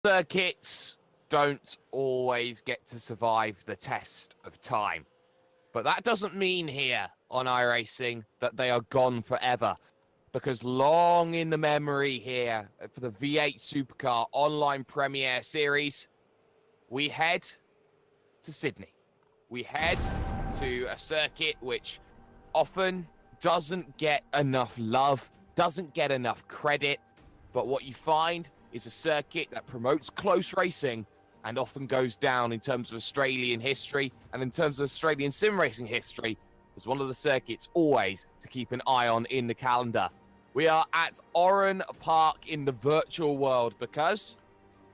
Circuits don't always get to survive the test of time. But that doesn't mean here on iRacing that they are gone forever. Because long in the memory here for the V8 Supercar Online Premiere Series, we head to Sydney. We head to a circuit which often doesn't get enough love, doesn't get enough credit, but what you find is a circuit that promotes close racing and often goes down in terms of Australian history and in terms of Australian sim racing history as one of the circuits always to keep an eye on in the calendar. We are at Oran Park in the virtual world because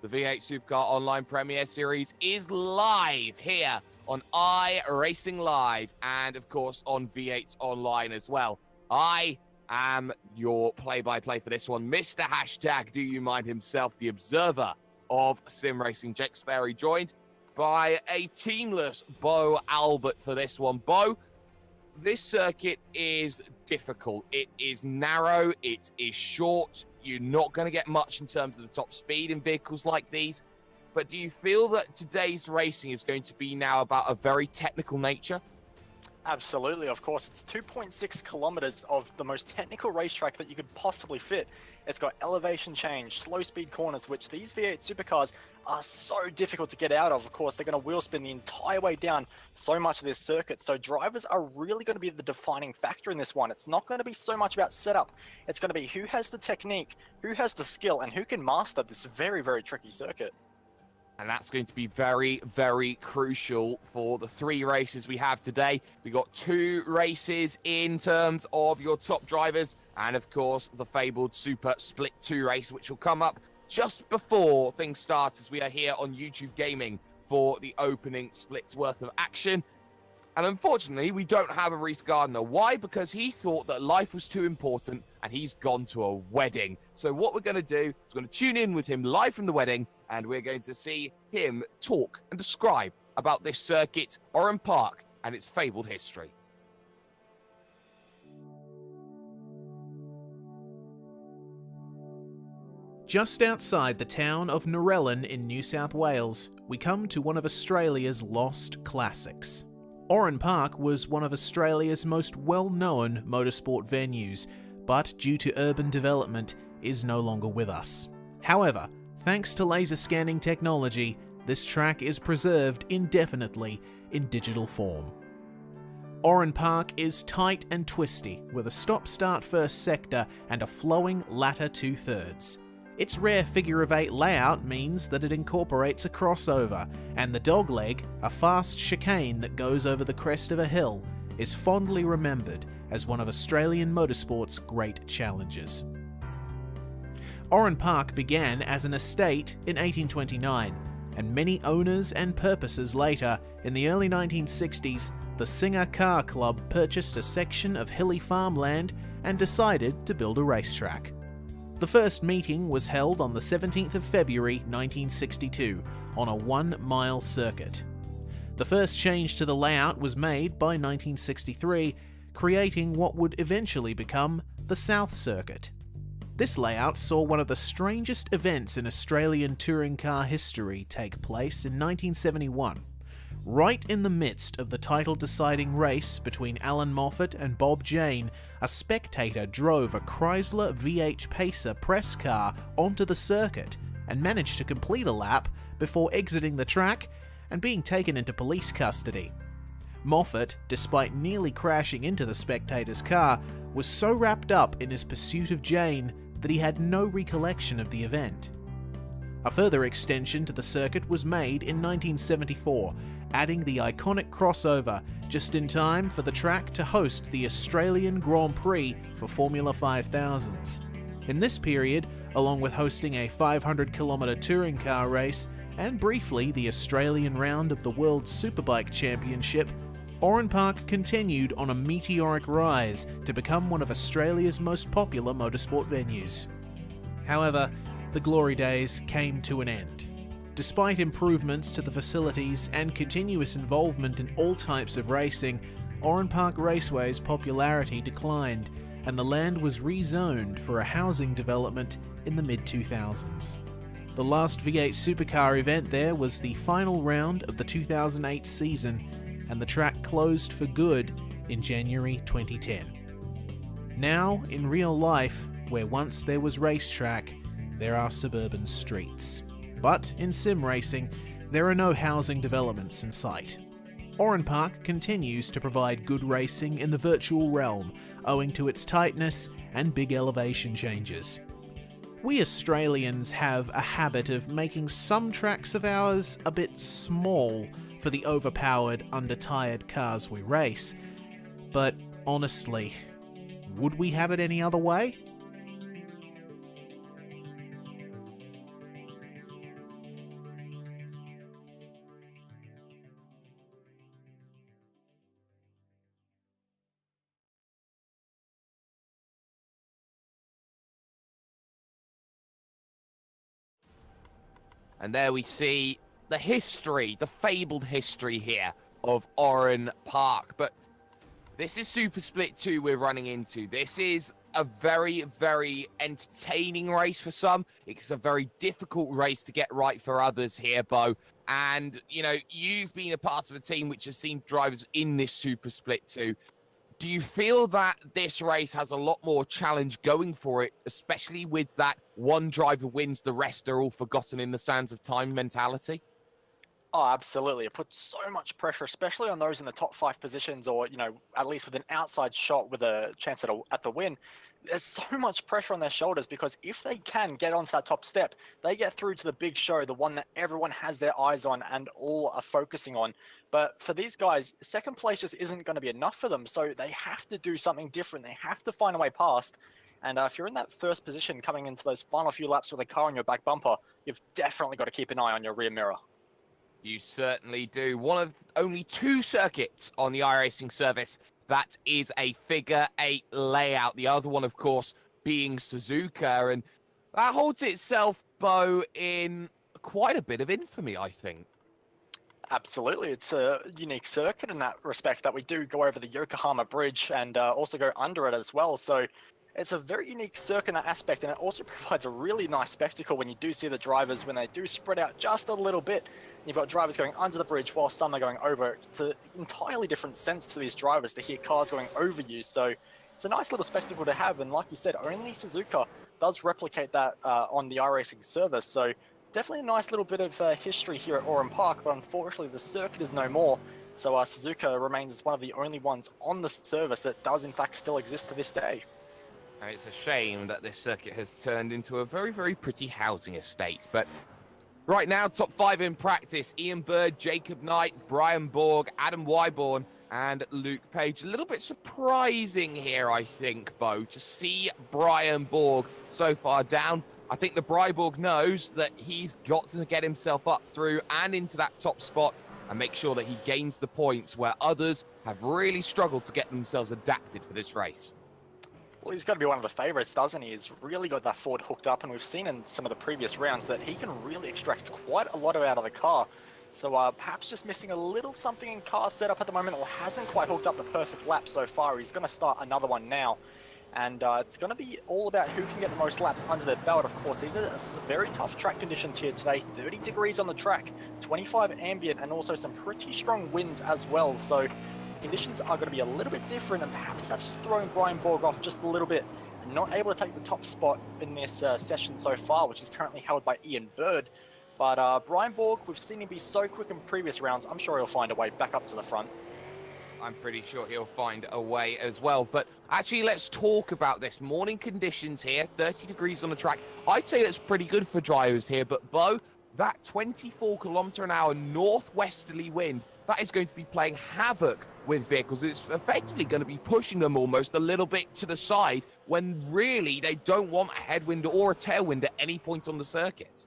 the V8 Supercar Online Premiere Series is live here on iRacing Live and, of course, on V8's Online as well. I am your play-by-play for this one. Mr. Hashtag Do You Mind himself, the observer of sim racing, Jake Sperry, joined by a teamless Bo Albert for this one. Bo, this circuit is difficult. It is narrow. It is short. You're not going to get much in terms of the top speed in vehicles like these. But do you feel that today's racing is going to be now about a very technical nature? Absolutely, of course. It's 2.6 kilometers of the most technical racetrack that you could possibly fit. It's got elevation change, slow speed corners, which these V8 supercars are so difficult to get out of. Of course, they're going to wheel spin the entire way down so much of this circuit. So drivers are really going to be the defining factor in this one. It's not going to be so much about setup. It's going to be who has the technique, who has the skill, and who can master this very, very tricky circuit. And that's going to be very, very crucial for the 3 races we have today. We got 2 races in terms of your top drivers. And of course, the fabled Super Split 2 race, which will come up just before things start as we are here on YouTube Gaming for the opening splits worth of action. And unfortunately, we don't have a Reese Gardner. Why? Because he thought that life was too important and he's gone to a wedding. So what we're going to do is we're going to tune in with him live from the wedding and we're going to see him talk and describe about this circuit, Oran Park, and its fabled history. Just outside the town of Narellan in New South Wales, we come to one of Australia's lost classics. Oran Park was one of Australia's most well-known motorsport venues, but due to urban development is no longer with us. However, thanks to laser scanning technology, this track is preserved indefinitely in digital form. Oran Park is tight and twisty, with a stop-start first sector and a flowing latter two-thirds. Its rare figure-of-8 layout means that it incorporates a crossover, and the dogleg, a fast chicane that goes over the crest of a hill, is fondly remembered as one of Australian motorsport's great challenges. Oran Park began as an estate in 1829, and many owners and purposes later, in the early 1960s, the Singer Car Club purchased a section of hilly farmland and decided to build a racetrack. The first meeting was held on the 17th of February 1962 on a 1-mile circuit. The first change to the layout was made by 1963, creating what would eventually become the South Circuit. This layout saw one of the strangest events in Australian touring car history take place in 1971. Right in the midst of the title-deciding race between Alan Moffat and Bob Jane, a spectator drove a Chrysler V8 Pacer press car onto the circuit and managed to complete a lap before exiting the track and being taken into police custody. Moffat, despite nearly crashing into the spectator's car, was so wrapped up in his pursuit of Jane that he had no recollection of the event. A further extension to the circuit was made in 1974, adding the iconic crossover just in time for the track to host the Australian Grand Prix for Formula 5000s. In this period, along with hosting a 500-kilometre touring car race and briefly the Australian round of the World Superbike Championship, Oran Park continued on a meteoric rise to become one of Australia's most popular motorsport venues. However, the glory days came to an end. Despite improvements to the facilities and continuous involvement in all types of racing, Oran Park Raceway's popularity declined, and the land was rezoned for a housing development in the mid-2000s. The last V8 Supercar event there was the final round of the 2008 season, and the track closed for good in January 2010. Now, in real life, where once there was racetrack, there are suburban streets. But in sim racing, there are no housing developments in sight. Oran Park continues to provide good racing in the virtual realm, owing to its tightness and big elevation changes. We Australians have a habit of making some tracks of ours a bit small for the overpowered, under-tired cars we race. But honestly, would we have it any other way? And there we see the history, the fabled history here of Oran Park. But this is Super Split 2 we're running into. This is a very, very entertaining race for some. It's a very difficult race to get right for others here, Bo. And, you know, you've been a part of a team which has seen drivers in this Super Split 2. Do you feel that this race has a lot more challenge going for it, especially with that one driver wins, the rest are all forgotten in the sands of time mentality? Oh, absolutely. It puts so much pressure, especially on those in the top 5 positions, or, you know, at least with an outside shot with a chance at the win. There's so much pressure on their shoulders because if they can get onto that top step, they get through to the big show, the one that everyone has their eyes on and all are focusing on. But for these guys, second place just isn't going to be enough for them. So they have to do something different. They have to find a way past. And if you're in that first position coming into those final few laps with a car on your back bumper, you've definitely got to keep an eye on your rear mirror. You certainly do. One of only 2 circuits on the iRacing service that is a figure 8 layout. The other one, of course, being Suzuka. And that holds itself, Bo, in quite a bit of infamy, I think. Absolutely. It's a unique circuit in that respect that we do go over the Yokohama Bridge and also go under it as well. So it's a very unique circuit in that aspect, and it also provides a really nice spectacle when you do see the drivers when they do spread out just a little bit. You've got drivers going under the bridge while some are going over. It's an entirely different sense to these drivers to hear cars going over you. So it's a nice little spectacle to have, and like you said, only Suzuka does replicate that on the iRacing service. So definitely a nice little bit of history here at Oran Park, but unfortunately the circuit is no more. So Suzuka remains as one of the only ones on the service that does in fact still exist to this day. And it's a shame that this circuit has turned into a very, very pretty housing estate. But right now, top 5 in practice: Ian Bird, Jacob Knight, Brian Borg, Adam Wyborn, and Luke Page. A little bit surprising here, I think, Bo, to see Brian Borg so far down. I think the Bryborg knows that he's got to get himself up through and into that top spot and make sure that he gains the points where others have really struggled to get themselves adapted for this race. Well, he's got to be one of the favourites, doesn't he? He's really got that Ford hooked up, and we've seen in some of the previous rounds that he can really extract quite a lot out of the car. So perhaps just missing a little something in car setup at the moment, or hasn't quite hooked up the perfect lap so far. He's going to start another one now. And it's going to be all about who can get the most laps under their belt, of course. These are very tough track conditions here today. 30 degrees on the track, 25 ambient, and also some pretty strong winds as well. So conditions are going to be a little bit different, and perhaps that's just throwing Brian Borg off just a little bit and not able to take the top spot in this session so far, which is currently held by Ian Bird. But Brian Borg, we've seen him be so quick in previous rounds. I'm sure he'll find a way back up to the front. I'm pretty sure he'll find a way as well. But actually, let's talk about this. Morning conditions here, 30 degrees on the track. I'd say that's pretty good for drivers here. But, Bo, that 24-kilometer-an-hour northwesterly wind, that is going to be playing havoc with vehicles. It's effectively going to be pushing them almost a little bit to the side when really they don't want a headwind or a tailwind at any point on the circuit.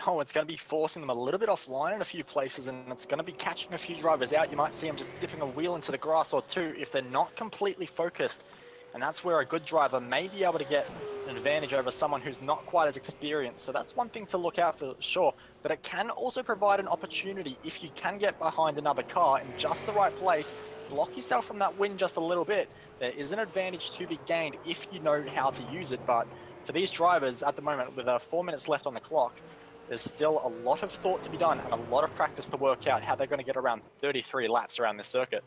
No, it's going to be forcing them a little bit offline in a few places, and it's going to be catching a few drivers out. You might see them just dipping a wheel into the grass or two if they're not completely focused. And that's where a good driver may be able to get an advantage over someone who's not quite as experienced. So that's one thing to look out for, sure. But it can also provide an opportunity if you can get behind another car in just the right place, block yourself from that wind just a little bit. There is an advantage to be gained if you know how to use it, but for these drivers at the moment, with 4 minutes left on the clock, there's still a lot of thought to be done and a lot of practice to work out how they're going to get around 33 laps around this circuit.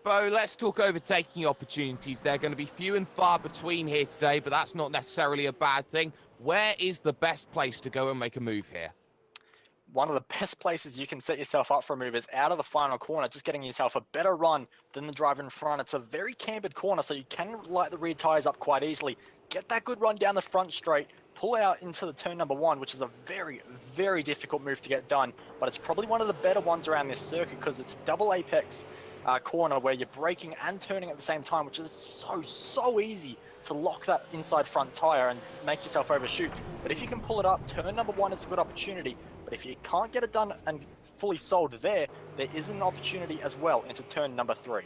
Bo, let's talk overtaking opportunities. They're going to be few and far between here today, but that's not necessarily a bad thing. Where is the best place to go and make a move here? One of the best places you can set yourself up for a move is out of the final corner, just getting yourself a better run than the driver in front. It's a very cambered corner, so you can light the rear tires up quite easily. Get that good run down the front straight, pull out into the turn number 1, which is a very, very difficult move to get done, but it's probably one of the better ones around this circuit because it's double apex corner where you're braking and turning at the same time, which is so easy to lock that inside front tire and make yourself overshoot. But if you can pull it up, turn number 1 is a good opportunity. But if you can't get it done and fully sold there is an opportunity as well into turn number 3.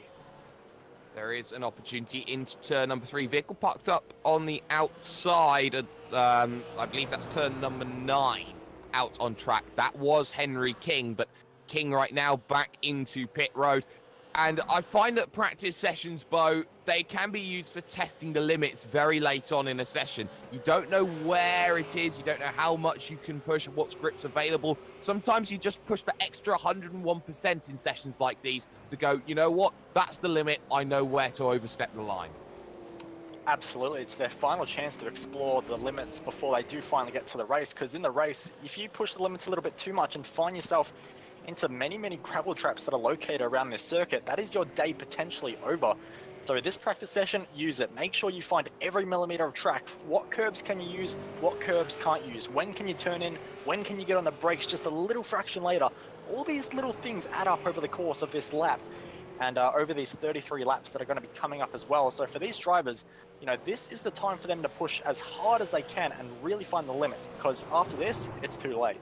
There is an opportunity into turn number 3. Vehicle parked up on the outside. I believe that's turn number 9 out on track. That was Henry King, but King right now back into pit road. And I find that practice sessions, Bo, they can be used for testing the limits very late on in a session. You don't know where it is. You don't know how much you can push and what grip's available. Sometimes you just push the extra 101% in sessions like these to go, you know what? That's the limit. I know where to overstep the line. Absolutely. It's their final chance to explore the limits before they do finally get to the race. Because in the race, if you push the limits a little bit too much and find yourself into many gravel traps that are located around this circuit, that is your day potentially over. So this practice session, use it. Make sure you find every millimeter of track. What curbs can you use? What curbs can't you use? When can you turn in? When can you get on the brakes just a little fraction later? All these little things add up over the course of this lap and over these 33 laps that are going to be coming up as well. So for these drivers, you know, this is the time for them to push as hard as they can and really find the limits, because after this, it's too late.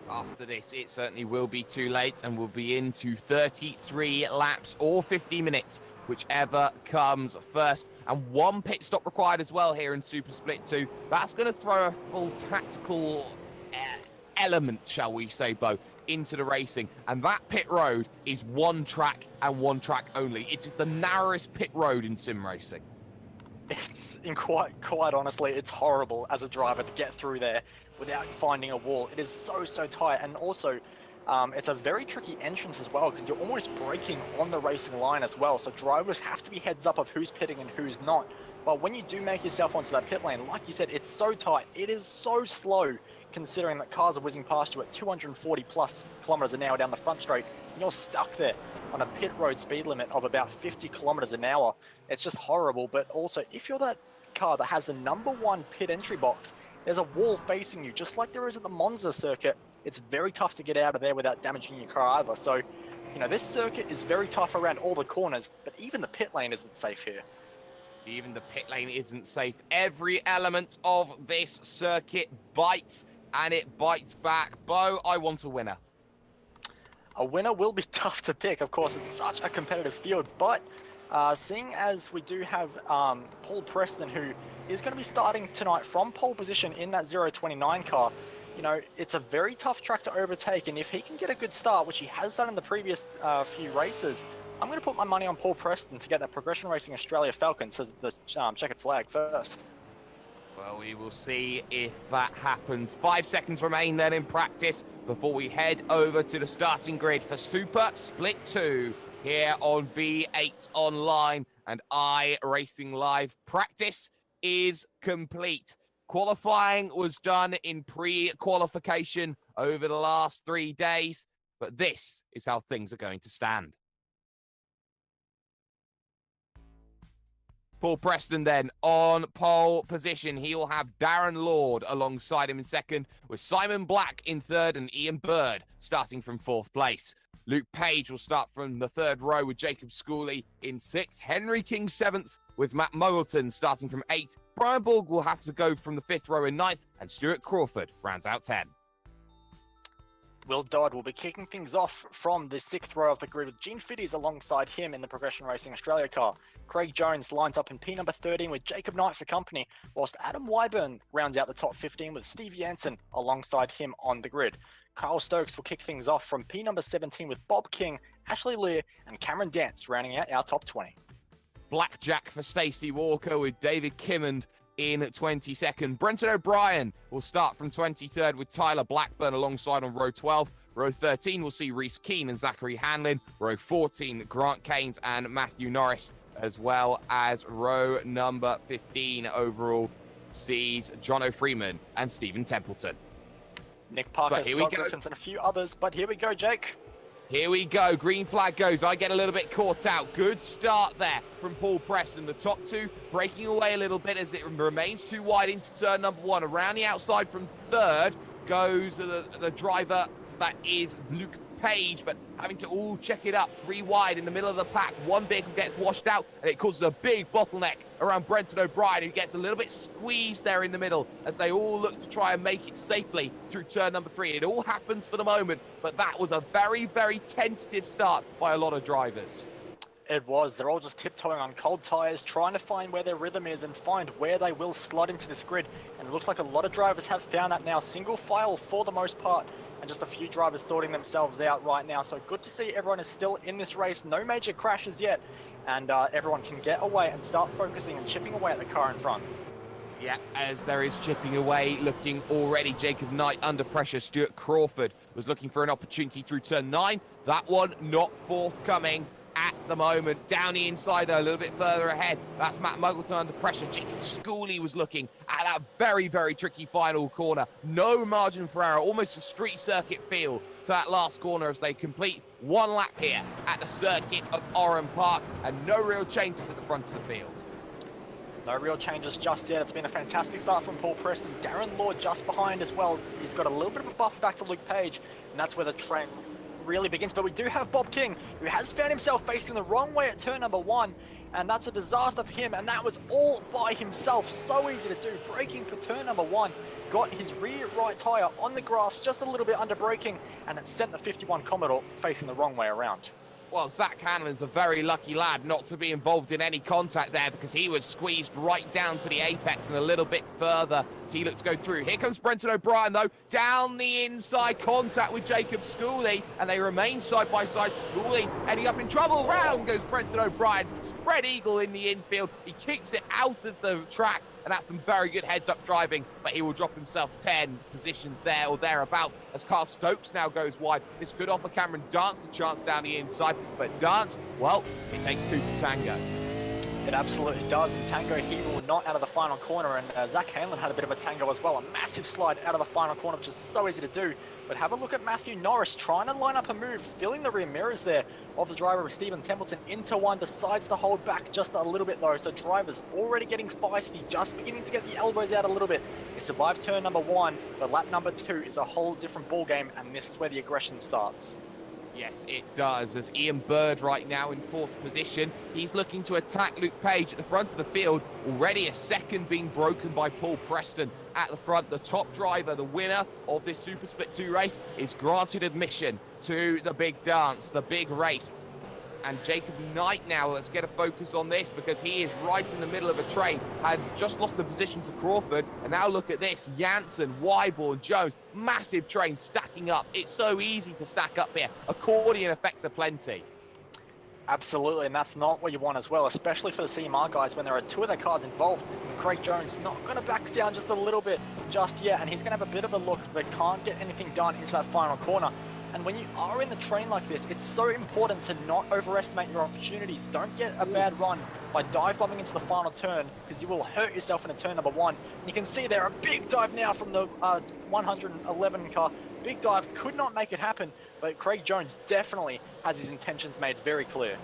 After this, it certainly will be too late, and we'll be into 33 laps or 50 minutes, whichever comes first. And 1 pit stop required as well here in Super Split 2. That's going to throw a full tactical element, shall we say, Bo, into the racing. And that pit road is 1 track and 1 track only. It is the narrowest pit road in sim racing. It's quite honestly, it's horrible as a driver to get through there without finding a wall. It is so tight, and also it's a very tricky entrance as well, because you're almost braking on the racing line as well, so drivers have to be heads up of who's pitting and who's not. But when you do make yourself onto that pit lane, like you said, it's so tight, it is so slow, considering that cars are whizzing past you at 240 plus kilometers an hour down the front straight, and you're stuck there on a pit road speed limit of about 50 kilometers an hour. It's just horrible. But also, if you're that car that has the number 1 pit entry box, there's a wall facing you, just like there is at the Monza circuit. It's very tough to get out of there without damaging your car either. So, you know, this circuit is very tough around all the corners, but even the pit lane isn't safe here. Even the pit lane isn't safe. Every element of this circuit bites, and it bites back. Bo, I want a winner. A winner will be tough to pick. Of course, it's such a competitive field, but seeing as we do have Paul Preston, who is going to be starting tonight from pole position in that 029 car, you know, it's a very tough track to overtake, and if he can get a good start, which he has done in the previous few races, I'm going to put my money on Paul Preston to get that Progression Racing Australia Falcon to the checkered flag first. Well, we will see if that happens. 5 seconds remain then in practice before we head over to the starting grid for Super Split 2 here on V8 Online and iRacing Live. Practice is complete. Qualifying was done in pre-qualification over the last 3 days, but this is how things are going to stand. Paul Preston then on pole position. He will have Darren Lord alongside him in second, with Simon Black in third and Ian Bird starting from 4th place. Luke Page will start from the 3rd row with Jacob Schooley in 6th. Henry King 7th with Matt Moulton starting from 8th. Brian Borg will have to go from the 5th row in 9th, and Stuart Crawford rounds out 10. Will Dodd will be kicking things off from the 6th row of the grid with Gene Fiddies alongside him in the Progression Racing Australia car. Craig Jones lines up in P number 13 with Jacob Knight for company, whilst Adam Wyburn rounds out the top 15 with Steve Jansen alongside him on the grid. Kyle Stokes will kick things off from P number 17 with Bob King, Ashley Lear and Cameron Dance rounding out our top 20. Blackjack for Stacey Walker with David Kimmond in 22nd. Brenton O'Brien will start from 23rd with Tyler Blackburn alongside on row 12. Row 13 will see Reese Keane and Zachary Hanlon. Row 14, Grant Keynes and Matthew Norris, as well as row number 15 overall sees Jono Freeman and Stephen Templeton. Nick Parker, But here Scott we go. Griffins, and a few others. But here we go, Jake. Here we go. Green flag goes. I get a little bit caught out. Good start there from Paul Preston. The top two breaking away a little bit as it remains too wide into turn number one. Around the outside from third goes the driver that is Luke Page, but having to all check it up. 3 wide in the middle of the pack. One vehicle gets washed out, and it causes a big bottleneck around Brenton O'Brien, who gets a little bit squeezed there in the middle as they all look to try and make it safely through turn number 3. It all happens for the moment, but that was a very, very tentative start by a lot of drivers. It was. They're all just tiptoeing on cold tires, trying to find where their rhythm is and find where they will slot into this grid. And it looks like a lot of drivers have found that now. Single file for the most part, and just a few drivers sorting themselves out right now. So good to see everyone is still in this race. No major crashes yet, and everyone can get away and start focusing and chipping away at the car in front. Yeah, as there is chipping away, looking already Jacob Knight under pressure. Stuart Crawford was looking for an opportunity through turn 9. That one not forthcoming at the moment. Down the inside a little bit further ahead. That's Matt Muggleton under pressure. Jacob Schooley was looking at that very, very tricky final corner. No margin for error. Almost a street circuit feel to that last corner as they complete one lap here at the circuit of Oran Park, and no real changes at the front of the field. No real changes just yet. It's been a fantastic start from Paul Preston. Darren Lord just behind as well. He's got a little bit of a buff back to Luke Page, and that's where the train really begins. But we do have Bob King, who has found himself facing the wrong way at turn number 1, and that's a disaster for him, and that was all by himself. So easy to do. Braking for turn number 1, got his rear right tyre on the grass just a little bit under braking, and it sent the 51 Commodore facing the wrong way around. Well, Zach Hanlon's a very lucky lad not to be involved in any contact there, because he was squeezed right down to the apex and a little bit further as he looks to go through. Here comes Brenton O'Brien, though, down the inside, contact with Jacob Schooley, and they remain side by side. Schooley ending up in trouble. Round goes Brenton O'Brien. Spread eagle in the infield. He keeps it out of the track, and that's some very good heads-up driving, but he will drop himself 10 positions there or thereabouts as Carl Stokes now goes wide. This could offer Cameron Dance a chance down the inside, but Dance, well, it takes 2 to tango. It absolutely does, and Tango, he will not out of the final corner, and Zach Hanlon had a bit of a tango as well. A massive slide out of the final corner, which is so easy to do. But have a look at Matthew Norris trying to line up a move, filling the rear mirrors there of the driver of Stephen Templeton into one, decides to hold back just a little bit though. So drivers already getting feisty, just beginning to get the elbows out a little bit. They survived turn number 1, but lap number 2 is a whole different ball game, and this is where the aggression starts. Yes, it does, as Ian Bird right now in 4th position. He's looking to attack Luke Page at the front of the field. Already a second being broken by Paul Preston at the front. The top driver, the winner of this Super Split 2 race, is granted admission to the big dance, the big race. And Jacob Knight now, let's get a focus on this, because he is right in the middle of a train, had just lost the position to Crawford, and now look at this, Janssen, Wyborn, Jones, massive train stacking up. It's so easy to stack up here. Accordion effects are plenty. Absolutely, and that's not what you want as well, especially for the CMR guys when there are 2 of their cars involved. Craig Jones not going to back down just a little bit just yet, and he's going to have a bit of a look, but can't get anything done into that final corner. And when you are in the train like this, it's so important to not overestimate your opportunities. Don't get a bad run by dive bombing into the final turn, because you will hurt yourself in a turn number 1. And you can see there a big dive now from the 111 car. Big dive, could not make it happen, but Craig Jones definitely has his intentions made very clear.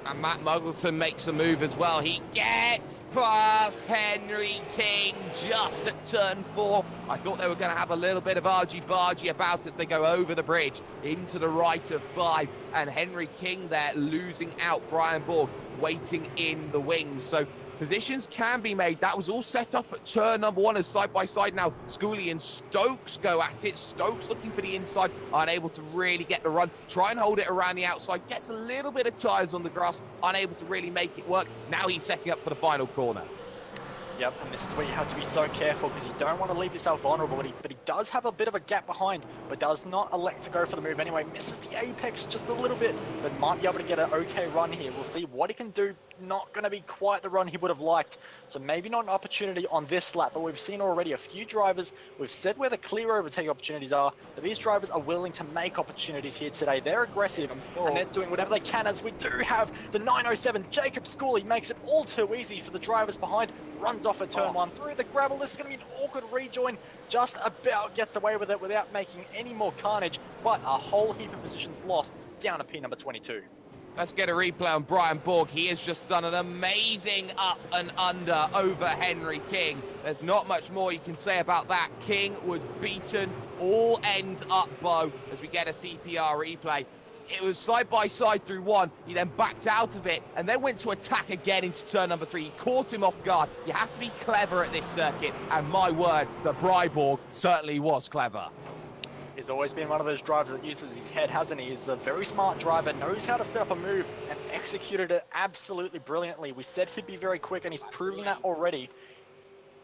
And Matt Muggleton makes a move as well. He gets past Henry King just at turn 4. I thought they were going to have a little bit of argy-bargy about it as they go over the bridge into the right of 5. And Henry King there losing out. Brian Borg waiting in the wings. So positions can be made. That was all set up at turn number 1 as side by side now. Schooley and Stokes go at it. Stokes looking for the inside, unable to really get the run. Try and hold it around the outside. Gets a little bit of tyres on the grass, unable to really make it work. Now he's setting up for the final corner. Yep, and this is where you have to be so careful because you don't want to leave yourself vulnerable, but he does have a bit of a gap behind, but does not elect to go for the move anyway. Misses the apex just a little bit, but might be able to get an okay run here. We'll see what he can do. Not going to be quite the run he would have liked, so maybe not an opportunity on this lap, but we've seen already a few drivers. We've said where the clear overtake opportunities are, but these drivers are willing to make opportunities here today. They're aggressive, and they're doing whatever they can, as we do have the 907. Jacob Schooley makes it all too easy for the drivers behind. Runs off at turn one through the gravel. This is going to be an awkward rejoin. Just about gets away with it without making any more carnage, but a whole heap of positions lost down to P number 22. Let's get a replay on Brian Borg. He has just done an amazing up and under over Henry King. There's not much more you can say about that. King was beaten. All ends up low as we get a CPR replay. It was side by side through one. He then backed out of it and then went to attack again into turn number 3. He caught him off guard. You have to be clever at this circuit. And my word, the Bryborg certainly was clever. He's always been one of those drivers that uses his head, hasn't he? He's a very smart driver, knows how to set up a move, and executed it absolutely brilliantly. We said he'd be very quick, and he's proven that already.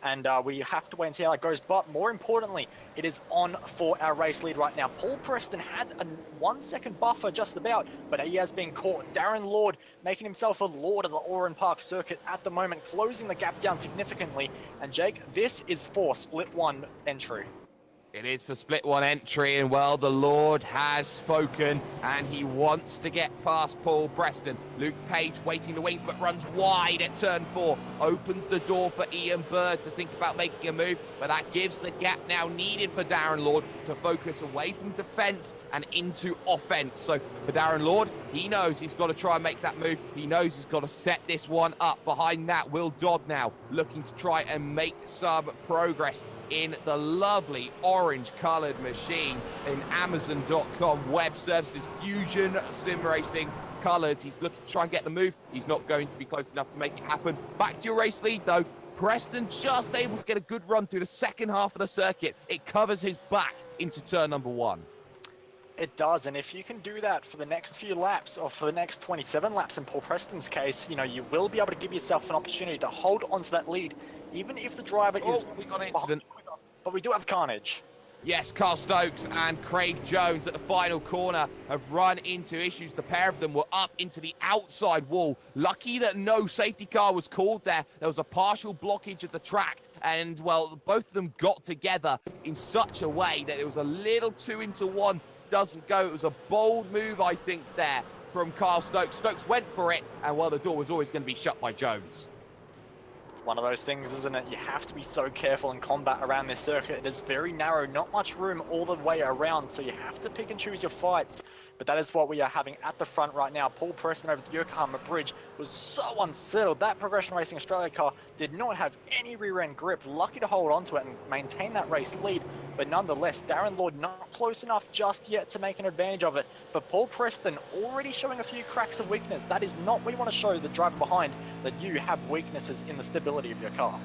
And we have to wait and see how it goes. But more importantly, it is on for our race lead right now. Paul Preston had a 1 second buffer just about, but he has been caught. Darren Lord making himself a lord of the Oran Park circuit at the moment, closing the gap down significantly. And Jake, this is for split 1 entry. It is for split 1 entry, and well, the Lord has spoken, and he wants to get past Paul Preston. Luke Page waiting the wings, but runs wide at turn 4. Opens the door for Ian Bird to think about making a move, but that gives the gap now needed for Darren Lord to focus away from defense and into offense. So for Darren Lord, he knows he's got to try and make that move. He knows he's got to set this one up. Behind that, Will Dodd now looking to try and make some progress in the lovely orange-coloured machine in Amazon.com web services, Fusion Sim Racing colours. He's looking to try and get the move. He's not going to be close enough to make it happen. Back to your race lead, though. Preston just able to get a good run through the second half of the circuit. It covers his back into turn number 1. It does, and if you can do that for the next few laps, or for the next 27 laps in Paul Preston's case, you know, you will be able to give yourself an opportunity to hold onto that lead, even if the driver is... we got an incident. But we do have carnage. Yes, Carl Stokes and Craig Jones at the final corner have run into issues. The pair of them were up into the outside wall. Lucky that no safety car was called there. There was a partial blockage of the track. And, well, both of them got together in such a way that it was a little 2 into 1. Doesn't go. It was a bold move, I think, there from Carl Stokes. Stokes went for it, and, well, the door was always going to be shut by Jones. One of those things, isn't it? You have to be so careful in combat around this circuit. It is very narrow, not much room all the way around, so you have to pick and choose your fights. But that is what we are having at the front right now. Paul Preston over the Yokohama Bridge was so unsettled. That Progression Racing Australia car did not have any rear-end grip. Lucky to hold onto it and maintain that race lead. But nonetheless, Darren Lord not close enough just yet to make an advantage of it. But Paul Preston already showing a few cracks of weakness. That is not what you want to show the driver behind, that you have weaknesses in the stability of your car.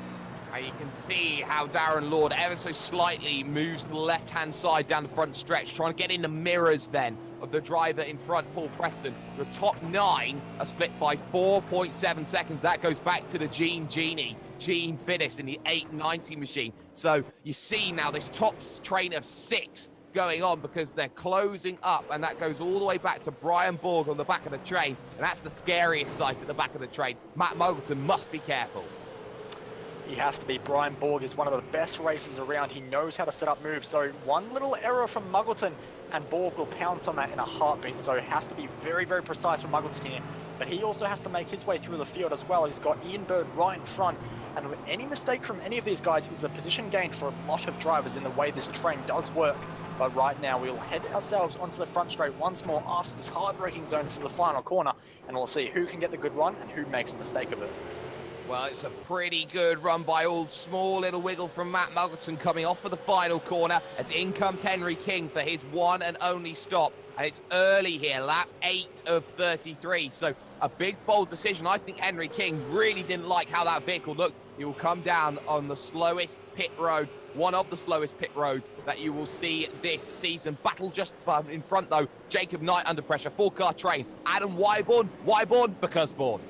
And you can see how Darren Lord ever so slightly moves to the left-hand side down the front stretch, trying to get in the mirrors then of the driver in front, Paul Preston. The top 9 are split by 4.7 seconds. That goes back to the Gene Finnis in the 890 machine. So you see now this top train of 6 going on because they're closing up, and that goes all the way back to Brian Borg on the back of the train, and that's the scariest sight at the back of the train. Matt Moulton must be careful. He has to be. Brian Borg is one of the best racers around. He knows how to set up moves. So one little error from Muggleton and Borg will pounce on that in a heartbeat. So it has to be very, very precise from Muggleton here. But he also has to make his way through the field as well. He's got Ian Bird right in front. And any mistake from any of these guys is a position gain for a lot of drivers in the way this train does work. But right now we'll head ourselves onto the front straight once more after this hard braking zone for the final corner. And we'll see who can get the good run and who makes a mistake of it. Well, it's a pretty good run by all. Small little wiggle from Matt Muggleton coming off for the final corner as in comes Henry King for his one and only stop. And it's early here, lap 8 of 33. So a big, bold decision. I think Henry King really didn't like how that vehicle looked. He will come down on the slowest pit road, one of the slowest pit roads that you will see this season. Battle just in front, though. Jacob Knight under pressure, 4-car train. Adam Wyborn, because born.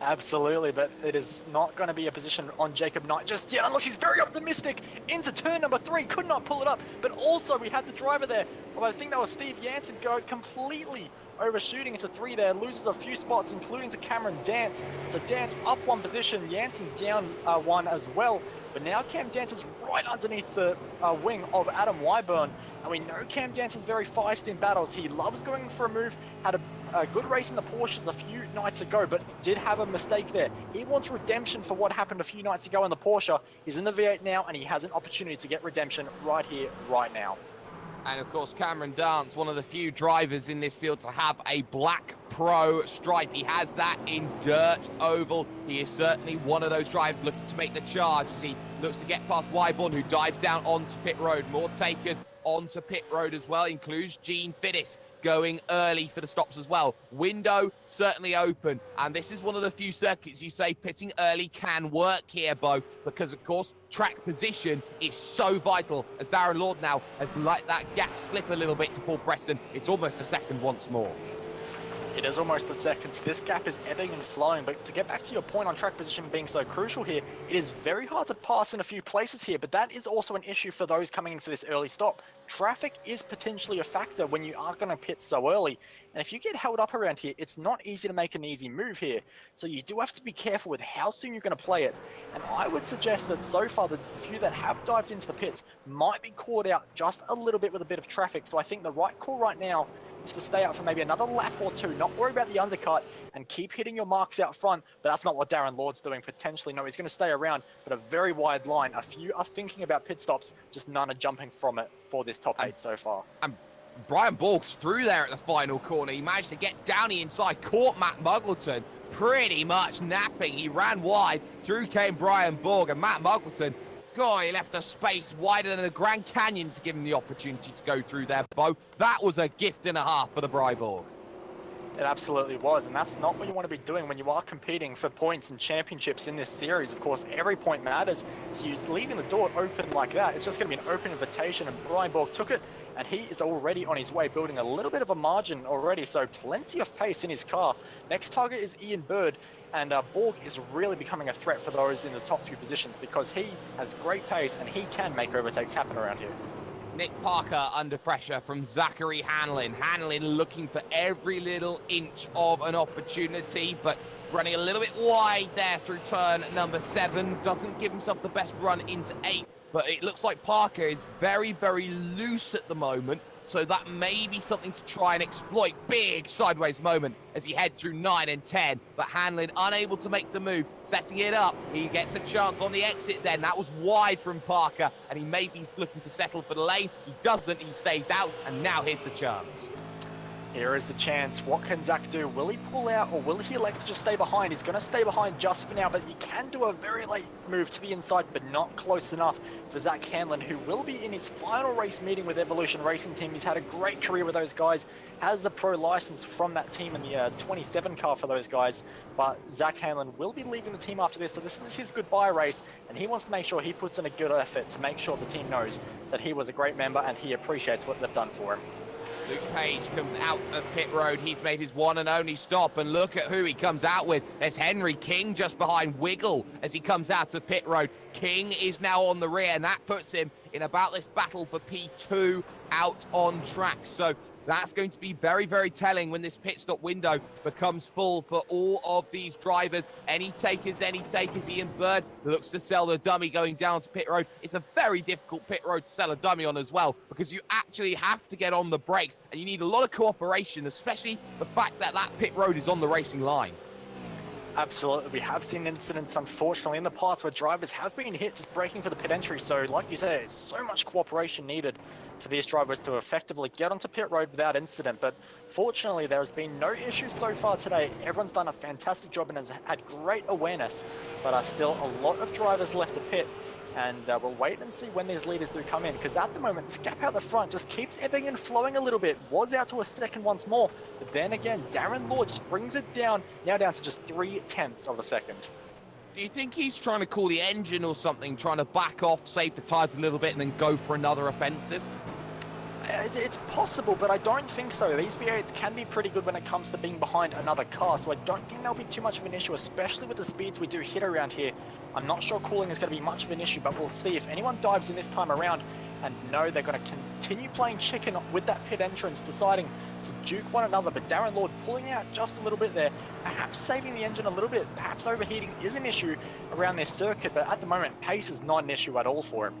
Absolutely, but it is not going to be a position on Jacob Knight just yet, unless he's very optimistic. Into turn number 3, could not pull it up, but also we had the driver there. Well, I think that was Steve Jansen go completely overshooting into 3 there, loses a few spots, including to Cameron Dance. So Dance up 1 position, Jansen down 1 as well. But now Cam Dance is right underneath the wing of Adam Wyburn. And we know Cam Dance is very feisty in battles. He loves going for a move, had a good race in the Porsches a few nights ago, but did have a mistake there. He wants redemption for what happened a few nights ago in the Porsche. He's in the V8 now, and he has an opportunity to get redemption right here, right now. And of course, Cameron Dance, one of the few drivers in this field to have a black pro stripe. He has that in dirt oval. He is certainly one of those drivers looking to make the charge as he looks to get past Wyborn, who dives down onto pit road. More takers onto pit road as well, includes Gene Fiddis going early for the stops as well. Window certainly open, and this is one of the few circuits you say pitting early can work here, Bo, because of course track position is so vital, as Darren Lord now has let that gap slip a little bit to Paul Preston. It's almost a second once more. It is almost a second. This gap is ebbing and flowing, but to get back to your point on track position being so crucial here, it is very hard to pass in a few places here, but that is also an issue for those coming in for this early stop. Traffic is potentially a factor when you are going to pit so early, and if you get held up around here, it's not easy to make an easy move here. So you do have to be careful with how soon you're going to play it, and I would suggest that so far the few that have dived into the pits might be caught out just a little bit with a bit of traffic. So I think the right call right now is to stay out for maybe another lap or 2, not worry about the undercut, and keep hitting your marks out front. But that's not what Darren Lord's doing potentially. No, he's going to stay around, but a very wide line. A few are thinking about pit stops, just none are jumping from it for this top 8 so far. And Brian Borg's through there at the final corner. He managed to get down the inside, caught Matt Muggleton pretty much napping. He ran wide, through came Brian Borg, and Matt Muggleton, God, he left a space wider than a Grand Canyon to give him the opportunity to go through there, Bo. That was a gift and a half for the Bryborg. It absolutely was, and that's not what you want to be doing when you are competing for points and championships in this series. Of course, every point matters, so you're leaving the door open like that. It's just going to be an open invitation, and Brian Borg took it, and he is already on his way, building a little bit of a margin already, so plenty of pace in his car. Next target is Ian Bird, and Borg is really becoming a threat for those in the top few positions because he has great pace and he can make overtakes happen around here. Nick Parker under pressure from Zachary Hanlon. Hanlon looking for every little inch of an opportunity, but running a little bit wide there through turn number 7. Doesn't give himself the best run into 8, but it looks like Parker is very, very loose at the moment. So that may be something to try and exploit. Big sideways moment as he heads through 9 and 10. But Hanlon unable to make the move, setting it up. He gets a chance on the exit then. That was wide from Parker, and he may be looking to settle for the lane. He doesn't, he stays out, and now here's the chance. Here is the chance. What can Zach do? Will he pull out or will he elect to just stay behind? He's going to stay behind just for now, but he can do a very late move to the inside, but not close enough for Zach Hanlon, who will be in his final race meeting with Evolution Racing Team. He's had a great career with those guys, has a pro license from that team in the 27 car for those guys, but Zach Hanlon will be leaving the team after this, so this is his goodbye race, and he wants to make sure he puts in a good effort to make sure the team knows that he was a great member and he appreciates what they've done for him. Luke Page comes out of pit road. He's made his one and only stop, and look at who he comes out with. There's Henry King just behind Wiggle as he comes out of pit road. King is now on the rear, and that puts him in about this battle for P2 out on track. So that's going to be very, very telling when this pit stop window becomes full for all of these drivers. Any takers, any takers. Ian Bird looks to sell the dummy going down to pit road. It's a very difficult pit road to sell a dummy on as well, because you actually have to get on the brakes, and you need a lot of cooperation, especially the fact that that pit road is on the racing line. Absolutely. We have seen incidents, unfortunately, in the past where drivers have been hit just braking for the pit entry. So, like you said, it's so much cooperation needed for these drivers to effectively get onto pit road without incident. But fortunately, there has been no issues so far today. Everyone's done a fantastic job and has had great awareness, but still a lot of drivers left to pit. And we'll wait and see when these leaders do come in, because at the moment, this gap out the front just keeps ebbing and flowing a little bit. Was out to a second once more, but then again, Darren Lord just brings it down, now down to just 0.3 of a second. Do you think he's trying to call the engine or something, trying to back off, save the tyres a little bit, and then go for another offensive? It's possible, but I don't think so. These V8s can be pretty good when it comes to being behind another car, so I don't think there'll be too much of an issue, especially with the speeds we do hit around here. I'm not sure cooling is going to be much of an issue, but we'll see. If anyone dives in this time around and know they're going to continue playing chicken with that pit entrance, deciding to juke one another, but Darren Lord pulling out just a little bit there, perhaps saving the engine a little bit, perhaps overheating is an issue around this circuit, but at the moment, pace is not an issue at all for him.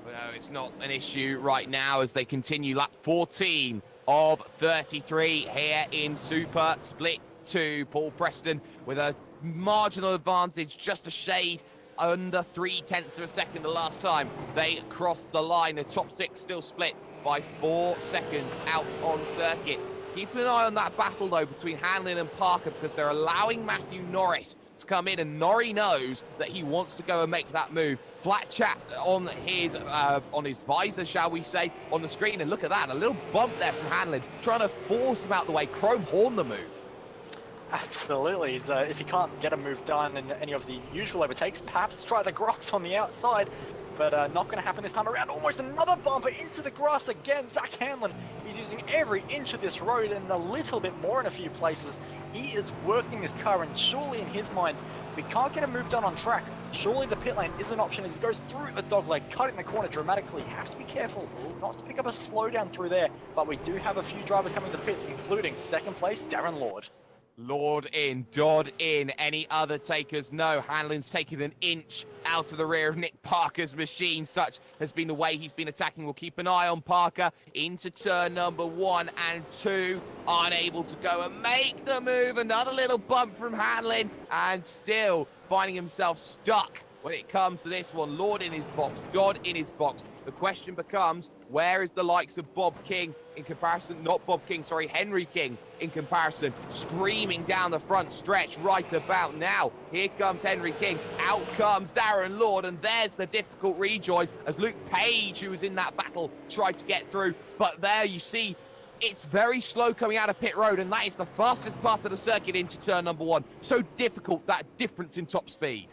No, it's not an issue right now as they continue lap 14 of 33 here in Super Split 2. Paul Preston with a marginal advantage, just a shade under 0.3 of a second the last time they crossed the line. The top 6 still split by 4 seconds out on circuit. Keep an eye on that battle though between Hanlon and Parker, because they're allowing Matthew Norris to come in, and Norrie knows that he wants to go and make that move. Flat chat on his visor, shall we say, on the screen, and look at that, a little bump there from Hanlon, trying to force him out the way, chrome horn the move. Absolutely. If he can't get a move done in any of the usual overtakes, perhaps try the Grox on the outside, but not going to happen this time around. Almost another bumper into the grass again. Zach Hanlon, he's using every inch of this road and a little bit more in a few places. He is working this car, and surely in his mind, if he can't get a move done on track, surely the pit lane is an option as he goes through a dogleg, cutting the corner dramatically. Have to be careful not to pick up a slowdown through there, but we do have a few drivers coming to the pits, including second place, Darren Lord. Lord in, Dodd in, any other takers? No, Hanlon's taken an inch out of the rear of Nick Parker's machine. Such has been the way he's been attacking. We'll keep an eye on Parker into turn number 1 and 2. Unable to go and make the move. Another little bump from Hanlon, and still finding himself stuck when it comes to this one. Lord in his box, Dodd in his box. The question becomes, where is the likes of Bob King in comparison? Not Bob King, sorry, Henry King in comparison, screaming down the front stretch right about now. Here comes Henry King, out comes Darren Lord, and there's the difficult rejoin as Luke Page, who was in that battle, tried to get through. But there you see, it's very slow coming out of pit road, and that is the fastest part of the circuit into turn number 1. So difficult, that difference in top speed.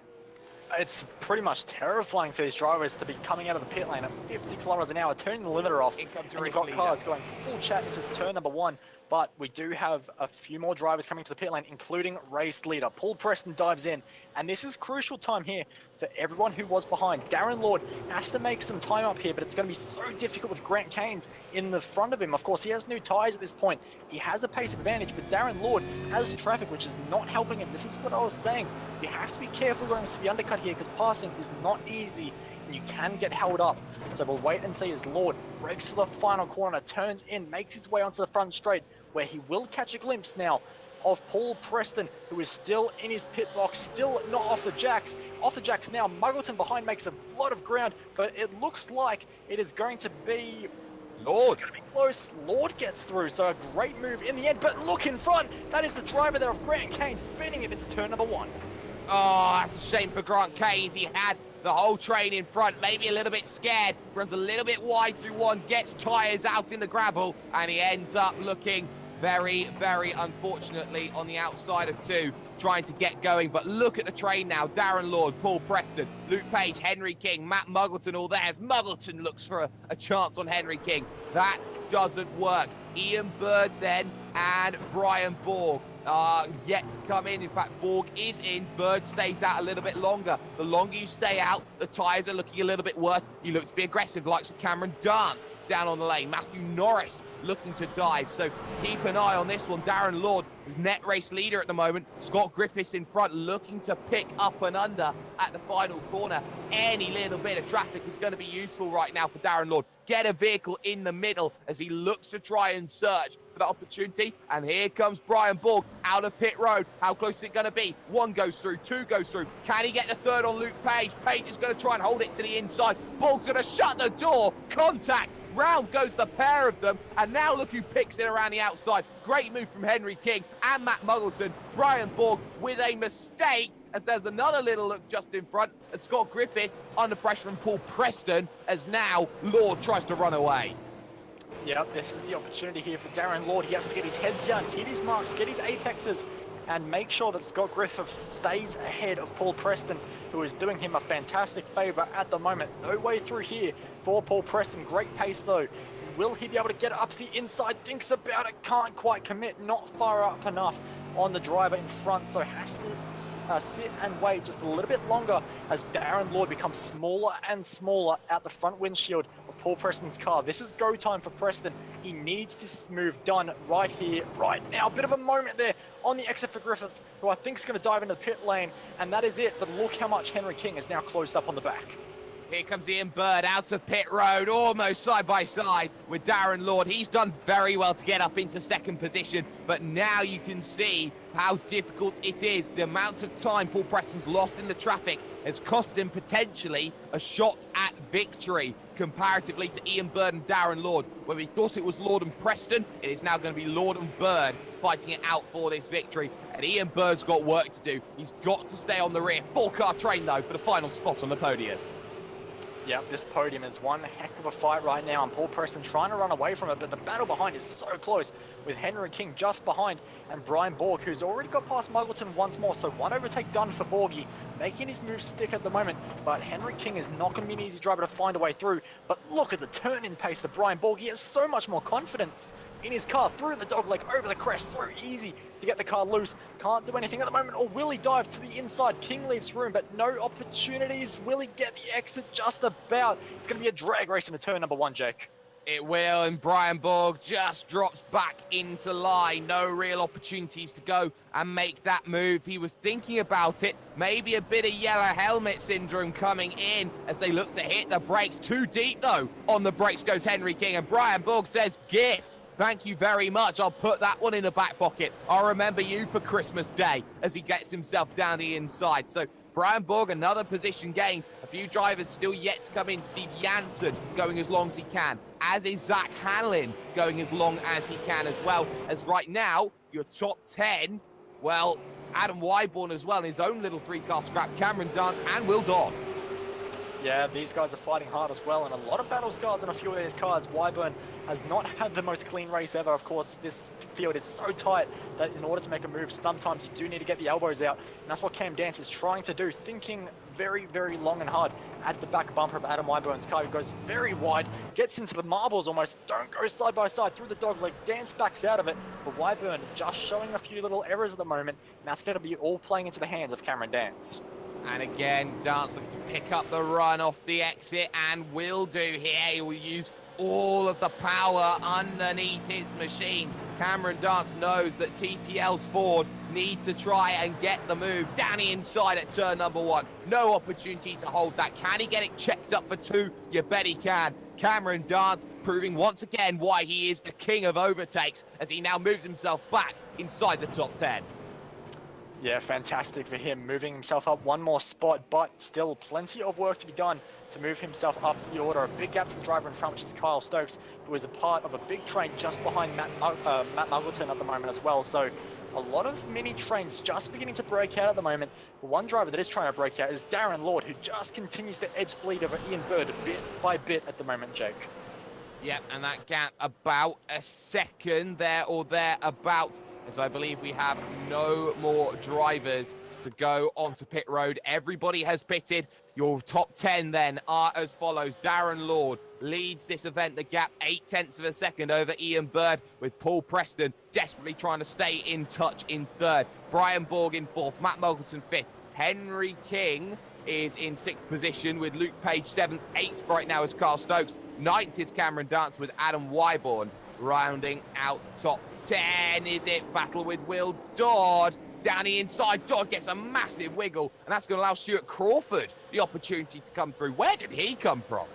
It's pretty much terrifying for these drivers to be coming out of the pit lane at 50 kilometers an hour, turning the limiter off, and you've got cars going full chat into turn number 1. But we do have a few more drivers coming to the pit lane, including race leader. Paul Preston dives in, and this is crucial time here for everyone who was behind. Darren Lord has to make some time up here, but it's going to be so difficult with Grant Caines in the front of him. Of course, he has new tyres at this point. He has a pace advantage, but Darren Lord has traffic, which is not helping him. This is what I was saying. You have to be careful going to the undercut here, because passing is not easy, and you can get held up. So we'll wait and see as Lord breaks for the final corner, turns in, makes his way onto the front straight, where he will catch a glimpse now of Paul Preston, who is still in his pit box, still not off the jacks. Off the jacks now, Muggleton behind makes a lot of ground, but it looks like it is going to be... Lord. It's going to be close. Lord gets through, so a great move in the end, but look in front. That is the driver there of Grant Caines, spinning it into turn number 1. Oh, that's a shame for Grant Caines. He had the whole train in front, maybe a little bit scared, runs a little bit wide through 1, gets tyres out in the gravel, and he ends up looking very, very unfortunately on the outside of 2, trying to get going. But look at the train now. Darren Lord, Paul Preston, Luke Page, Henry King, Matt Muggleton, all there. As Muggleton looks for a chance on Henry King. That doesn't work. Ian Bird then and Brian Borg yet to come in. In fact, Borg is in. Bird stays out a little bit longer. The longer you stay out, the tyres are looking a little bit worse. You look to be aggressive, likes of Cameron Dance down on the lane. Matthew Norris looking to dive. So keep an eye on this one. Darren Lord, who's net race leader at the moment. Scott Griffiths in front, looking to pick up and under at the final corner. Any little bit of traffic is going to be useful right now for Darren Lord. Get a vehicle in the middle as he looks to try and search for that opportunity. And here comes Brian Borg out of pit road. How close is it going to be? 1 goes through, 2 goes through. Can he get the 3rd on Luke Page? Page is going to try and hold it to the inside. Borg's going to shut the door. Contact. Round goes the pair of them, and now look who picks it around the outside. Great move from Henry King and Matt Muggleton. Brian Borg with a mistake, as there's another little look just in front, as Scott Griffiths under pressure from Paul Preston, as now Lord tries to run away. Yep, this is the opportunity here for Darren Lord. He has to get his head down, hit his marks, get his apexes, and make sure that Scott Griffith stays ahead of Paul Preston, who is doing him a fantastic favour at the moment. No way through here for Paul Preston. Great pace though. Will he be able to get it up to the inside? Thinks about it, can't quite commit, not far up enough on the driver in front, so has to sit and wait just a little bit longer as Darren Lord becomes smaller and smaller at the front windshield of Paul Preston's car. This is go time for Preston. He needs this move done right here, right now. Bit of a moment there on the exit for Griffiths, who I think is going to dive into the pit lane, and that is it. But look how much Henry King is now closed up on the back. Here comes Ian Bird out of pit road, almost side by side with Darren Lord. He's done very well to get up into second position, but now you can see how difficult it is. The amount of time Paul Preston's lost in the traffic has cost him potentially a shot at victory comparatively to Ian Bird and Darren Lord. Where we thought it was Lord and Preston, it is now going to be Lord and Bird fighting it out for this victory. And Ian Bird's got work to do. He's got to stay on the rear. Four-car train, though, for the final spot on the podium. Yeah, this podium is one heck of a fight right now, and Paul Preston trying to run away from it, but the battle behind is so close, with Henry King just behind, and Brian Borg, who's already got past Muggleton once more, so one overtake done for Borgie, making his move stick at the moment, but Henry King is not going to be an easy driver to find a way through. But look at the turn-in pace of Brian Borg. He has so much more confidence in his car, through the dogleg, over the crest, so easy to get the car loose. Can't do anything at the moment, or will he dive to the inside? King leaves room, but no opportunities. Will he get the exit? Just about. It's going to be a drag race into turn number 1, Jake. It will, and Brian Borg just drops back into line. No real opportunities to go and make that move. He was thinking about it. Maybe a bit of yellow helmet syndrome coming in as they look to hit the brakes. Too deep, though. On the brakes goes Henry King, and Brian Borg says, gift. Thank you very much. I'll put that one in the back pocket. I'll remember you for Christmas Day, as he gets himself down the inside. So Brian Borg, another position gain. A few drivers still yet to come in. Steve Janssen going as long as he can, as is Zach Hanlon going as long as he can as well. As right now, your top 10, well, Adam Wyborn as well in his own little 3-car scrap, Cameron Dance and Will Dodd. Yeah, these guys are fighting hard as well, and a lot of battle scars on a few of these cars. Wyburn has not had the most clean race ever. Of course, this field is so tight that in order to make a move, sometimes you do need to get the elbows out, and that's what Cam Dance is trying to do, thinking very, very long and hard at the back bumper of Adam Wyburn's car, who goes very wide, gets into the marbles almost, don't go side by side through the dogleg. Dance backs out of it, but Wyburn just showing a few little errors at the moment, and that's going to be all playing into the hands of Cameron Dance. And again, Dance looking to pick up the run off the exit, and will do here. He will use all of the power underneath his machine. Cameron Dance knows that TTL's Ford need to try and get the move down the inside at turn number 1. No opportunity to hold that. Can he get it checked up for 2? You bet he can. Cameron Dance proving once again why he is the king of overtakes as he now moves himself back inside the top 10. Yeah, fantastic for him, moving himself up one more spot, but still plenty of work to be done to move himself up the order. A big gap to the driver in front, which is Kyle Stokes, who is a part of a big train just behind Matt Muggleton at the moment as well. So a lot of mini trains just beginning to break out at the moment. The one driver that is trying to break out is Darren Lord, who just continues to edge the lead over Ian Bird bit by bit at the moment, Jake. Yep, and that gap about a second there or thereabouts, as I believe we have no more drivers to go onto pit road. Everybody has pitted. Your top 10 then are as follows. Darren Lord leads this event, the gap 0.8 of a second over Ian Bird, with Paul Preston desperately trying to stay in touch in 3rd. Brian Borg in 4th, Matt Muggleton 5th. Henry King is in 6th position with Luke Page 7th. 8th right now is Carl Stokes. 9th is Cameron Dance with Adam Wyborn. Rounding out top 10, is it? Battle with Will Dodd. Down the inside, Dodd gets a massive wiggle, and that's going to allow Stuart Crawford the opportunity to come through. Where did he come from?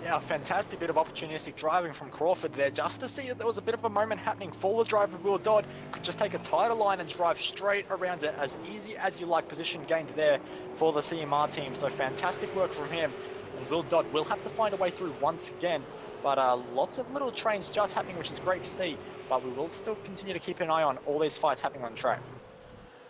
Yeah, a fantastic bit of opportunistic driving from Crawford there, just to see that there was a bit of a moment happening for the driver Will Dodd. Could just take a tighter line and drive straight around it, as easy as you like. Position gained there for the CMR team, so fantastic work from him. And Will Dodd will have to find a way through once again. But lots of little trains just happening, which is great to see. But we will still continue to keep an eye on all these fights happening on track.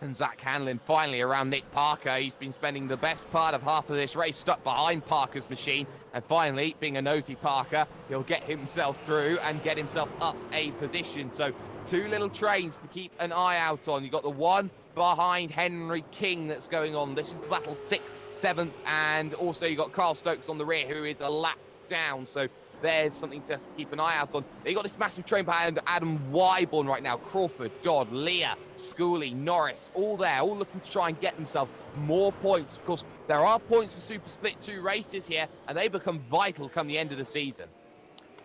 And Zach Hanlon finally around Nick Parker. He's been spending the best part of half of this race stuck behind Parker's machine. And finally, being a nosy Parker, he'll get himself through and get himself up a position. So 2 little trains to keep an eye out on. You've got the one behind Henry King that's going on. This is the battle 6th, 7th, and also you've got Carl Stokes on the rear, who is a lap down. So there's something just to keep an eye out on. They got this massive train behind Adam Wyborn right now. Crawford, Dodd, Leah, Schooley, Norris, all there, all looking to try and get themselves more points. Of course, there are points in Super Split 2 races here, and they become vital come the end of the season.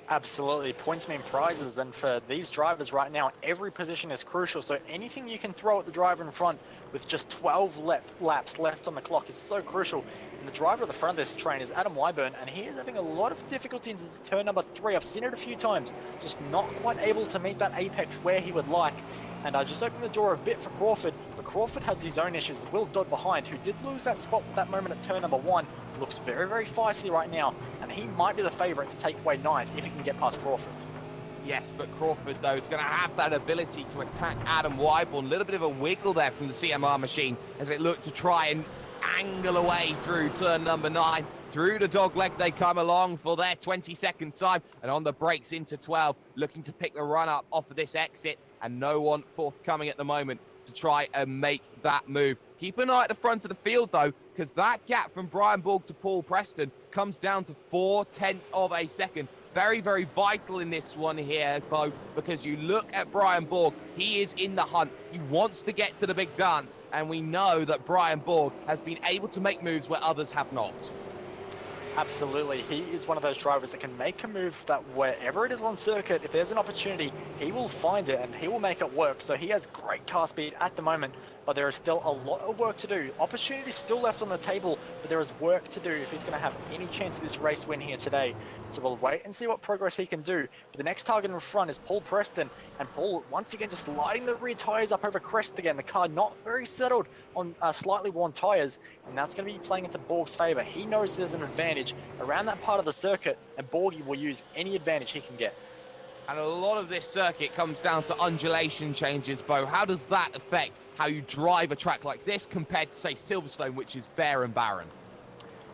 Absolutely, points mean prizes, and for these drivers right now, every position is crucial, so anything you can throw at the driver in front with just 12 laps left on the clock is so crucial. And the driver at the front of this train is Adam Wyborn, and he is having a lot of difficulty in turn number 3. I've seen it a few times, just not quite able to meet that apex where he would like. And I just opened the door a bit for Crawford, but Crawford has his own issues. Will Dodd behind, who did lose that spot at that moment at turn number 1, looks very, very feisty right now, and he might be the favourite to take away 9th if he can get past Crawford. Yes, but Crawford, though, is going to have that ability to attack Adam Wyborn. A little bit of a wiggle there from the CMR machine as it looked to try and angle away through turn number 9. Through the dog leg they come along for their 22nd time, and on the brakes into 12, looking to pick the run up off of this exit, and no one forthcoming at the moment to try and make that move. Keep an eye at the front of the field, though, because that gap from Brian Borg to Paul Preston comes down to 0.4 of a second. Very, very vital in this one here, Bo, because you look at Brian Borg, he is in the hunt. He wants to get to the big dance, and we know that Brian Borg has been able to make moves where others have not. Absolutely, he is one of those drivers that can make a move that wherever it is on circuit, if there's an opportunity, he will find it and he will make it work. So he has great car speed at the moment, but there is still a lot of work to do. Opportunity still left on the table, but there is work to do if he's going to have any chance of this race win here today. So we'll wait and see what progress he can do. But the next target in front is Paul Preston, and Paul once again just sliding the rear tires up over crest again. The car not very settled on slightly worn tires, and that's going to be playing into Borg's favor. He knows there's an advantage around that part of the circuit, and Borgie will use any advantage he can get. And a lot of this circuit comes down to undulation changes, Bo. How does that affect how you drive a track like this compared to, say, Silverstone, which is bare and barren?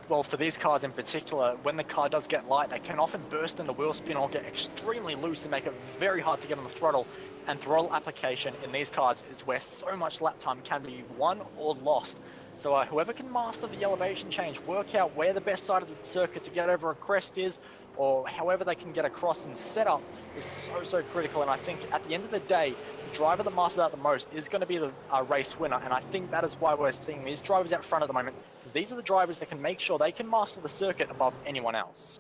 Well, for these cars in particular, when the car does get light, they can often burst into wheel spin or get extremely loose and make it very hard to get on the throttle. And throttle application in these cars is where so much lap time can be won or lost. So whoever can master the elevation change, work out where the best side of the circuit to get over a crest is, or however they can get across and set up, is so critical. And I think at the end of the day, the driver that masters that the most is going to be the race winner. And I think that is why we're seeing these drivers out front at the moment, because these are the drivers that can make sure they can master the circuit above anyone else.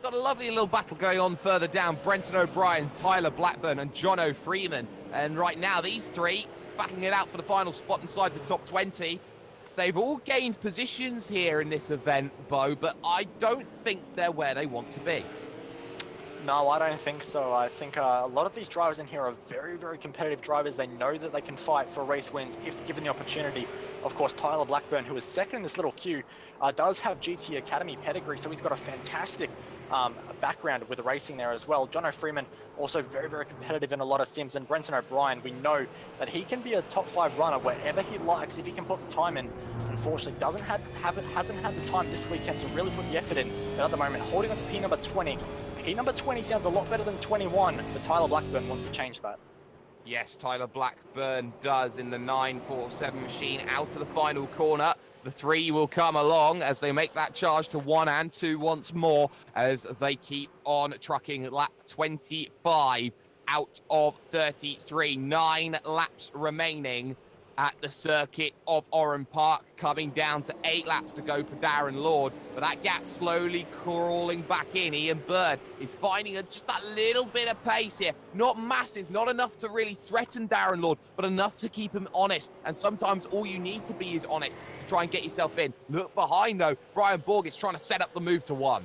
Got a lovely little battle going on further down. Brenton O'Brien, Tyler Blackburn and Jono Freeman. And right now, these three battling it out for the final spot inside the top 20. They've all gained positions here in this event, Bo, but I don't think they're where they want to be. No, I don't think so. I think a lot of these drivers in here are very competitive drivers. They know that they can fight for race wins if given the opportunity. Of course, Tyler Blackburn, who is second in this little queue, does have GT Academy pedigree, so he's got a fantastic background with the racing there as well. Jono Freeman, also very competitive in a lot of sims, and Brenton O'Brien, we know that he can be a top 5 runner wherever he likes if he can put the time in. Unfortunately, hasn't had the time this weekend to really put the effort in, but at the moment, holding on to P number 20. P number 20 sounds a lot better than 21, but Tyler Blackburn wants to change that. Yes, Tyler Blackburn does in the 947 machine out to the final corner. The 3 will come along as they make that charge to 1 and 2 once more as they keep on trucking lap 25 out of 33. 9 laps remaining at the circuit of Oran Park, coming down to 8 laps to go for Darren Lord, but that gap slowly crawling back in. Ian Bird is finding just that little bit of pace here. Not masses, not enough to really threaten Darren Lord, but enough to keep him honest. And sometimes all you need to be is honest to try and get yourself in. Look behind though, Brian Borg is trying to set up the move to 1.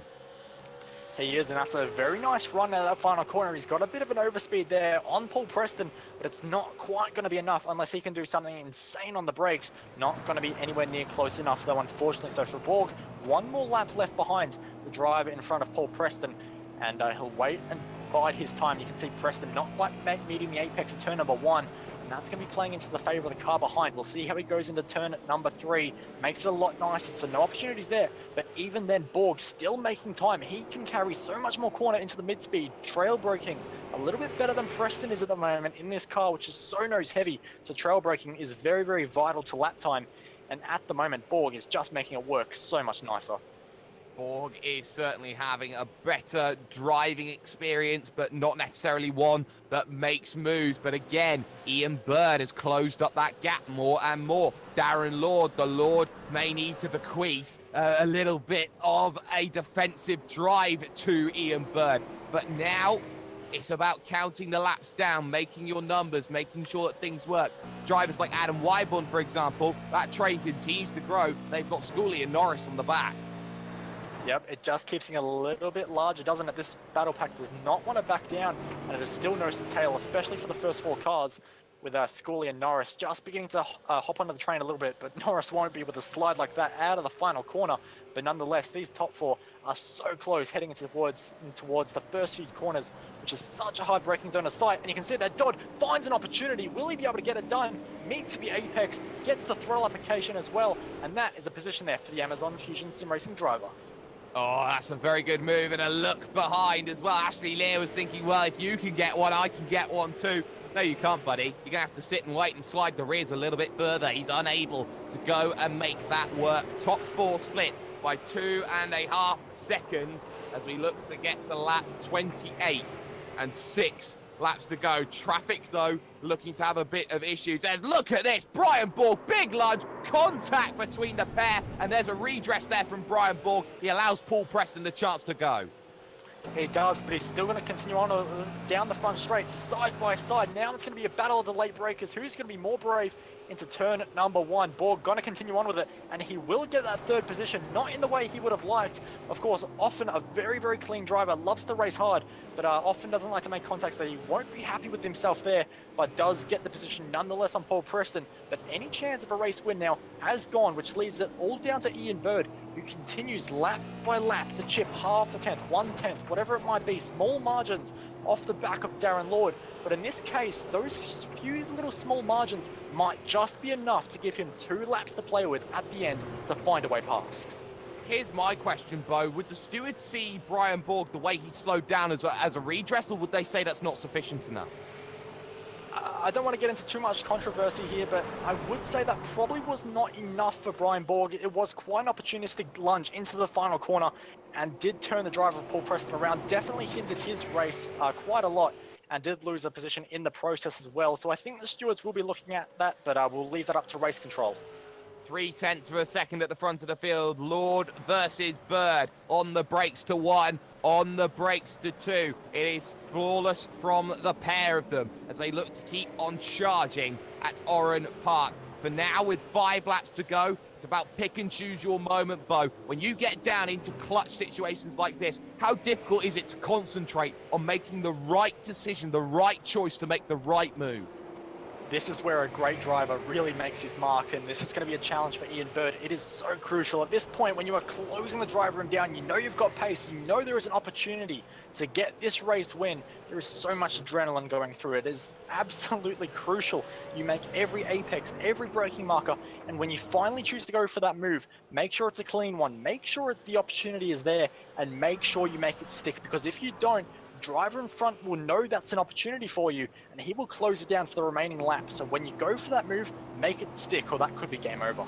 He is, and that's a very nice run out of that final corner. He's got a bit of an overspeed there on Paul Preston, but it's not quite going to be enough unless he can do something insane on the brakes. Not going to be anywhere near close enough, though, unfortunately. So for Borg, 1 more lap left behind the driver in front of Paul Preston, and he'll wait and bide his time. You can see Preston not quite meeting the apex of turn number 1. And that's going to be playing into the favor of the car behind. We'll see how he goes into turn number 3. Makes it a lot nicer, so no opportunities there. But even then, Borg still making time. He can carry so much more corner into the mid-speed. Trail braking a little bit better than Preston is at the moment in this car, which is so nose heavy. So trail braking is very vital to lap time. And at the moment, Borg is just making it work so much nicer. Borg is certainly having a better driving experience, but not necessarily one that makes moves. But again, Ian Bird has closed up that gap more and more. Darren Lord, the Lord, may need to bequeath a little bit of a defensive drive to Ian Bird. But now it's about counting the laps down, making your numbers, making sure that things work. Drivers like Adam Wyborn, for example, that train continues to grow. They've got Scully and Norris on the back. Yep, it just keeps getting a little bit larger, doesn't it? This battle pack does not want to back down, and it is still nose to tail, especially for the first 4 cars, with Scully and Norris just beginning to hop onto the train a little bit, but Norris won't be with a slide like that out of the final corner. But nonetheless, these top 4 are so close, heading towards the first few corners, which is such a hard braking zone of sight. And you can see that Dodd finds an opportunity. Will he be able to get it done? Meets the apex, gets the throttle application as well, and that is a position there for the Amazon Fusion Sim Racing driver. Oh, that's a very good move, and a look behind as well. Ashley Lear was thinking, well, if you can get one, I can get one too. No, you can't, buddy. You're going to have to sit and wait and slide the rears a little bit further. He's unable to go and make that work. Top 4 split by 2.5 seconds as we look to get to lap 28 and 6 laps to go. Traffic, though, looking to have a bit of issues. Look at this. Brian Borg, big lunge, contact between the pair, and there's a redress there from Brian Borg. He allows Paul Preston the chance to go. He does, but he's still going to continue on down the front straight, side by side. Now it's going to be a battle of the late breakers. Who's going to be more brave into turn number 1? Borg going to continue on with it, and he will get that 3rd position, not in the way he would have liked. Of course, often a very, very clean driver, loves to race hard, but often doesn't like to make contact, so he won't be happy with himself there, but does get the position nonetheless on Paul Preston. But any chance of a race win now has gone, which leaves it all down to Ian Bird, who continues lap by lap to chip half a tenth, 1/10, whatever it might be, small margins off the back of Darren Lord. But in this case, those few little small margins might just be enough to give him 2 laps to play with at the end to find a way past. Here's my question, Bo. Would the stewards see Brian Borg the way he slowed down as a redress, or would they say that's not sufficient enough? I don't want to get into too much controversy here, but I would say that probably was not enough for Brian Borg. It was quite an opportunistic lunge into the final corner and did turn the driver of Paul Preston around. Definitely hindered his race quite a lot and did lose a position in the process as well. So I think the stewards will be looking at that, but we'll leave that up to race control. 0.3 of a second at the front of the field. Lord versus Bird. On the brakes to 1, on the brakes to 2. It is flawless from the pair of them as they look to keep on charging at Oran Park. For now, with 5 laps to go, it's about pick and choose your moment, Bo. When you get down into clutch situations like this, how difficult is it to concentrate on making the right decision, the right choice to make the right move? This is where a great driver really makes his mark, and this is going to be a challenge for Ian Bird. It is so crucial. At this point, when you are closing the driver room down, you know you've got pace, you know there is an opportunity to get this race win. There is so much adrenaline going through it. It is absolutely crucial. You make every apex, every braking marker, and when you finally choose to go for that move, make sure it's a clean one. Make sure the opportunity is there, and make sure you make it stick, because if you don't, driver in front will know that's an opportunity for you, and he will close it down for the remaining lap. So when you go for that move, make it stick, or that could be game over.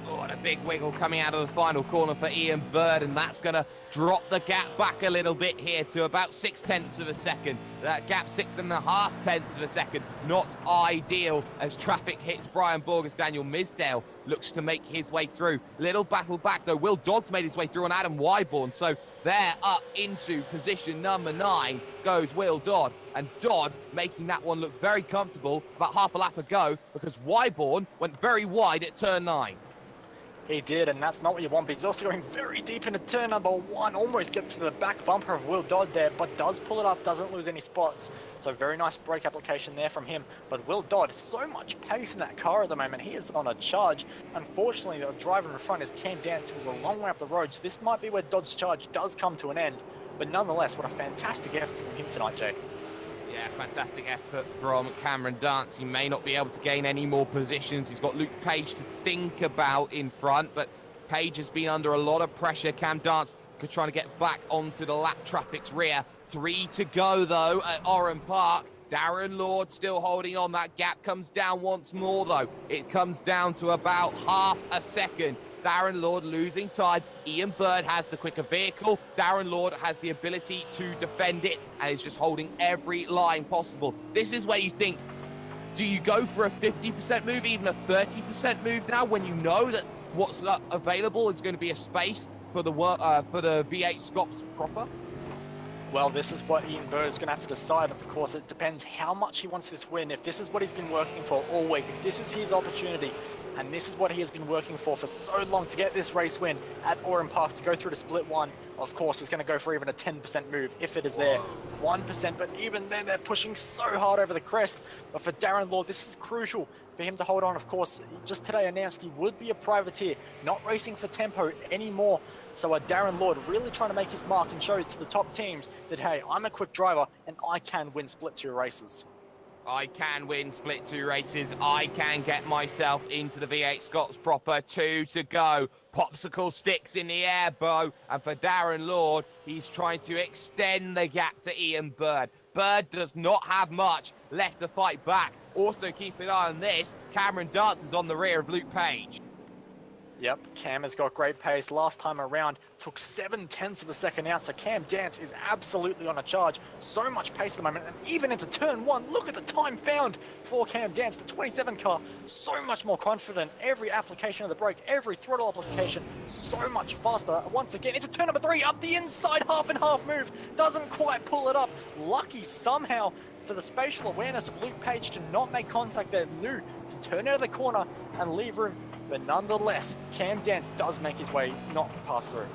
Oh, and a big wiggle coming out of the final corner for Ian Bird, and that's going to drop the gap back a little bit here to about 0.6 of a second. That gap 6.5 of a second. Not ideal as traffic hits Brian Borg as Daniel Misdale looks to make his way through. Little battle back though. Will Dodd's made his way through on Adam Wyborn, so there up into position number 9 goes Will Dodd, and Dodd making that one look very comfortable about half a lap ago because Wyborn went very wide at turn 9. He did, and that's not what you want, but he's also going very deep into turn number 1, almost gets to the back bumper of Will Dodd there, but does pull it up, doesn't lose any spots. So very nice brake application there from him. But Will Dodd, so much pace in that car at the moment. He is on a charge. Unfortunately, the driver in front is Cam Dance, who's a long way up the road, so this might be where Dodd's charge does come to an end. But nonetheless, what a fantastic effort from him tonight, Jay. Yeah, fantastic effort from Cameron Dance. He may not be able to gain any more positions. He's got Luke Page to think about in front, but Page has been under a lot of pressure. Cam Dance trying to get back onto the lap traffic's rear. 3 to go, though, at Oran Park. Darren Lord still holding on. That gap comes down once more, though. It comes down to about half a second Darren Lord losing time. Ian Bird has the quicker vehicle. Darren Lord has the ability to defend it and is just holding every line possible. This is where you think, do you go for a 50% move, even a 30% move now, when you know that what's available is going to be a space for the V8SCOPS proper? Well, this is what Ian Bird is going to have to decide. Of course, it depends how much he wants this win. If this is what he's been working for all week, if this is his opportunity, and this is what he has been working for so long to get this race win at Oran Park, to go through to split one, of course, he's going to go for even a 10% move if it is there. 1%, but even then, they're pushing so hard over the crest. But for Darren Lord, this is crucial for him to hold on. Of course, he just today announced he would be a privateer, not racing for tempo anymore. So Darren Lord really trying to make his mark and show to the top teams that, hey, I'm a quick driver and I can win split 2 races. I can win split 2 races. I can get myself into the V8SCOPS proper. 2 to go. Popsicle sticks in the air, Bo. And for Darren Lord, he's trying to extend the gap to Ian Bird. Bird does not have much left to fight back. Also, keep an eye on this. Cameron Dance is on the rear of Luke Page. Yep, Cam has got great pace. Last time around, took 0.7 of a second out, so Cam Dance is absolutely on a charge. So much pace at the moment, and even into turn 1, look at the time found for Cam Dance. The 27 car, so much more confident. Every application of the brake, every throttle application, so much faster. Once again, into turn number 3, up the inside, half and half move. Doesn't quite pull it up. Lucky somehow for the spatial awareness of Luke Page to not make contact there. Knew to turn out of the corner and leave room. But nonetheless, Cam Dance does make his way not pass through.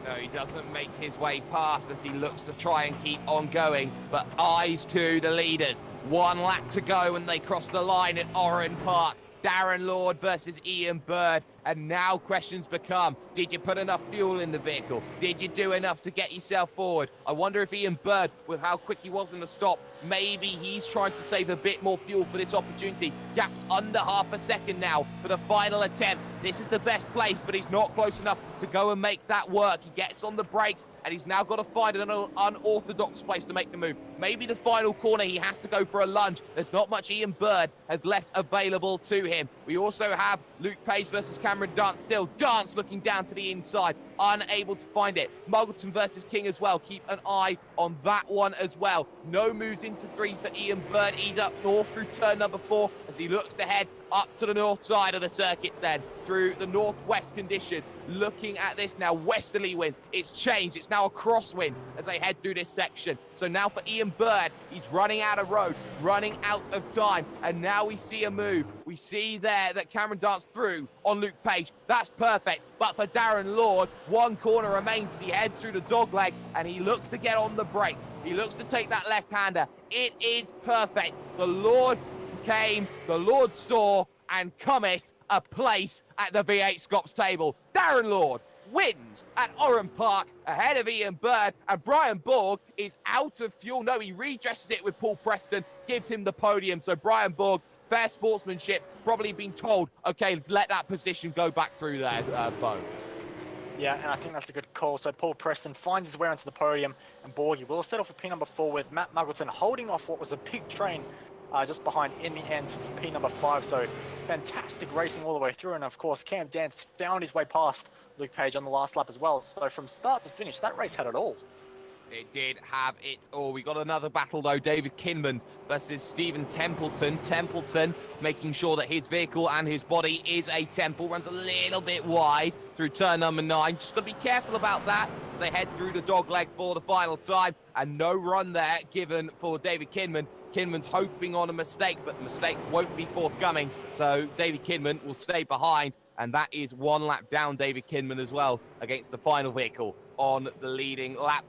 No, he doesn't make his way past as he looks to try and keep on going. But eyes to the leaders. 1 lap to go and they cross the line at Oran Park. Darren Lord versus Ian Bird. And now questions become, did you put enough fuel in the vehicle? Did you do enough to get yourself forward? I wonder if Ian Bird, with how quick he was in the stop, maybe he's trying to save a bit more fuel for this opportunity. Gap's under half a second now for the final attempt. This is the best place, but he's not close enough to go and make that work. He gets on the brakes, and he's now got to find an unorthodox place to make the move. Maybe the final corner, he has to go for a lunge. There's not much Ian Bird has left available to him. We also have Luke Page versus Cameron Dance still. Dance looking down to the inside, unable to find it. Muggleton versus King as well. Keep an eye on that one as well. No moves into 3 for Ian Bird either, nor through turn number 4 as he looks to head up to the north side of the circuit then, through the northwest conditions. Looking at this now, westerly winds. It's changed. It's now a crosswind as they head through this section. So now for Ian Bird, he's running out of road, running out of time. And now we see a move. We see there that Cameron Dance through on Luke Page. That's perfect. But for Darren Lord, 1 corner remains. He heads through the dogleg and he looks to get on the brakes. He looks to take that left-hander. It is perfect. The Lord came, the Lord saw, and cometh a place at the V8SCOPS table. Darren Lord wins at Oran Park ahead of Ian Bird, and Brian Borg is out of fuel. No, he redresses it with Paul Preston, gives him the podium. So Brian Borg, fair sportsmanship, probably been told, okay, let that position go back through there, Bo. Yeah, and I think that's a good call. So Paul Preston finds his way onto the podium, and Borgie will settle for P number 4 with Matt Muggleton holding off what was a big train just behind in the end for P number 5. So fantastic racing all the way through. And of course, Cam Dance found his way past Luke Page on the last lap as well. So from start to finish, that race had it all. It did have it all. We got another battle though. David Kinman versus Stephen Templeton. Templeton making sure that his vehicle and his body is a Temple. Runs a little bit wide through turn number 9. Just to be careful about that as they head through the dogleg for the final time. And no run there given for David Kinman. Kinman's hoping on a mistake, but the mistake won't be forthcoming. So David Kinman will stay behind. And that is 1 lap down David Kinman as well against the final vehicle on the leading lap.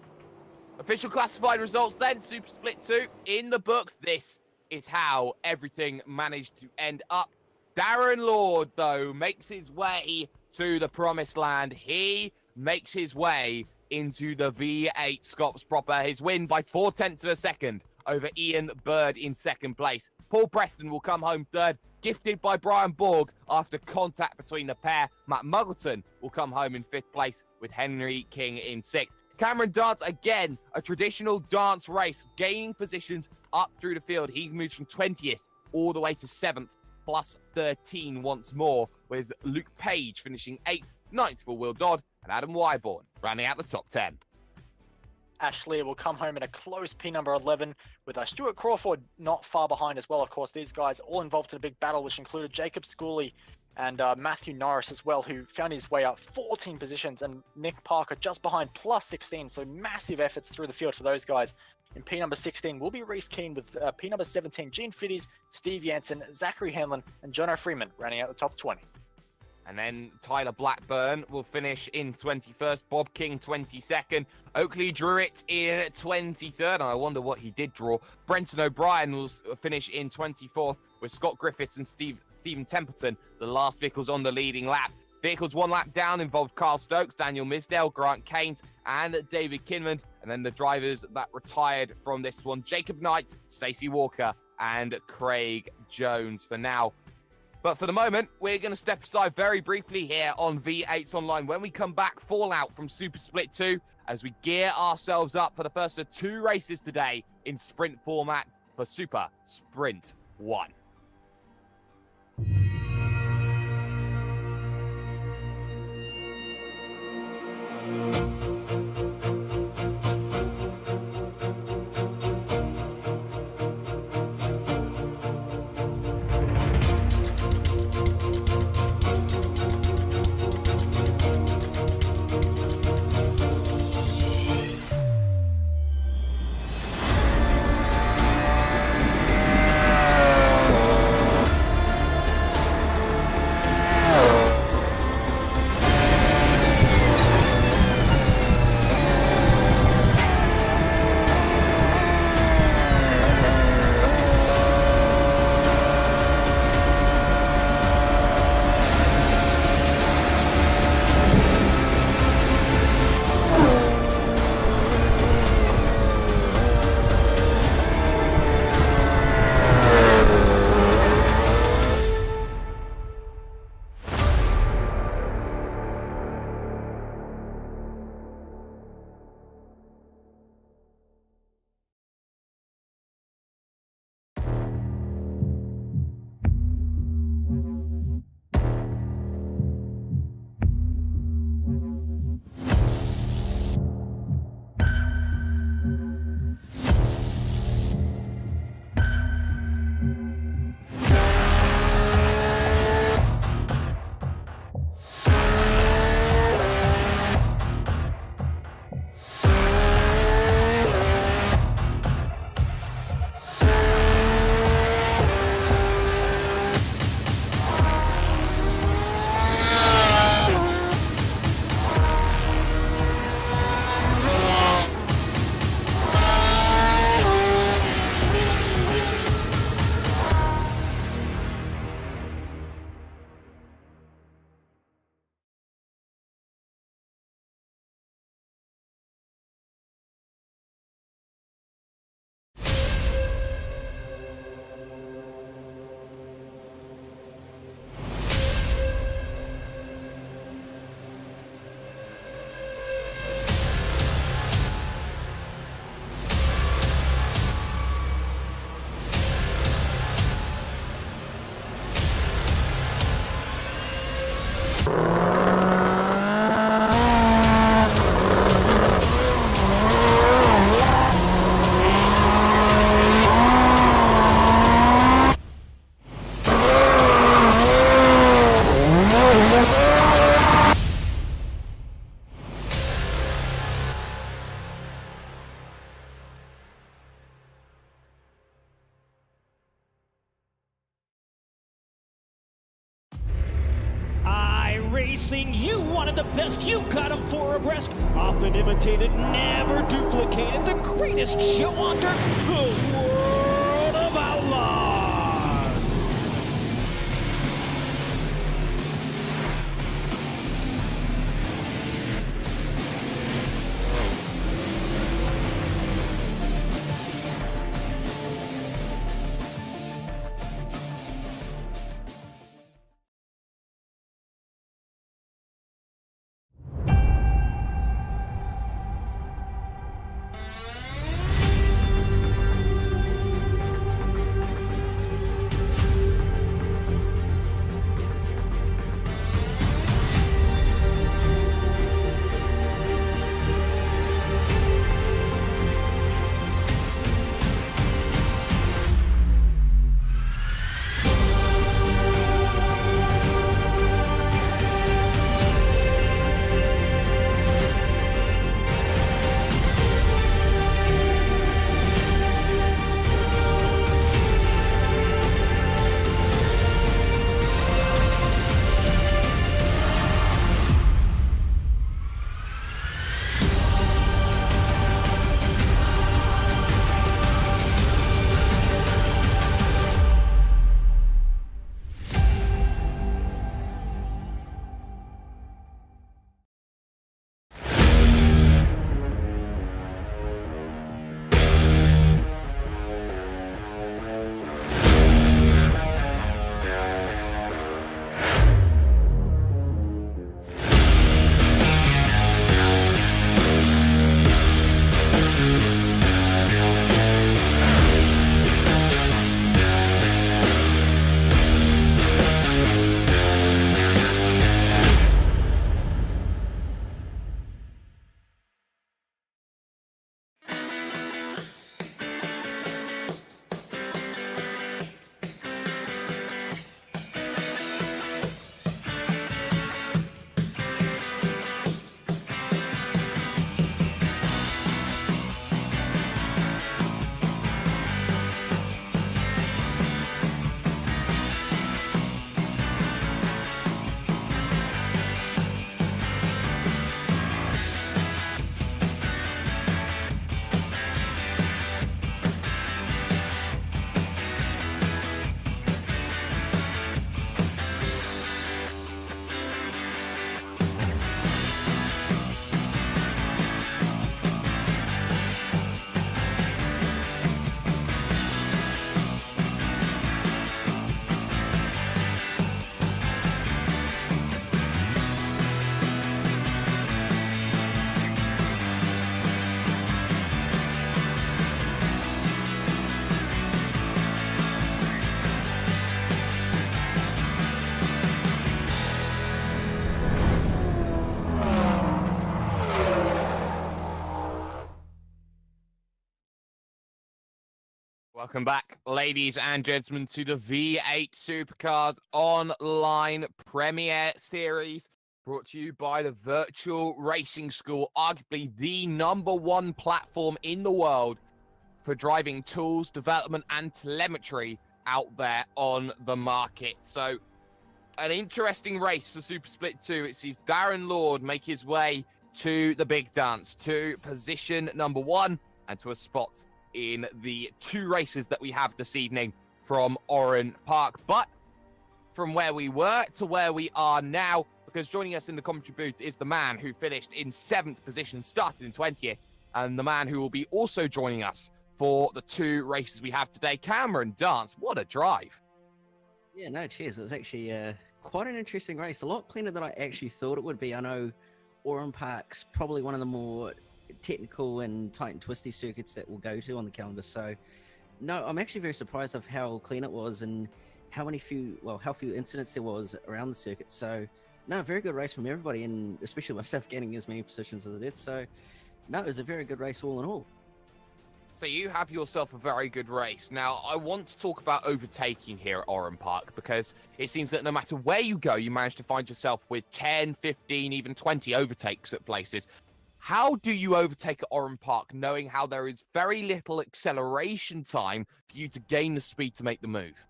Official classified results then, Super Split 2 in the books. This is how everything managed to end up. Darren Lord, though, makes his way to the promised land. He makes his way into the V8SCOPS proper. His win by 0.4 of a second over Ian Bird in second place. Paul Preston will come home third, gifted by Brian Borg after contact between the pair. Matt Muggleton will come home in 5th place with Henry King in 6th. Cameron Dance, again, a traditional dance race, gaining positions up through the field. He moves from 20th all the way to 7th plus 13 once more, with Luke Page finishing 8th, 9th for Will Dodd, and Adam Wyborn rounding out the top 10. Ashley will come home in a close P number 11, with Stuart Crawford not far behind as well. Of course, these guys all involved in a big battle, which included Jacob Schooley and Matthew Norris as well, who found his way up 14 positions, and Nick Parker just behind plus 16. So massive efforts through the field for those guys. In P number 16 will be Reese Keane, with P number 17 Gene Fiddies, Steve Jansen, Zachary Hanlon, and Jono Freeman rounding out the top 20. And then Tyler Blackburn will finish in 21st, Bob King 22nd, Oakley Druitt in 23rd, and I wonder what he did draw. Brenton O'Brien will finish in 24th, with Scott Griffiths and Stephen Templeton, the last vehicles on the leading lap. Vehicles one lap down involved Carl Stokes, Daniel Misdale, Grant Keynes, and David Kinman. And then the drivers that retired from this one, Jacob Knight, Stacey Walker, and Craig Jones for now. But for the moment, we're going to step aside very briefly here on V8s Online. When we come back, Fallout from Super Split 2, as we gear ourselves up for the first of 2 races today in sprint format for Super Sprint 1. iRacing, you wanted the best, you got them 4 abreast, often imitated, never duplicated, the greatest show on dirt, the World of Outlaws. Welcome back, ladies and gentlemen, to the V8 Supercars Online Premier Series, brought to you by the Virtual Racing School, arguably the #1 platform in the world for driving tools, development, and telemetry out there on the market. So, an interesting race for Super Split 2. It sees Darren Lord make his way to the big dance, to position #1, and to a spot in the 2 races that we have this evening from Oran Park. But from where we were to where we are now, because joining us in the commentary booth is the man who finished in 7th position, started in 20th, and the man who will be also joining us for the 2 races we have today, Cameron Dance. What a drive. Yeah, no, cheers. It was actually quite an interesting race. A lot cleaner than I actually thought it would be. I know Oran Park's probably one of the more technical and tight and twisty circuits that we'll go to on the calendar. So, no, I'm actually very surprised of how clean it was and how few incidents there was around the circuit. So, no, very good race from everybody, and especially myself getting as many positions as I did. So, no, it was a very good race all in all. So you have yourself a very good race. Now, I want to talk about overtaking here at Oran Park, because it seems that no matter where you go, you manage to find yourself with 10, 15, even 20 overtakes at places. How do you overtake at Oran Park, knowing how there is very little acceleration time for you to gain the speed to make the move?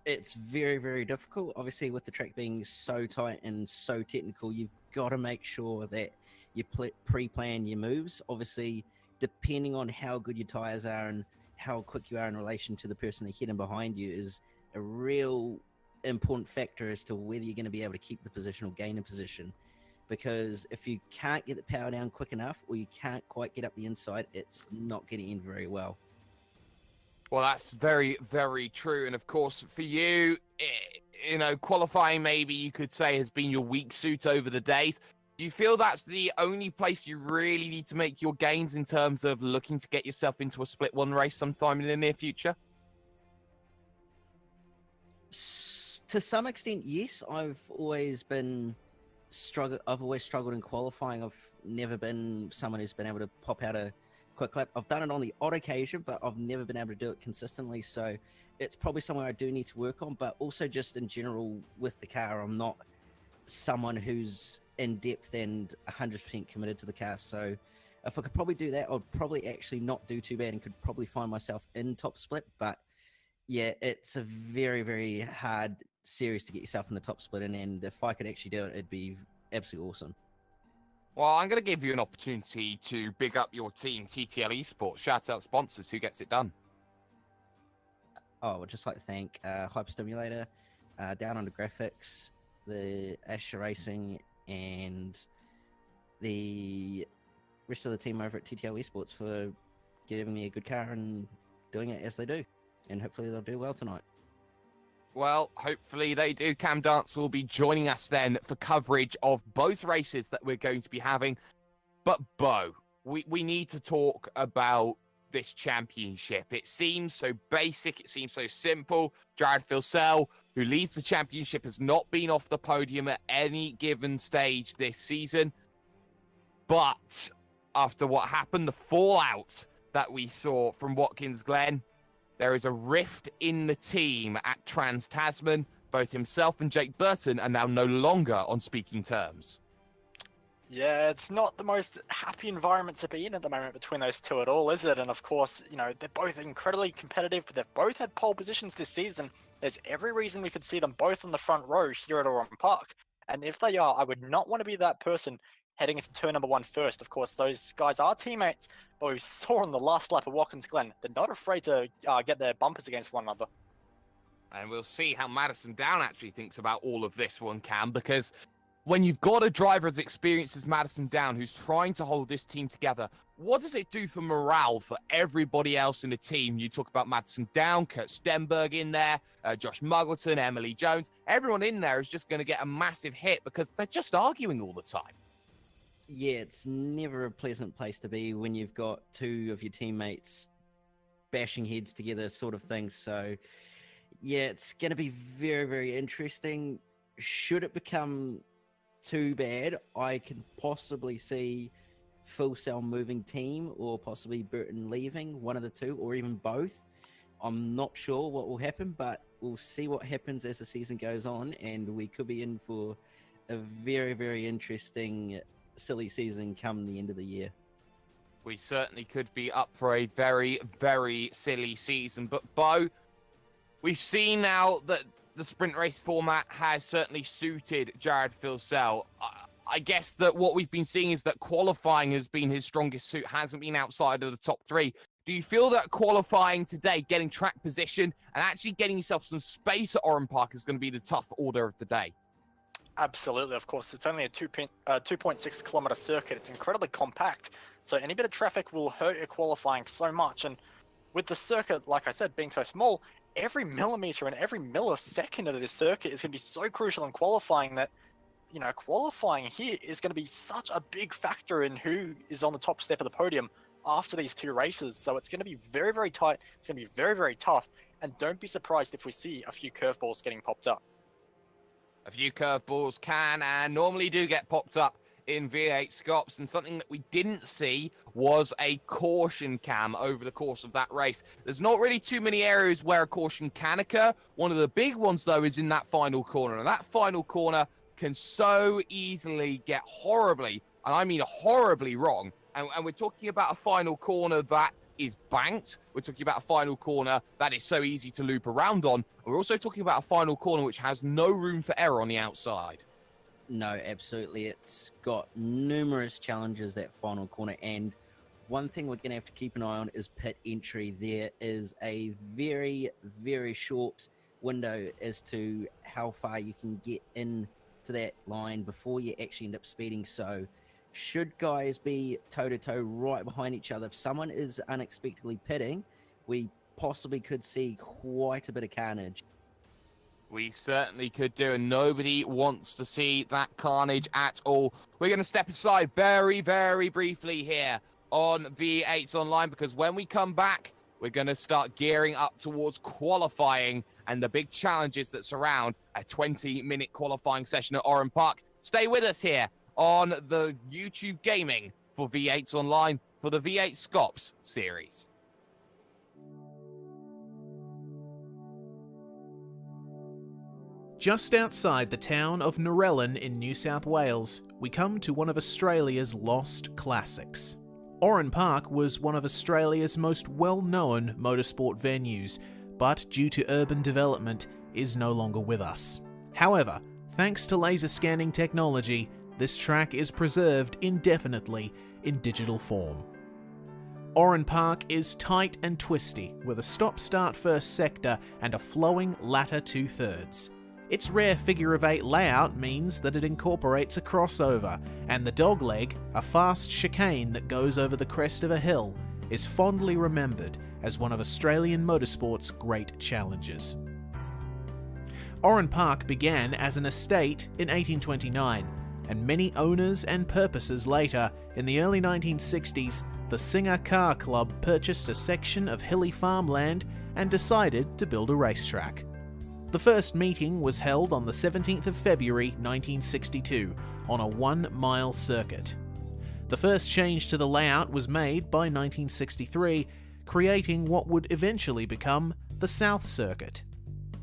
It's very, very difficult. Obviously, with the track being so tight and so technical, you've got to make sure that you pre-plan your moves. Obviously, depending on how good your tires are and how quick you are in relation to the person ahead and behind you is a real important factor as to whether you're going to be able to keep the position or gain a position. Because if you can't get the power down quick enough, or you can't quite get up the inside, it's not going to end very well. Well, that's very, very true. And of course, for you, qualifying, maybe you could say, has been your weak suit over the days. Do you feel that's the only place you really need to make your gains in terms of looking to get yourself into a Split 1 race sometime in the near future? To some extent, yes. I've always struggled in qualifying. I've never been someone who's been able to pop out a quick lap. I've done it on the odd occasion, but I've never been able to do it consistently. So it's probably somewhere I do need to work on, but also just in general with the car, I'm not someone who's in depth and 100% committed to the car. So if I could probably do that, I'd probably actually not do too bad and could probably find myself in top split. But yeah, it's a very, very hard series to get yourself in the top split in, and if I could actually do it, it'd be absolutely awesome. Well, I'm going to give you an opportunity to big up your team, TTL Esports. Shout out sponsors. Who gets it done? Oh, I'd just like to thank Hyperstimulator, Down Under Graphics, the iRacing, and the rest of the team over at TTL Esports for giving me a good car and doing it as they do. And hopefully they'll do well tonight. Well, hopefully they do. Cam Dance will be joining us then for coverage of both races that we're going to be having. But, Bo, we need to talk about this championship. It seems so basic. It seems so simple. Jared Filsell, who leads the championship, has not been off the podium at any given stage this season. But after what happened, the fallout that we saw from Watkins Glen, there is a rift in the team at Trans-Tasman. Both himself and Jake Burton are now no longer on speaking terms. Yeah, it's not the most happy environment to be in at the moment between those two at all, is it? And of course, they're both incredibly competitive. They've both had pole positions this season. There's every reason we could see them both on the front row here at Oran Park. And if they are, I would not want to be that person heading into turn number 1 first. Of course, those guys are teammates, but we saw on the last lap of Watkins Glen, they're not afraid to get their bumpers against one another. And we'll see how Madison Down actually thinks about all of this one, Cam, because when you've got a driver as experienced as Madison Down who's trying to hold this team together, what does it do for morale for everybody else in the team? You talk about Madison Down, Kurt Stenberg in there, Josh Muggleton, Emily Jones. Everyone in there is just going to get a massive hit because they're just arguing all the time. Yeah, it's never a pleasant place to be when you've got two of your teammates bashing heads together sort of thing. So, yeah, it's going to be very, very interesting. Should it become too bad, I can possibly see Full Cell moving team or possibly Burton leaving, one of the two, or even both. I'm not sure what will happen, but we'll see what happens as the season goes on, and we could be in for a very, very interesting, silly season come the end of the year. We certainly could be up for a very, very silly season. But, Bo, we've seen now that the sprint race format has certainly suited Jared Filsell. I guess that what we've been seeing is that qualifying has been his strongest suit, hasn't been outside of the top three. Do you feel that qualifying today, getting track position, and actually getting yourself some space at Oran Park is going to be the tough order of the day? Absolutely, of course. It's only a 2.6 kilometer circuit. It's incredibly compact, so any bit of traffic will hurt your qualifying so much. And with the circuit, like I said, being so small, every millimeter and every millisecond of this circuit is going to be so crucial in qualifying that, you know, qualifying here is going to be such a big factor in who is on the top step of the podium after these two races. So it's going to be very, very tight. It's going to be very, very tough. And don't be surprised if we see a few curveballs getting popped up. A few curveballs can and normally do get popped up in V8SCOPS, and something that we didn't see was a caution cam over the course of that race. There's not really too many areas where a caution can occur. One of the big ones, though, is in that final corner, and that final corner can so easily get horribly, and I mean horribly wrong. And we're talking about a final corner that is banked. We're talking about a final corner that is so easy to loop around on. We're also talking about a final corner which has no room for error on the outside. No, absolutely. It's got numerous challenges, that final corner. And one thing we're going to have to keep an eye on is pit entry. There is a very, very short window as to how far you can get into that line before you actually end up speeding. So should guys be toe-to-toe right behind each other, if someone is unexpectedly pitting, we possibly could see quite a bit of carnage. We certainly could do, and nobody wants to see that carnage at all. We're going to step aside very, very briefly here on V8s Online, because when we come back, we're going to start gearing up towards qualifying and the big challenges that surround a 20-minute qualifying session at Oran Park. Stay with us here on the YouTube Gaming for V8s Online for the V8SCOPS series. Just outside the town of Narellan in New South Wales, we come to one of Australia's lost classics. Oran Park was one of Australia's most well-known motorsport venues, but due to urban development is no longer with us. However, thanks to laser scanning technology, this track is preserved indefinitely in digital form. Oran Park is tight and twisty, with a stop-start first sector and a flowing latter two-thirds. Its rare figure-of-8 layout means that it incorporates a crossover, and the dogleg, a fast chicane that goes over the crest of a hill, is fondly remembered as one of Australian motorsport's great challenges. Oran Park began as an estate in 1829, and many owners and purposes later, in the early 1960s, the Singer Car Club purchased a section of hilly farmland and decided to build a racetrack. The first meeting was held on the 17th of February 1962 on a 1-mile circuit. The first change to the layout was made by 1963, creating what would eventually become the South Circuit.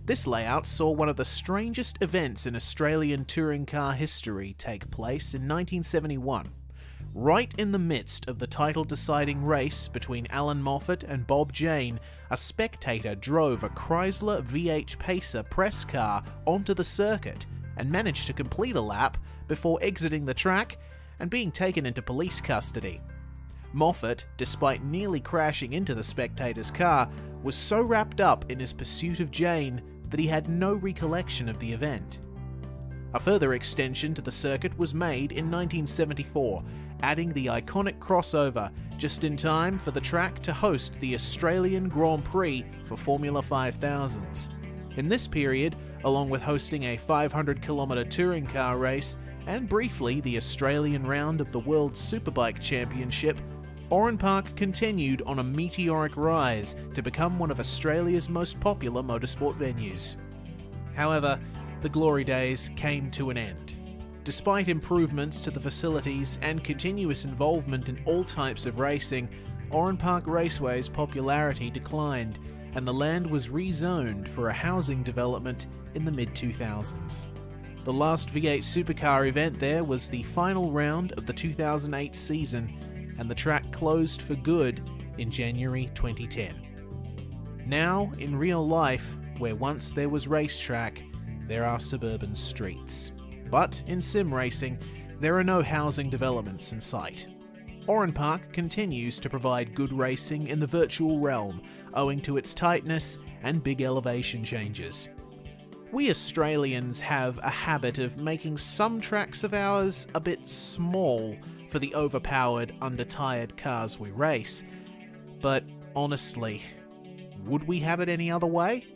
This layout saw one of the strangest events in Australian touring car history take place in 1971. Right in the midst of the title-deciding race between Alan Moffat and Bob Jane, a spectator drove a Chrysler V8 Pacer press car onto the circuit and managed to complete a lap before exiting the track and being taken into police custody. Moffat, despite nearly crashing into the spectator's car, was so wrapped up in his pursuit of Jane that he had no recollection of the event. A further extension to the circuit was made in 1974, adding the iconic crossover just in time for the track to host the Australian Grand Prix for Formula 5000s. In this period, along with hosting a 500-kilometre touring car race and briefly the Australian round of the World Superbike Championship, Oran Park continued on a meteoric rise to become one of Australia's most popular motorsport venues. However, the glory days came to an end. Despite improvements to the facilities and continuous involvement in all types of racing, Oran Park Raceway's popularity declined, and the land was rezoned for a housing development in the mid-2000s. The last V8 Supercar event there was the final round of the 2008 season, and the track closed for good in January 2010. Now, in real life, where once there was racetrack, there are suburban streets. But in sim racing, there are no housing developments in sight. Oran Park continues to provide good racing in the virtual realm, owing to its tightness and big elevation changes. We Australians have a habit of making some tracks of ours a bit small for the overpowered, undertired cars we race. But honestly, would we have it any other way?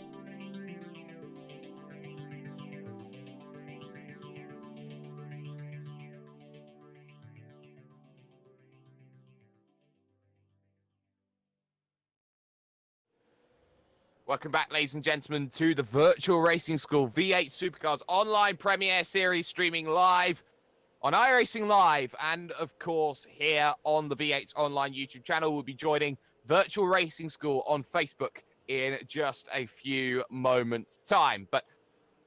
Welcome back, ladies and gentlemen, to the Virtual Racing School V8 Supercars Online Premiere Series, streaming live on iRacing Live. And, of course, here on the V8's online YouTube channel, we'll be joining Virtual Racing School on Facebook in just a few moments' time. But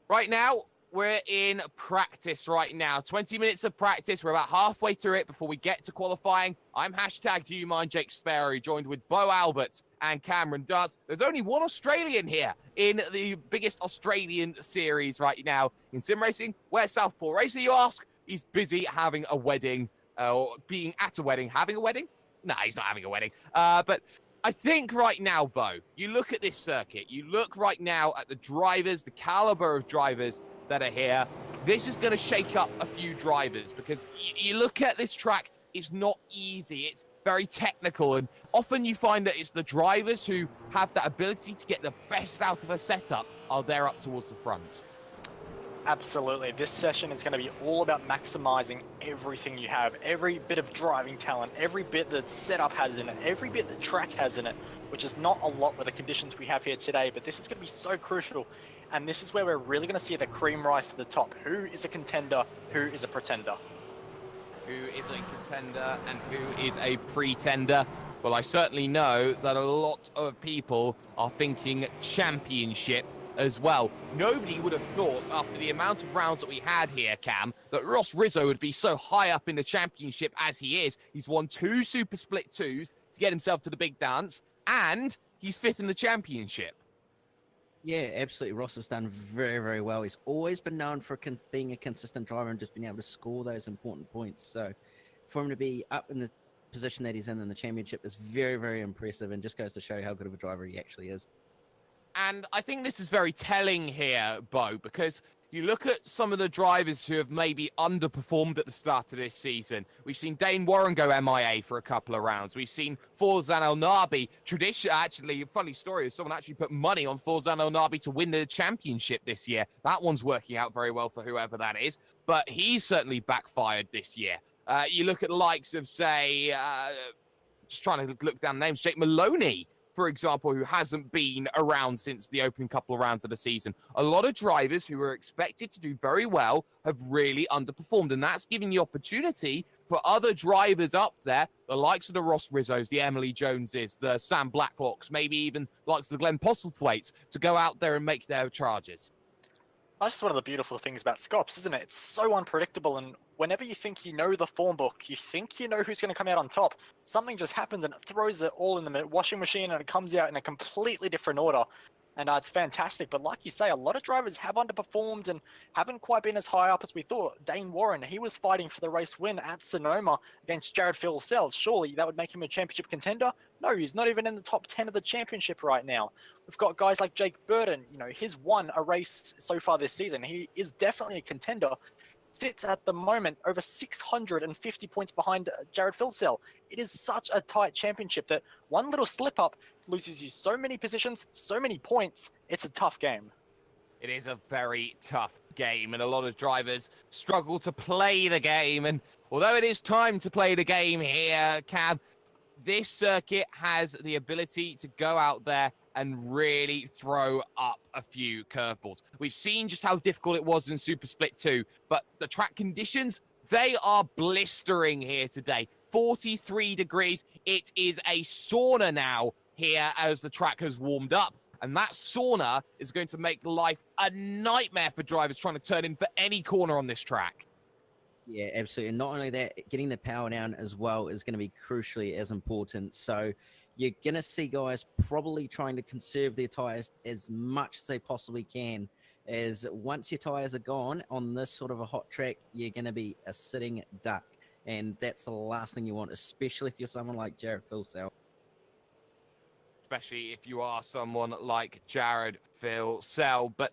right now, we're in practice right now. 20 minutes of practice. We're about halfway through it before we get to qualifying. I'm hashtag Do You Mind Jake Sparrow, joined with Bo Albert and Cameron Dutz. There's only one Australian here in the biggest Australian series right now in sim racing. Where's Southpaw Racer, you ask? He's busy having a wedding, or being at a wedding. Having a wedding? No, he's not having a wedding. But I think right now, Bo, you look at this circuit, you look right now at the drivers, the caliber of drivers that are here. This is going to shake up a few drivers, because you look at this track, it's not easy. It's very technical, and often you find that it's the drivers who have that ability to get the best out of a setup are there up towards the front. Absolutely. This session is going to be all about maximizing everything you have, every bit of driving talent, every bit that setup has in it, every bit that track has in it, which is not a lot with the conditions we have here today, but this is going to be so crucial. And this is where we're really going to see the cream rise to the top. Who is a contender? Who is a pretender? Who is a contender and who is a pretender? Well, I certainly know that a lot of people are thinking championship as well. Nobody would have thought, after the amount of rounds that we had here, Cam, that Ross Rizzo would be so high up in the championship as he is. He's won 2 Super Split 2s to get himself to the big dance, and he's 5th in the championship. Yeah, absolutely. Ross has done very, very well. He's always been known for being a consistent driver and just being able to score those important points. So for him to be up in the position that he's in the championship is very, very impressive, and just goes to show how good of a driver he actually is. And I think this is very telling here, Bo, because you look at some of the drivers who have maybe underperformed at the start of this season. We've seen Dane Warren go MIA for a couple of rounds. We've seen Forzan El Nabi. Actually, a funny story is someone actually put money on Forzan El Nabi to win the championship this year. That one's working out very well for whoever that is, but he's certainly backfired this year. You look at the likes of, say, just trying to look down names, Jake Maloney, for example, who hasn't been around since the opening couple of rounds of the season. A lot of drivers who were expected to do very well have really underperformed, and that's giving the opportunity for other drivers up there, the likes of the Ross Rizzos, the Emily Joneses, the Sam Blacklocks, maybe even likes of the Glenn Postlethwaites, to go out there and make their charges. That's just one of the beautiful things about SCOPS, isn't it? It's so unpredictable, and whenever you think you know the form book, you think you know who's going to come out on top, something just happens and it throws it all in the washing machine, and it comes out in a completely different order. And it's fantastic. But like you say, a lot of drivers have underperformed and haven't quite been as high up as we thought. Dane Warren, he was fighting for the race win at Sonoma against Jared Phil-Sells. Surely that would make him a championship contender? No, he's not even in the top 10 of the championship right now. We've got guys like Jake Burton. You know, he's won a race so far this season. He is definitely a contender. Sits at the moment over 650 points behind Jared Phil-Sells. It is such a tight championship that one little slip up loses you so many positions, so many points. It's a tough game. It is a very tough game, and a lot of drivers struggle to play the game. And although it is time to play the game here, Cam, this circuit has the ability to go out there and really throw up a few curveballs. We've seen just how difficult it was in Super Split 2, but the track conditions, they are blistering here today. 43 degrees. It is a sauna now here as the track has warmed up. And that sauna is going to make life a nightmare for drivers trying to turn in for any corner on this track. Yeah, absolutely. And not only that, getting the power down as well is going to be crucially as important. So you're going to see guys probably trying to conserve their tires as much as they possibly can, as once your tires are gone on this sort of a hot track, you're going to be a sitting duck. And that's the last thing you want, especially if you're someone like Jared Philsell. Especially if you are someone like Jared Philsell. But,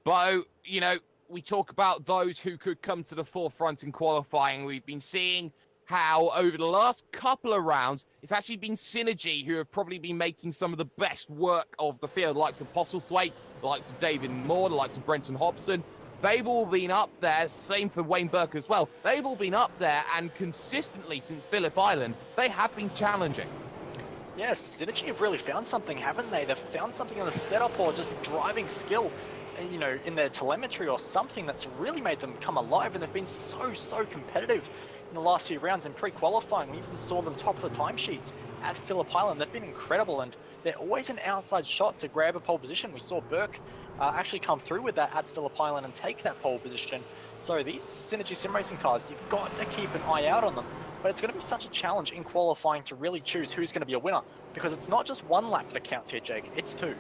Bo, you know, we talk about those who could come to the forefront in qualifying. We've been seeing how over the last couple of rounds, it's actually been Synergy who have probably been making some of the best work of the field, the likes of Postlethwaite, the likes of David Moore, the likes of Brenton Hobson. They've all been up there, same for Wayne Burke as well. They've all been up there, and consistently since Phillip Island, they have been challenging. Yes, Synergy have really found something, haven't they? They've found something in the setup or just driving skill, you know, in their telemetry or something that's really made them come alive, and they've been so competitive in the last few rounds in pre-qualifying. We even saw them top of the timesheets at Phillip Island. They've been incredible, and they're always an outside shot to grab a pole position. We saw Burke actually come through with that at Phillip Island and take that pole position. So these Synergy sim racing cars, you've got to keep an eye out on them. But it's going to be such a challenge in qualifying to really choose who's going to be a winner, because it's not just one lap that counts here, Jake, it's two.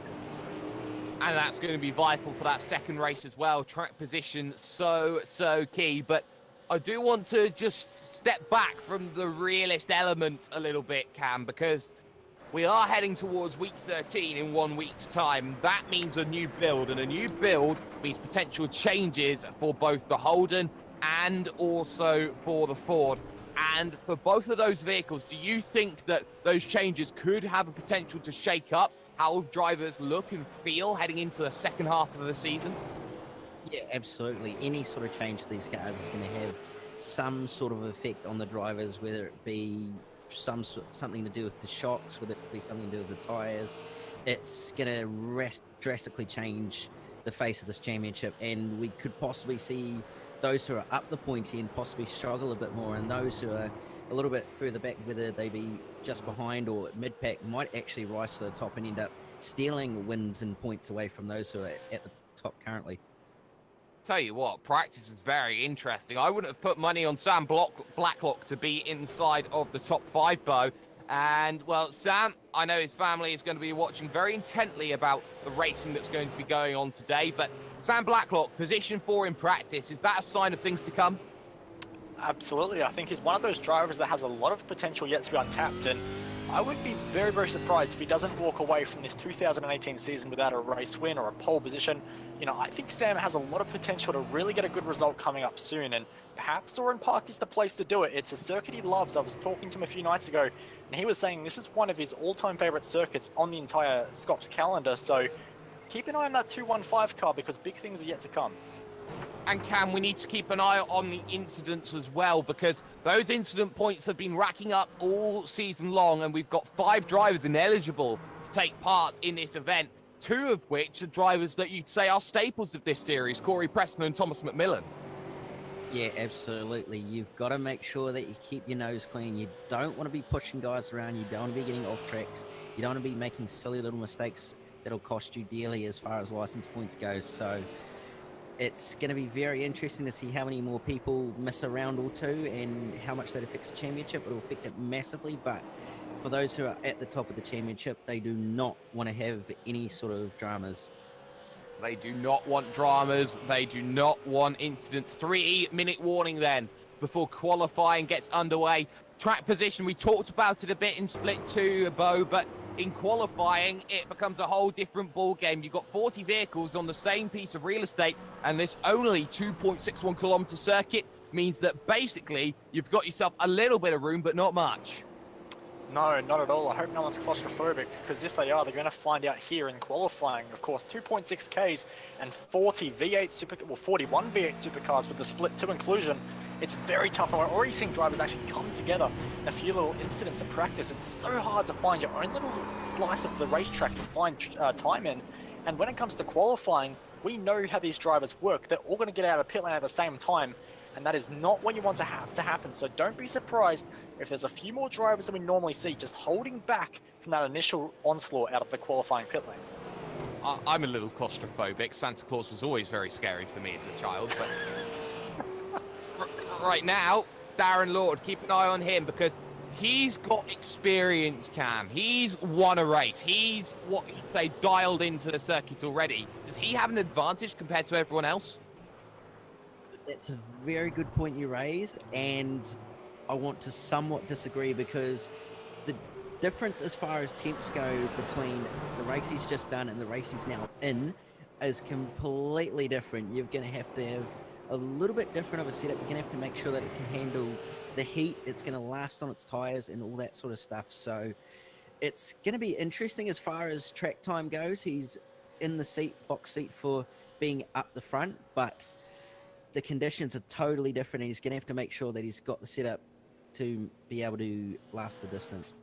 And that's going to be vital for that second race as well. Track position, so key. But I do want to just step back from the realist element a little bit, Cam, because we are heading towards week 13 in 1 week's time. That means a new build, and a new build means potential changes for both the Holden and also for the Ford. And for both of those vehicles, do you think that those changes could have a potential to shake up how drivers look and feel heading into the second half of the season? Yeah, absolutely. Any sort of change to these cars is going to have some sort of effect on the drivers, whether it be something to do with the shocks, whether it be something to do with the tires. It's going to drastically change the face of this championship, and we could possibly see those who are up the pointy end possibly struggle a bit more, and those who are a little bit further back, whether they be just behind or mid-pack, might actually rise to the top and end up stealing wins and points away from those who are at the top currently. Tell you what, practice is very interesting. I wouldn't have put money on Sam Blacklock to be inside of the top 5, Bo. And, well, Sam, I know his family is going to be watching very intently about the racing that's going to be going on today. But Sam Blacklock, position 4 in practice, is that a sign of things to come? Absolutely. I think he's one of those drivers that has a lot of potential yet to be untapped. And I would be very surprised if he doesn't walk away from this 2018 season without a race win or a pole position. You know, I think Sam has a lot of potential to really get a good result coming up soon, and perhaps Oran Park is the place to do it. It's a circuit he loves. I was talking to him a few nights ago, and he was saying this is one of his all-time favorite circuits on the entire SCOPS calendar. So keep an eye on that 215 car, because big things are yet to come. And Cam, we need to keep an eye on the incidents as well, because those incident points have been racking up all season long, and we've got 5 drivers ineligible to take part in this event, 2 of which are drivers that you'd say are staples of this series, Corey Preston and Thomas McMillan. Yeah, absolutely. You've got to make sure that you keep your nose clean. You don't want to be pushing guys around. You don't want to be getting off tracks. You don't want to be making silly little mistakes that'll cost you dearly as far as license points goes. So it's going to be very interesting to see how many more people miss a round or two and how much that affects the championship. It'll affect it massively, but for those who are at the top of the championship, they do not want to have any sort of dramas. They do not want dramas. They do not want incidents. 3-minute warning then before qualifying gets underway. Track position, we talked about it a bit in Split 2, Bo, but in qualifying, it becomes a whole different ball game. You've got 40 vehicles on the same piece of real estate, and this only 2.61 kilometer circuit means that basically you've got yourself a little bit of room, but not much. No, not at all. I hope no one's claustrophobic, because if they are, they're going to find out here in qualifying. Of course, 2.6 Ks and 41 V8 supercars with the Split 2 inclusion. It's very tough. I've already seen drivers actually come together in a few little incidents in practice. It's so hard to find your own little slice of the racetrack to find time in. And when it comes to qualifying, we know how these drivers work. They're all going to get out of pit lane at the same time, and that is not what you want to have to happen. So don't be surprised if there's a few more drivers than we normally see just holding back from that initial onslaught out of the qualifying pit lane. I'm a little claustrophobic. Santa Claus was always very scary for me as a child, but right now, Darren Lord, keep an eye on him because he's got experience, Cam. He's won a race. He's, what you'd say, dialed into the circuit already. Does he have an advantage compared to everyone else? That's a very good point you raise, and I want to somewhat disagree because the difference as far as temps go between the race he's just done and the race he's now in is completely different. You're going to have a little bit different of a setup. You're going to have to make sure that it can handle the heat. It's going to last on its tires and all that sort of stuff. So it's going to be interesting as far as track time goes. He's in the box seat for being up the front, but the conditions are totally different, and he's going to have to make sure that he's got the setup to be able to last the distance.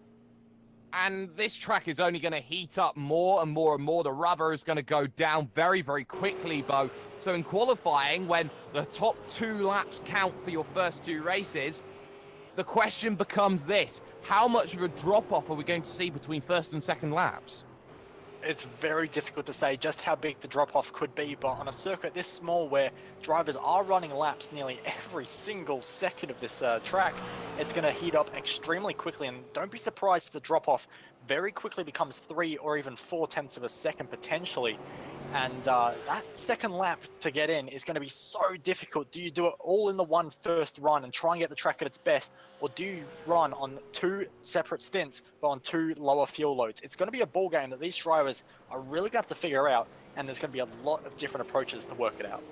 And this track is only going to heat up more and more and more. The rubber is going to go down very, very quickly, Bo. So in qualifying, when the top 2 laps count for your first 2 races, the question becomes this: how much of a drop-off are we going to see between first and second laps? It's very difficult to say just how big the drop-off could be, but on a circuit this small where drivers are running laps nearly every single second of this track, it's going to heat up extremely quickly, and don't be surprised if the drop-off very quickly becomes 3 or even 4/10 of a second potentially. And that second lap to get in is going to be so difficult. Do you do it all in the one first run and try and get the track at its best, or do you run on 2 separate stints but on 2 lower fuel loads? It's going to be a ball game that these drivers are really going to have to figure out, and there's going to be a lot of different approaches to work it out.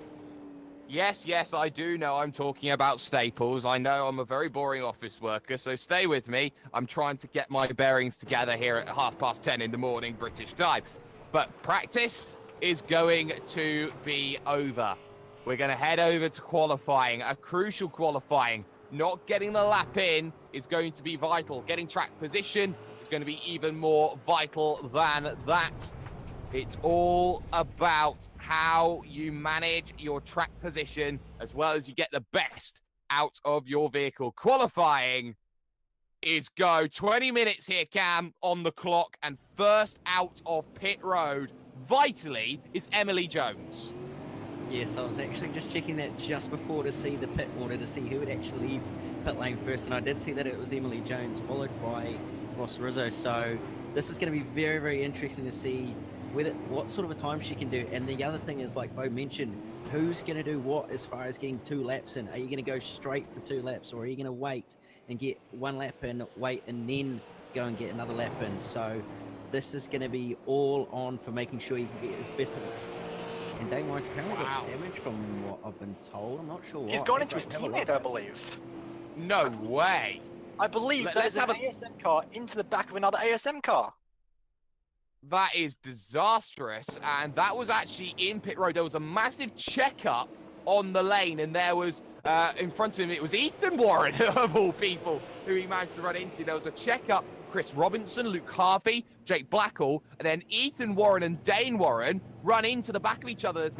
Yes, I do know I'm talking about Staples. I know I'm a very boring office worker, so stay with me. I'm trying to get my bearings together here at 10:30 in the morning, British time. But practice is going to be over. We're going to head over to qualifying, a crucial qualifying. Not getting the lap in is going to be vital. Getting track position is going to be even more vital than that. It's all about how you manage your track position as well as you get the best out of your vehicle. Qualifying is go. 20 minutes here, Cam, on the clock, and first out of pit road, vitally, is Emily Jones. Yes, I was actually just checking that just before to see the pit order to see who would actually leave pit lane first, and I did see that it was Emily Jones followed by Ross Rizzo. So this is going to be very, very interesting to see what sort of a time she can do. And the other thing is, like Bo mentioned, who's going to do what as far as getting 2 laps in? Are you going to go straight for 2 laps, or are you going to wait and get 1 lap in, wait, and then go and get another lap in? So this is going to be all on for making sure you can get his best of it. And Dane Warren's apparently got damage from what I've been told. I'm not sure what. He's gone into his teammate, I believe. No way. I believe there's an ASM car into the back of another ASM car. That is disastrous, and that was actually in pit road. There was a massive checkup on the lane, and there was, in front of him, it was Ethan Warren, of all people, who he managed to run into. There was a checkup, Chris Robinson, Luke Harvey, Jake Blackall, and then Ethan Warren and Dane Warren run into the back of each other. There's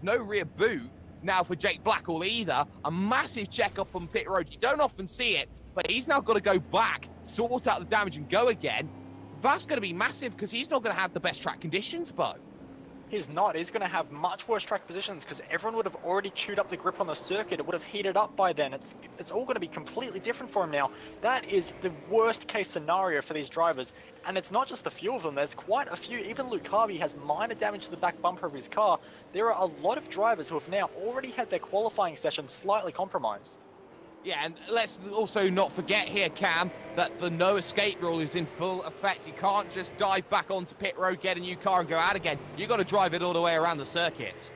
no rear boot now for Jake Blackall either. A massive checkup on pit road. You don't often see it, but he's now got to go back, sort out the damage, and go again. That's going to be massive because he's not going to have the best track conditions, Bo. He's not. He's going to have much worse track positions because everyone would have already chewed up the grip on the circuit. It would have heated up by then. It's all going to be completely different for him now. That is the worst case scenario for these drivers. And it's not just a few of them. There's quite a few. Even Luke Harvey has minor damage to the back bumper of his car. There are a lot of drivers who have now already had their qualifying session slightly compromised. Yeah, and let's also not forget here, Cam, that the no escape rule is in full effect. You can't just dive back onto pit road, get a new car, and go out again. You've got to drive it all the way around the circuit.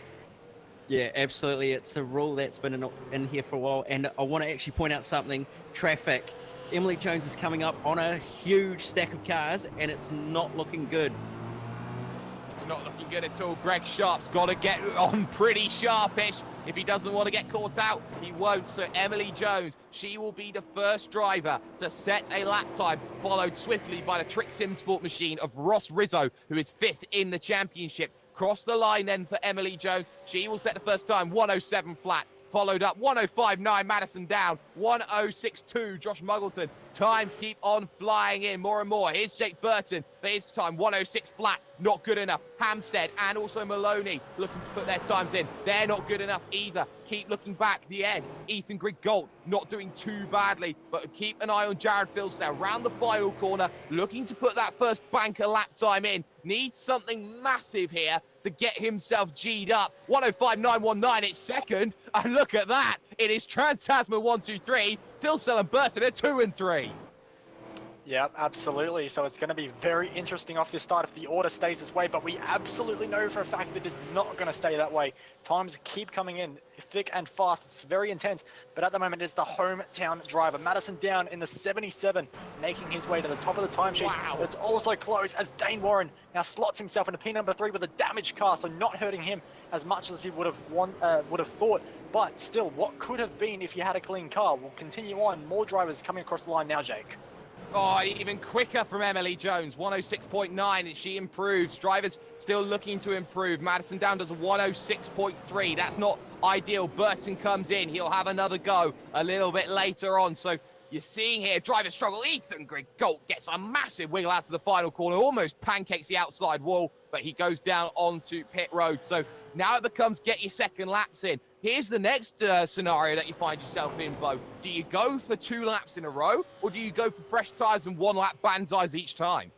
Yeah, absolutely. It's a rule that's been in here for a while. And I want to actually point out something. Traffic. Emily Jones is coming up on a huge stack of cars, and it's not looking good. It's not looking good at all. Greg Sharp's got to get on pretty sharpish. If he doesn't want to get caught out, he won't. So Emily Jones, she will be the first driver to set a lap time, followed swiftly by the Trick Sim Sport machine of Ross Rizzo, who is 5th in the championship. Cross the line then for Emily Jones. She will set the first time, 107 flat. Followed up, 105.9 Madison Down, 106.2 Josh Muggleton. Times keep on flying in more and more. Here's Jake Burton for his time, 106 flat, not good enough. Hamstead and also Maloney looking to put their times in. They're not good enough either. Keep looking back, the end. Ethan Griggolt not doing too badly, but keep an eye on Jared Filsdale round the final corner, looking to put that first banker lap time in. Needs something massive here to get himself G'd up. 105.919, it's second. And look at that. It is Trans-Tasman 1, 2, 3. Filsdale and Burton are 2 and 3. Yeah, absolutely. So it's going to be very interesting off this start if the order stays this way, but we absolutely know for a fact that it's not going to stay that way. Times keep coming in thick and fast. It's very intense, but at the moment it's the hometown driver, Madison Down in the 77, making his way to the top of the timesheet. Wow. But it's also close as Dane Warren now slots himself into P number 3 with a damaged car, so not hurting him as much as he would have thought. But still, what could have been if you had a clean car? We'll continue on. More drivers coming across the line now, Jake. Oh, even quicker from Emily Jones, 106.9, and she improves. Drivers still looking to improve. Madison Down does a 106.3. That's not ideal. Burton comes in. He'll have another go a little bit later on. So you're seeing here, drivers struggle. Ethan Griggolt gets a massive wiggle out to the final corner, almost pancakes the outside wall, but he goes down onto pit road. So now it becomes get your second laps in. Here's the next scenario that you find yourself in, Bo. Do you go for 2 laps in a row, or do you go for fresh tyres and 1 lap banzais each time?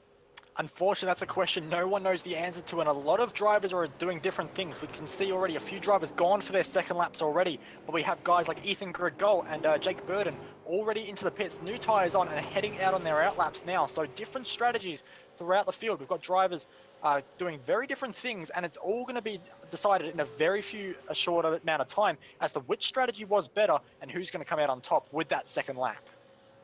Unfortunately, that's a question no one knows the answer to, and a lot of drivers are doing different things. We can see already a few drivers gone for their second laps already, but we have guys like Ethan Griggolt and Jake Burton already into the pits, new tyres on and heading out on their out laps now. So different strategies throughout the field. We've got drivers doing very different things, and it's all going to be decided in a short amount of time as to which strategy was better and who's going to come out on top with that second lap.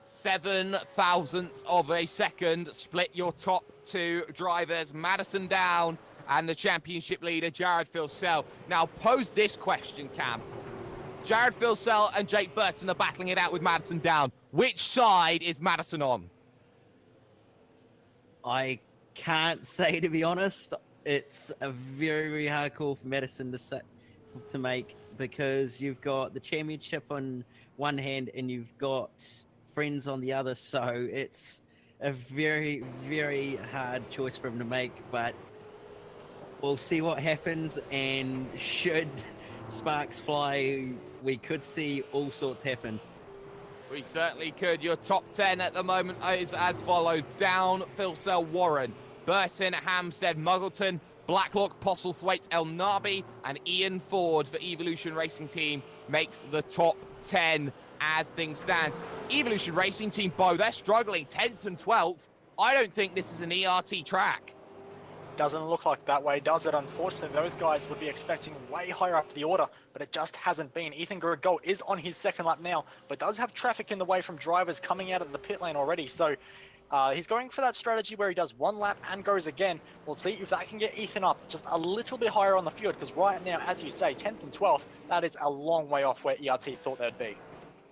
7 thousandths of a second split your top 2 drivers, Madison Down and the championship leader, Jared Filsdale. Now pose this question, Cam. Jared Filsdale and Jake Burton are battling it out with Madison Down. Which side is Madison on? I can't say, to be honest. It's a very, very hard call for Madison to make, because you've got the championship on one hand and you've got friends on the other, so it's a very, very hard choice for him to make. But we'll see what happens, and should sparks fly, we could see all sorts happen. We certainly could. Your top 10 at the moment is as follows: Down, Filsdale, Warren, Burton, Hamstead, Muggleton, Blacklock, Postlethwaite, El Nabi, and Ian Ford for Evolution Racing Team makes the top 10 as things stand. Evolution Racing Team, Bo, they're struggling 10th and 12th. I don't think this is an ERT track. Doesn't look like that way, does it? Unfortunately, those guys would be expecting way higher up the order, but it just hasn't been. Ethan Griggolt is on his second lap now, but does have traffic in the way from drivers coming out of the pit lane already. So he's going for that strategy where he does 1 lap and goes again. We'll see if that can get Ethan up just a little bit higher on the field, because right now, as you say, 10th and 12th, that is a long way off where ERT thought they'd be.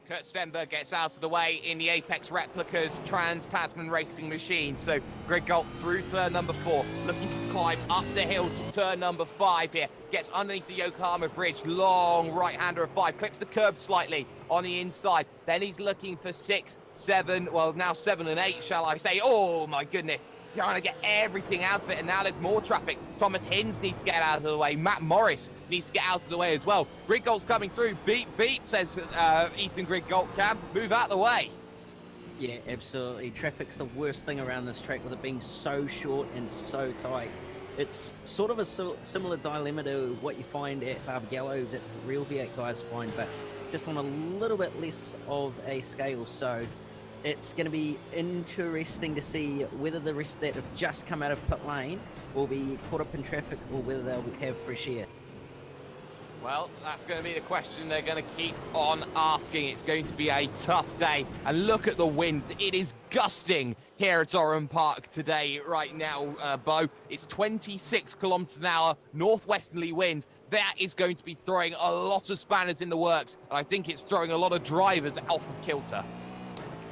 Kurt Stenberg gets out of the way in the Apex Replicas Trans-Tasman Racing Machine. So Griggolt through turn number 4, looking to climb up the hill to turn number 5 here. Gets underneath the Yokohama Bridge, long right-hander of 5, clips the curb slightly on the inside. Then he's looking for 6, 7, well now 7 and 8, shall I say. Oh my goodness, trying to get everything out of it, and now there's more traffic. Thomas Hinds needs to get out of the way. Matt Morris needs to get out of the way as well. Griggolt's coming through. Beep, beep, says Ethan Griggolt. Cam, move out of the way. Yeah, absolutely. Traffic's the worst thing around this track, with it being so short and so tight. It's sort of a similar dilemma to what you find at Barbagallo that the real V8 guys find, but just on a little bit less of a scale. So it's going to be interesting to see whether the rest that have just come out of pit lane will be caught up in traffic, or whether they'll have fresh air. Well, that's going to be the question they're going to keep on asking. It's going to be a tough day. And look at the wind. It is gusting here at Oran Park today, right now, Bo. It's 26 kilometers an hour, northwesterly winds. That is going to be throwing a lot of spanners in the works. And I think it's throwing a lot of drivers off of kilter.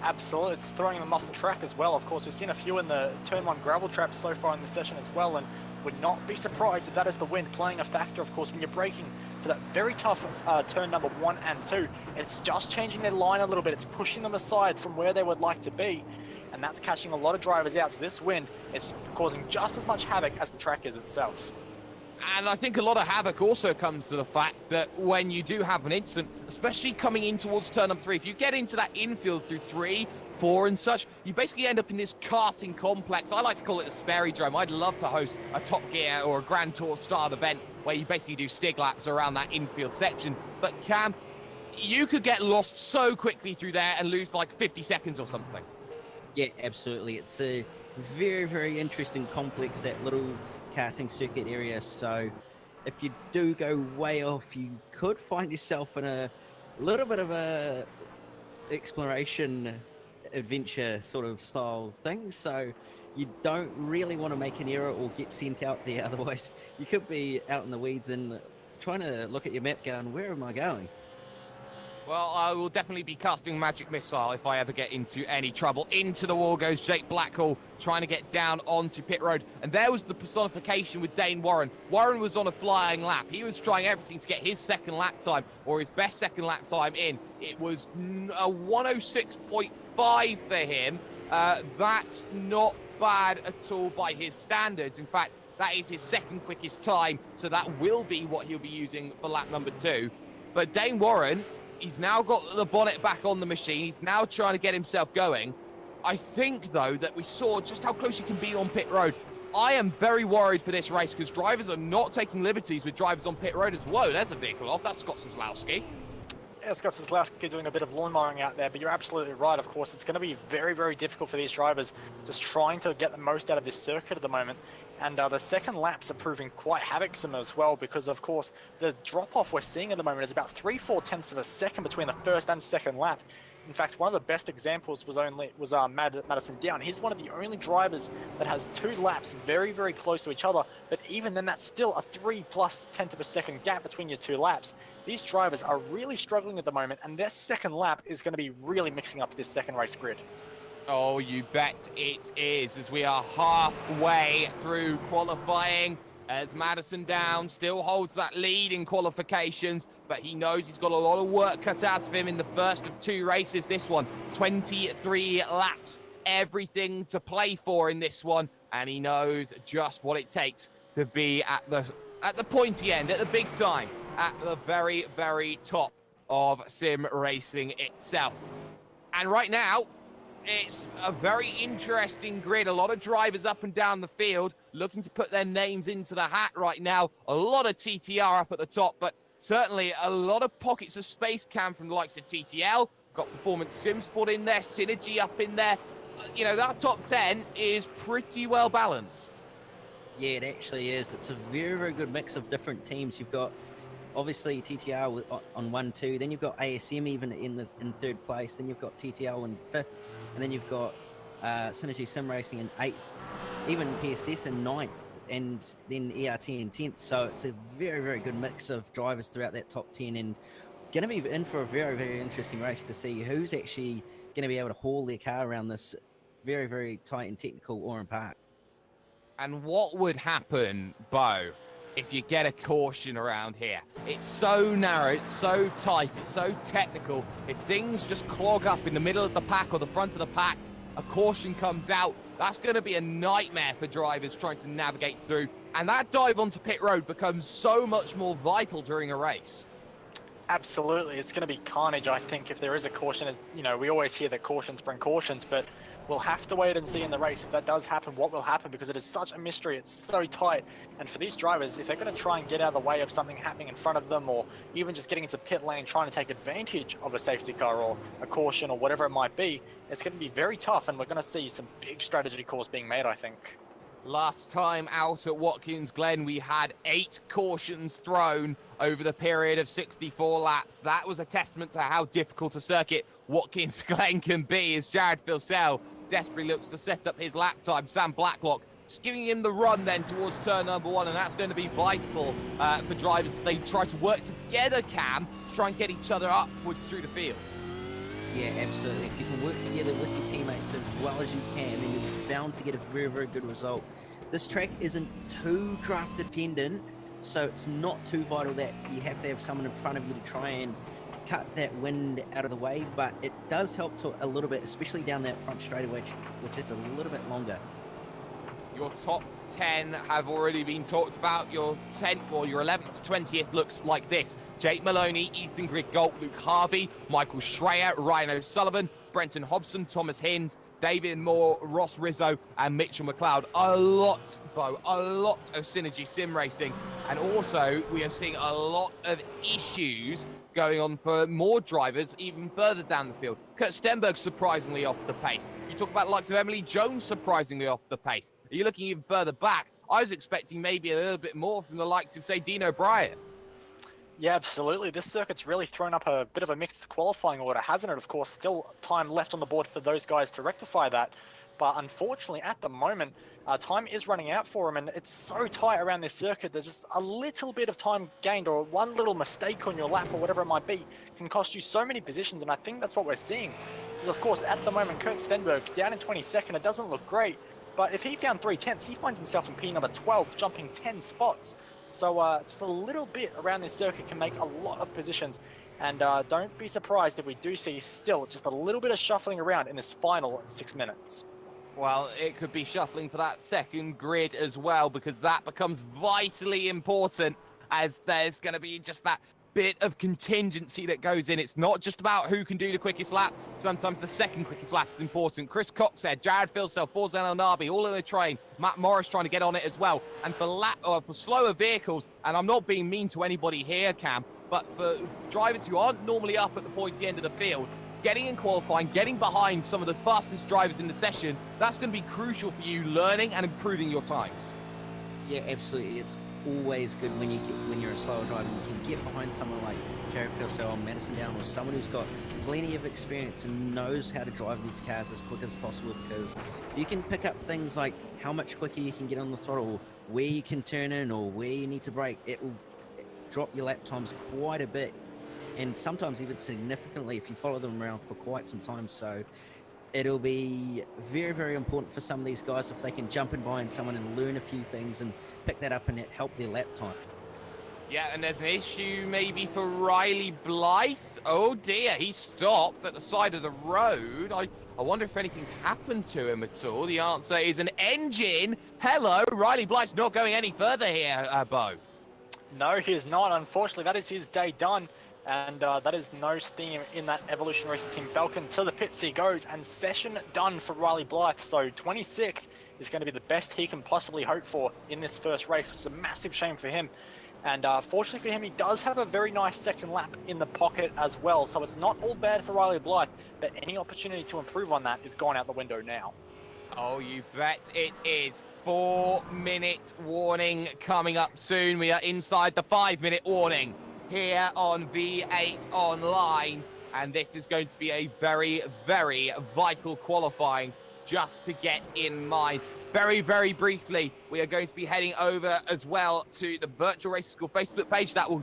Absolutely, it's throwing them off the track as well. Of course, we've seen a few in the Turn 1 gravel traps so far in the session as well, and would not be surprised if that is the wind playing a factor. Of course, when you're braking for that very tough turn number 1 and 2, it's just changing their line a little bit. It's pushing them aside from where they would like to be, and that's catching a lot of drivers out. So this wind is causing just as much havoc as the track is itself. And I think a lot of havoc also comes to the fact that when you do have an incident, especially coming in towards turn number 3, if you get into that infield through 3, 4 and such, you basically end up in this karting complex. I like to call it a Sperry Drome. I'd love to host a Top Gear or a Grand Tour style event where you basically do stig laps around that infield section. But Cam, you could get lost so quickly through there and lose like 50 seconds or something. Yeah, absolutely. It's a very, very interesting complex, that little karting circuit area. So if you do go way off, you could find yourself in a little bit of a exploration adventure sort of style thing. So you don't really want to make an error or get sent out there. Otherwise, you could be out in the weeds and trying to look at your map going, where am I going? Well, I will definitely be casting Magic Missile if I ever get into any trouble. Into the wall goes Jake Blackhall, trying to get down onto pit road. And there was the personification with Dane Warren. Warren was on a flying lap. He was trying everything to get his second lap time, or his best second lap time in. It was a 106.5 for him. That's not bad at all by his standards. In fact, that is his second quickest time, so that will be what he'll be using for lap number 2. But Dane Warren, he's now got the bonnet back on the machine. He's now trying to get himself going. I think, though, that we saw just how close he can be on pit road. I am very worried for this race because drivers are not taking liberties with drivers on pit road as well. There's a vehicle off. That's Scott Sosłowski. Yeah, Scott Sosłowski doing a bit of lawn mowing out there, but you're absolutely right. Of course, it's going to be very, very difficult for these drivers just trying to get the most out of this circuit at the moment. And the second laps are proving quite havocsome as well, because of course the drop-off we're seeing at the moment is about 3/4 tenths of a second between the first and second lap. In fact, one of the best examples was Madison Down. He's one of the only drivers that has 2 laps very, very close to each other, but even then that's still a 3+ tenth of a second gap between your 2 laps. These drivers are really struggling at the moment, and their second lap is going to be really mixing up this second race grid. Oh, you bet it is, as we are halfway through qualifying, as Madison Down still holds that lead in qualifications, but he knows he's got a lot of work cut out of him in the first of 2 races. This one, 23 laps, everything to play for in this one, and he knows just what it takes to be at the pointy end, at the big time, at the very, very top of sim racing itself. And right now, it's a very interesting grid. A lot of drivers up and down the field looking to put their names into the hat right now. A lot of TTR up at the top, but certainly a lot of pockets of space cam from the likes of TTL. Got Performance Sim Sport in there, Synergy up in there. You know, that top 10 is pretty well balanced. Yeah, it actually is. It's a very, very good mix of different teams. You've got obviously TTR on 1, 2. Then you've got ASM even in 3rd place. Then you've got TTL in 5th. And then you've got Synergy Sim Racing in 8th, even PSS in 9th, and then ERT in 10th. So it's a very, very good mix of drivers throughout that top 10, and going to be in for a very, very interesting race to see who's actually going to be able to haul their car around this very, very tight and technical Oran Park. And what would happen, Bo, if you get a caution around here? It's so narrow, it's so tight, it's so technical. If things just clog up in the middle of the pack or the front of the pack, a caution comes out, that's going to be a nightmare for drivers trying to navigate through. And that dive onto pit road becomes so much more vital during a race. Absolutely, it's going to be carnage, I think, if there is a caution. You know, we always hear that cautions bring cautions, but we'll have to wait and see in the race if that does happen, what will happen, because it is such a mystery. It's so tight. And for these drivers, if they're going to try and get out of the way of something happening in front of them, or even just getting into pit lane, trying to take advantage of a safety car or a caution or whatever it might be, it's going to be very tough, and we're going to see some big strategy calls being made, I think. Last time out at Watkins Glen, we had 8 cautions thrown over the period of 64 laps. That was a testament to how difficult a circuit Watkins Glen can be, as Jared Filsell desperately looks to set up his lap time. Sam Blacklock just giving him the run then towards turn number 1, and that's going to be vital for drivers as they try to work together, Cam, to try and get each other upwards through the field. Yeah, absolutely. If you can work together with your teammates as well as you can, then you're bound to get a very, very good result. This track isn't too draft dependent, so it's not too vital that you have to have someone in front of you to try and cut that wind out of the way, but it does help to a little bit, especially down that front straightaway, which is a little bit longer. Your top 10 have already been talked about. Your 10th or your 11th to 20th looks like this. Jake Maloney, Ethan Grigalt, Luke Harvey, Michael Schreier, Ryan O'Sullivan, Brenton Hobson, Thomas Hinds, David Moore, Ross Rizzo, and Mitchell McLeod. A lot, Bo, a lot of synergy sim racing. And also, we are seeing a lot of issues going on for more drivers even further down the field. Kurt Stenberg surprisingly off the pace. You talk about the likes of Emily Jones surprisingly off the pace. Are you looking even further back? I was expecting maybe a little bit more from the likes of, say, Dean O'Brien. Yeah, absolutely. This circuit's really thrown up a bit of a mixed qualifying order, hasn't it? Of course, still time left on the board for those guys to rectify that. But unfortunately, at the moment, time is running out for them, and it's so tight around this circuit that just a little bit of time gained or one little mistake on your lap or whatever it might be can cost you so many positions, and I think that's what we're seeing. Because, of course, at the moment, Kurt Stenberg down in 22nd, it doesn't look great, but if he found 3/10, he finds himself in P number 12, jumping 10 spots. So just a little bit around this circuit can make a lot of positions. And don't be surprised if we do see still just a little bit of shuffling around in this final 6 minutes. Well, it could be shuffling for that second grid as well, because that becomes vitally important, as there's going to be just that bit of contingency that goes in. It's not just about who can do the quickest lap. Sometimes the second quickest lap is important. Chris Coxhead, Jared Filsell, Forzan El Nabi, all in the train. Matt Morris trying to get on it as well. And for slower vehicles, and I'm not being mean to anybody here, Cam, but for drivers who aren't normally up at the pointy end of the field, getting in qualifying, getting behind some of the fastest drivers in the session, that's going to be crucial for you learning and improving your times. Yeah, absolutely. It's always good when you're a slower driver and you can get behind someone like Jared Filsell or Madison Down, or someone who's got plenty of experience and knows how to drive these cars as quick as possible, because if you can pick up things like how much quicker you can get on the throttle, where you can turn in or where you need to brake, it will drop your lap times quite a bit, and sometimes even significantly if you follow them around for quite some time. So it'll be very, very important for some of these guys if they can jump in behind someone and learn a few things and pick that up and help their lap time. Yeah, and there's an issue maybe for Riley Blythe. Oh dear, he stopped at the side of the road. I wonder if anything's happened to him at all. The answer is an engine. Hello, Riley Blythe's not going any further here, Bo. No, he's not. Unfortunately, that is his day done. And that is no steam in that Evolution Racing Team Falcon. To the pits he goes, and session done for Riley Blythe. So 26th is going to be the best he can possibly hope for in this first race, which is a massive shame for him. And fortunately for him, he does have a very nice second lap in the pocket as well. So it's not all bad for Riley Blythe, but any opportunity to improve on that is gone out the window now. Oh, you bet it is. 4-minute warning coming up soon. We are inside the 5-minute warning here on V8 Online, and this is going to be a very, very vital qualifying just to get in mind. Very, very briefly, we are going to be heading over as well to the Virtual Racing School Facebook page. That will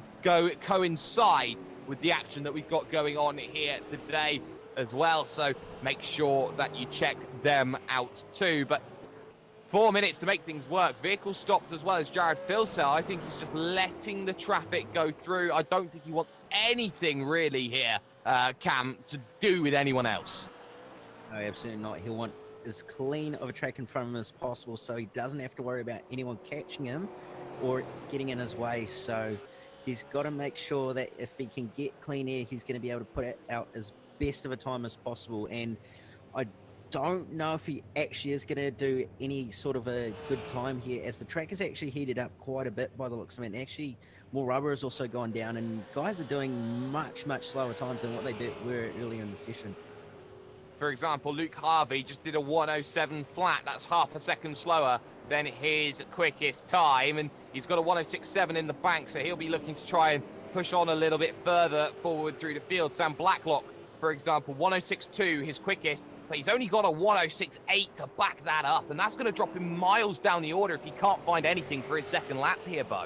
coincide with the action that we've got going on here today as well, so make sure that you check them out too. But 4 minutes to make things work. Vehicle stopped as well as Jared Filsell. I think he's just letting the traffic go through. I don't think he wants anything really here, Cam, to do with anyone else. No, absolutely not. He'll want as clean of a track in front of him as possible, so he doesn't have to worry about anyone catching him or getting in his way. So he's got to make sure that if he can get clean air, he's going to be able to put it out as best of a time as possible. And I don't know if he actually is going to do any sort of a good time here, as the track is actually heated up quite a bit by the looks of it. And actually, more rubber has also gone down, and guys are doing much, much slower times than what they were earlier in the session. For example, Luke Harvey just did a 107 flat. That's half a second slower than his quickest time, and he's got a 106.7 in the bank, so he'll be looking to try and push on a little bit further forward through the field. Sam Blacklock, for example, 106.2, his quickest, but he's only got a 106.8 to back that up, and that's going to drop him miles down the order if he can't find anything for his second lap here, Bo.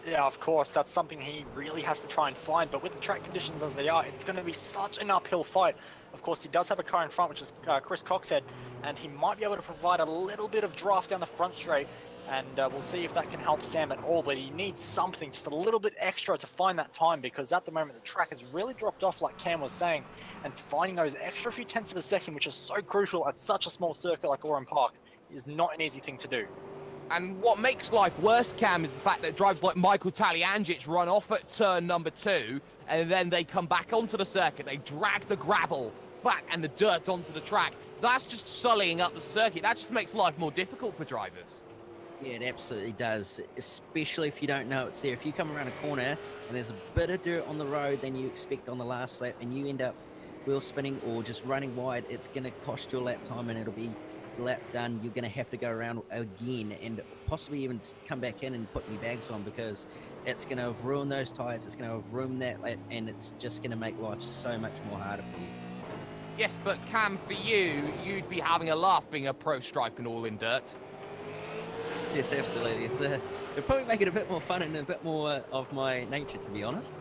Yeah, of course, that's something he really has to try and find, but with the track conditions as they are, it's going to be such an uphill fight. Of course, he does have a car in front, which is Chris Coxhead, and he might be able to provide a little bit of draft down the front straight, and we'll see if that can help Sam at all, but he needs something, just a little bit extra to find that time, because at the moment the track has really dropped off, like Cam was saying, and finding those extra few tenths of a second, which is so crucial at such a small circuit like Oran Park, is not an easy thing to do. And what makes life worse, Cam, is the fact that drivers like Michael Taliangic run off at turn number 2, and then they come back onto the circuit. They drag the gravel back and the dirt onto the track. That's just sullying up the circuit. That just makes life more difficult for drivers. Yeah, it absolutely does, especially if you don't know it's there. If you come around a corner and there's a bit of dirt on the road than you expect on the last lap, and you end up wheel spinning or just running wide, it's going to cost you a lap time, and it'll be lap done. You're going to have to go around again and possibly even come back in and put your bags on, because it's going to have ruined those tires, it's going to have ruined that lap, and it's just going to make life so much more harder for you. Yes, but Cam, for you, you'd be having a laugh being a pro stripe and all in dirt. Yes, absolutely. It'll probably make it a bit more fun and a bit more of my nature, to be honest.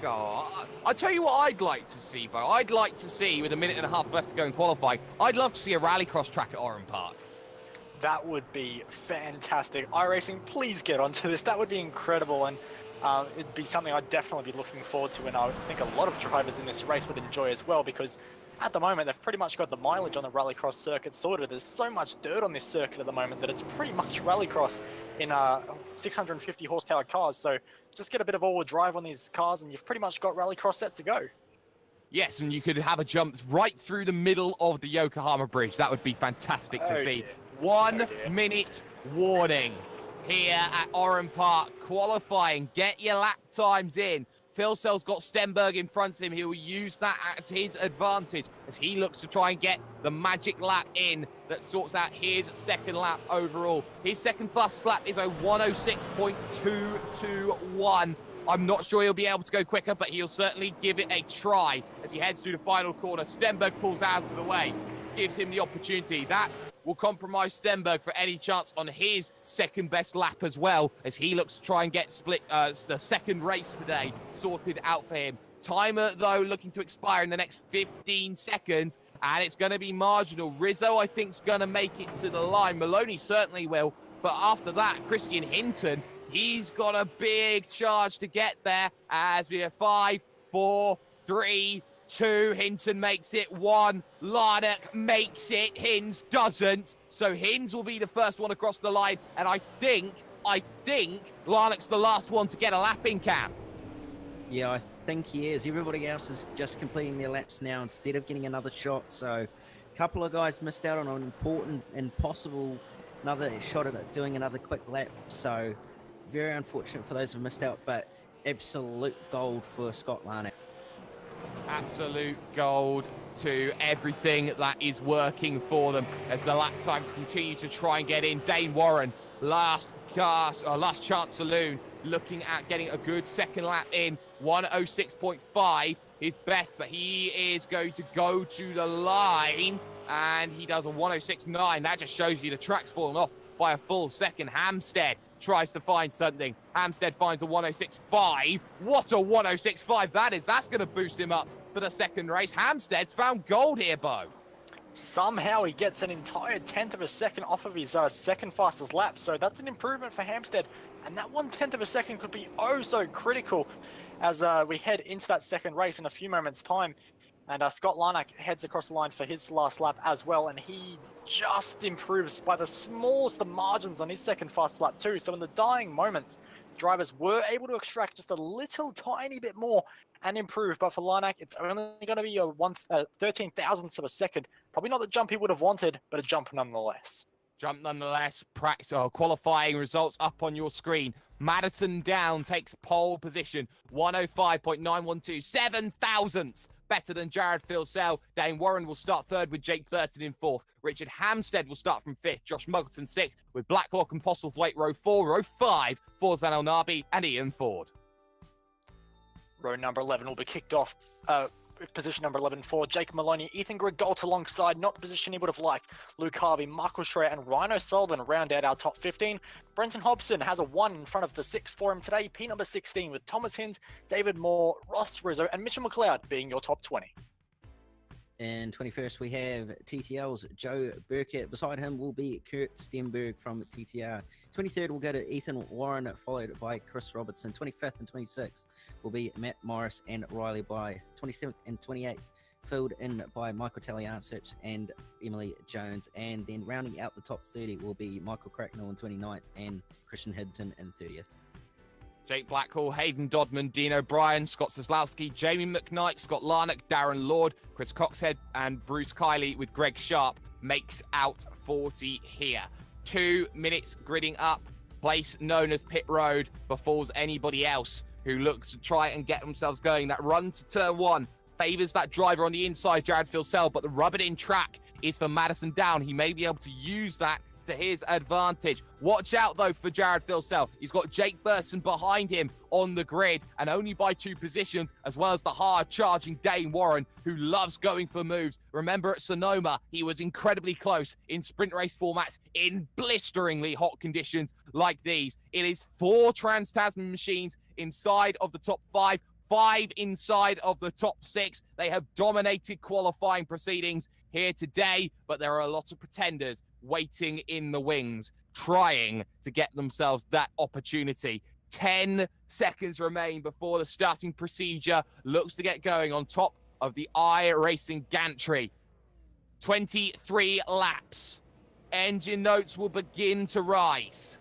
Oh, I'll tell you what I'd like to see, Bo. I'd like to see, with a minute and a half left to go in qualifying, I'd love to see a rallycross track at Oran Park. That would be fantastic. iRacing, please get onto this. That would be incredible, and it'd be something I'd definitely be looking forward to, and I think a lot of drivers in this race would enjoy as well, because at the moment they've pretty much got the mileage on the rallycross circuit sorted. There's so much dirt on this circuit at the moment that it's pretty much rallycross in 650 horsepower cars, so just get a bit of all-wheel drive on these cars and you've pretty much got rallycross set to go. Yes, and you could have a jump right through the middle of the Yokohama Bridge. That would be fantastic to see. Dear. 1 minute warning here at Oran Park. Qualifying, get your lap times in. Phil Sell's got Stenberg in front of him. He will use that as his advantage as he looks to try and get the magic lap in that sorts out his second lap overall. His second fastest lap is a 106.221. I'm not sure he'll be able to go quicker, but he'll certainly give it a try as he heads through the final corner. Stenberg pulls out of the way, gives him the opportunity. That will compromise Stenberg for any chance on his second best lap as well, as he looks to try and get split the second race today sorted out for him. Timer, though, looking to expire in the next 15 seconds, and it's going to be marginal. Rizzo, I think, is going to make it to the line. Maloney certainly will, but after that, Christian Hinton, he's got a big charge to get there as we have 5, 4, 3, 2, Hinton makes it 1, Larnock makes it, Hins doesn't, so Hins will be the first one across the line, and I think Larnock's the last one to get a lap in, Cam. Yeah, I think he is. Everybody else is just completing their laps now instead of getting another shot, so a couple of guys missed out on an important and possible another shot at doing another quick lap, so very unfortunate for those who missed out, but absolute gold for Scott Larnock. Absolute gold to everything that is working for them as the lap times continue to try and get in. Dane Warren, last chance saloon, looking at getting a good second lap in. 106.5 his best, but he is going to go to the line and he does a 106.9. That just shows you the track's fallen off by a full second. Hamstead tries to find something. Hamstead finds a 106.5. What a 106.5 that is. That's going to boost him up for the second race. Hamstead's found gold here, Bo. Somehow he gets an entire tenth of a second off of his second fastest lap, so that's an improvement for Hamstead, and that 1/10 of a second could be oh so critical as we head into that second race in a few moments' time. And Scott Larnock heads across the line for his last lap as well, and he just improves by the smallest of margins on his second fast lap too. So in the dying moments, drivers were able to extract just a little tiny bit more and improve. But for Larnock, it's only going to be a 13 thousandths of a second. Probably not the jump he would have wanted, but a jump nonetheless. Jump nonetheless. Qualifying results up on your screen. Madison Down takes pole position. 105.912. 7 thousandths better than Jared Filsell. Dane Warren will start third with Jake Burton in fourth. Richard Hampstead will start from fifth. Josh Muggleton sixth with Blacklock and Postlethwaite row 4. Row 5, Forzan El Nabi and Ian Ford. Row number 11 will be kicked off. Position number 11 for Jake Maloney, Ethan Grigault alongside, not the position he would have liked. Luke Harvey, Michael Schreier, and Ryan O'Sullivan round out our top 15. Brenton Hobson has a 1 in front of the 6 for him today. P number 16 with Thomas Hinds, David Moore, Ross Rizzo, and Mitchell McLeod being your top 20. In 21st, we have TTL's Joe Burkett. Beside him will be Kurt Stenberg from TTR. 23rd will go to Ethan Warren, followed by Chris Robertson. 25th and 26th will be Matt Morris and Riley Blythe. 27th and 28th filled in by Michael Taliansich and Emily Jones. And then rounding out the top 30 will be Michael Cracknell in 29th and Christian Hinton in 30th. Jake Blackhall, Hayden Dodman, Dean O'Brien, Scott Soslowski, Jamie McKnight, Scott Larnock, Darren Lord, Chris Coxhead, and Bruce Kiley with Greg Sharp makes out 40 here. 2 minutes gridding up, place known as Pit Road, befalls anybody else who looks to try and get themselves going. That run to turn 1 favours that driver on the inside, Jared Filsell, but the rubbered-in track is for Madison Down. He may be able to use that to his advantage. Watch out though for Jared Filsell. He's got Jake Burton behind him on the grid and only by 2 positions, as well as the hard charging Dane Warren, who loves going for moves. Remember at Sonoma, he was incredibly close in sprint race formats in blisteringly hot conditions like these. It is 4 Trans-Tasman machines inside of the top 5, 5 inside of the top 6. They have dominated qualifying proceedings here today, but there are a lot of pretenders waiting in the wings, trying to get themselves that opportunity. 10 seconds remain before the starting procedure looks to get going on top of the iRacing gantry. 23 laps. Engine notes will begin to rise.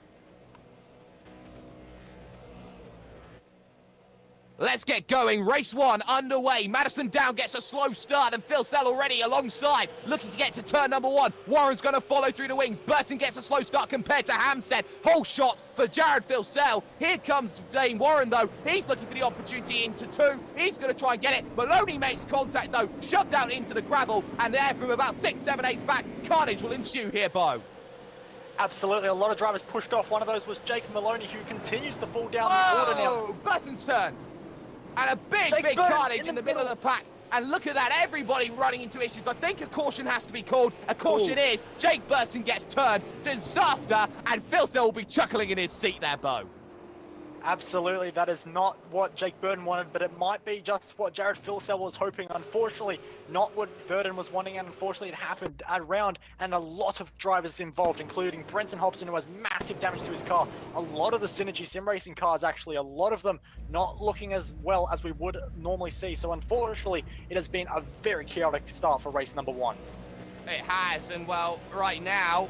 Let's get going. Race 1 underway. Madison Down gets a slow start and Filsell already alongside, looking to get to turn number 1. Warren's going to follow through the wings. Burton gets a slow start compared to Hampstead. Whole shot for Jared Filsell. Here comes Dane Warren though. He's looking for the opportunity into 2. He's going to try and get it. Maloney makes contact though, shoved out into the gravel, and there from about 6, 7, 8 back, carnage will ensue here, Bo. Absolutely, a lot of drivers pushed off. One of those was Jake Maloney, who continues to fall down the order now. Burton's turned. And a big Jake Burton carnage in the middle of the pack. And look at that, everybody running into issues. I think a caution has to be called. A caution is. Jake Burton gets turned. Disaster. And Filsell will be chuckling in his seat there, Bo. Absolutely, that is not what Jake Burton wanted, but it might be just what Jared Filsell was hoping. Unfortunately, not what Burton was wanting, and unfortunately it happened around, and a lot of drivers involved, including Brenton Hobson, who has massive damage to his car. A lot of the Synergy Sim Racing cars, actually, a lot of them not looking as well as we would normally see. So unfortunately, it has been a very chaotic start for race number 1. It has, and well, right now,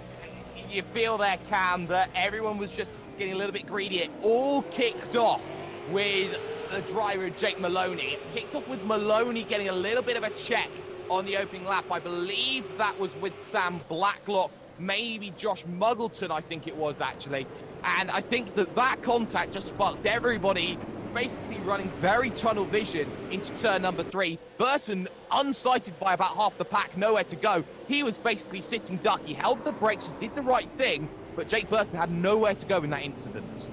you feel there, Cam, that everyone was just getting a little bit greedy. It all kicked off with the driver, Jake Maloney. It kicked off with Maloney getting a little bit of a check on the opening lap. I believe that was with Sam Blacklock, maybe Josh Muggleton, I think it was actually. And I think that contact just sparked everybody basically running very tunnel vision into turn number 3. Burton, unsighted by about half the pack, nowhere to go. He was basically sitting duck. He held the brakes, he did the right thing, but Jake Burton had nowhere to go in that incident.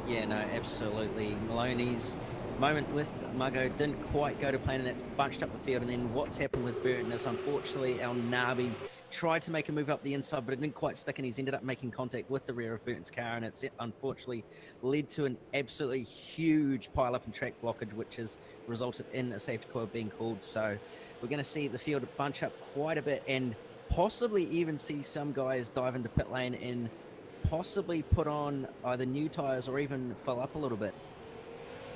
Yeah, no, absolutely. Maloney's moment with Muggo didn't quite go to plan, and that's bunched up the field. And then what's happened with Burton is, unfortunately, El Nabi tried to make a move up the inside, but it didn't quite stick, and he's ended up making contact with the rear of Burton's car, and it's unfortunately led to an absolutely huge pile-up and track blockage, which has resulted in a safety car being called. So we're going to see the field bunch up quite a bit, and possibly even see some guys dive into pit lane and possibly put on either new tyres or even fill up a little bit.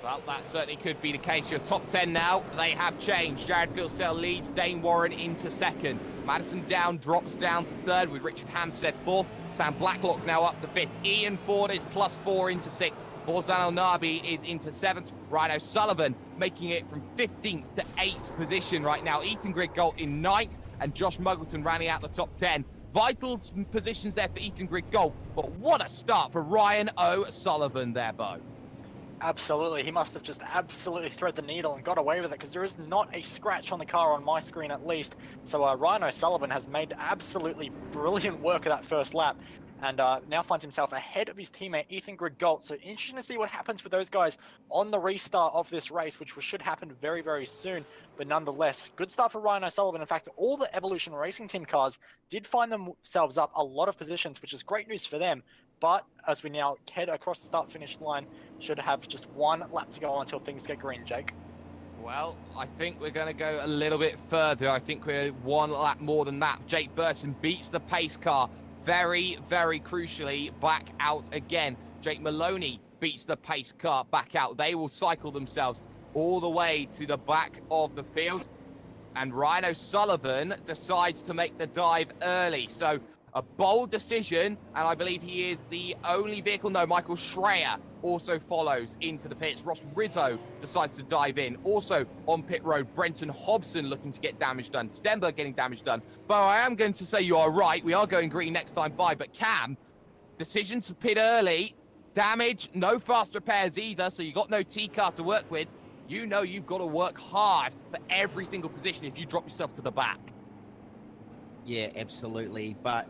Well, that certainly could be the case. Your top 10 now, they have changed. Jared Filsell leads, Dane Warren into second. Madison Down drops down to third with Richard Hampstead fourth. Sam Blacklock now up to fifth. Ian Ford is +4 into sixth. Forzan El Nabi is into seventh. Ryan O'Sullivan making it from 15th to 8th position right now. Ethan Grigault in 9th, and Josh Muggleton rounding out the top 10. Vital positions there for Ethan Grigault, but what a start for Ryan O'Sullivan there, Bo. Absolutely, he must have just absolutely thread the needle and got away with it, because there is not a scratch on the car on my screen at least. So Ryan O'Sullivan has made absolutely brilliant work of that first lap, and now finds himself ahead of his teammate Ethan Grigault. So interesting to see what happens with those guys on the restart of this race, which should happen very, very soon. But nonetheless, good start for Ryan O'Sullivan. In fact, all the Evolution Racing Team cars did find themselves up a lot of positions, which is great news for them. But as we now head across the start-finish line, should have just one lap to go until things get green, Jake. Well, I think we're going to go a little bit further. I think we're one lap more than that. Jake Burton beats the pace car very, very crucially back out again. Jake Maloney beats the pace car back out. They will cycle themselves all the way to the back of the field. And Ryan O'Sullivan decides to make the dive early. So a bold decision, and I believe he is the only vehicle. No, Michael Schreier also follows into the pits. Ross Rizzo decides to dive in. Also on pit road, Brenton Hobson looking to get damage done. Stenberg getting damage done. But I am going to say you are right. We are going green next time by. But Cam, decision to pit early. Damage, no fast repairs either, so you got no T-car to work with. You know you've got to work hard for every single position if you drop yourself to the back. Yeah, absolutely. But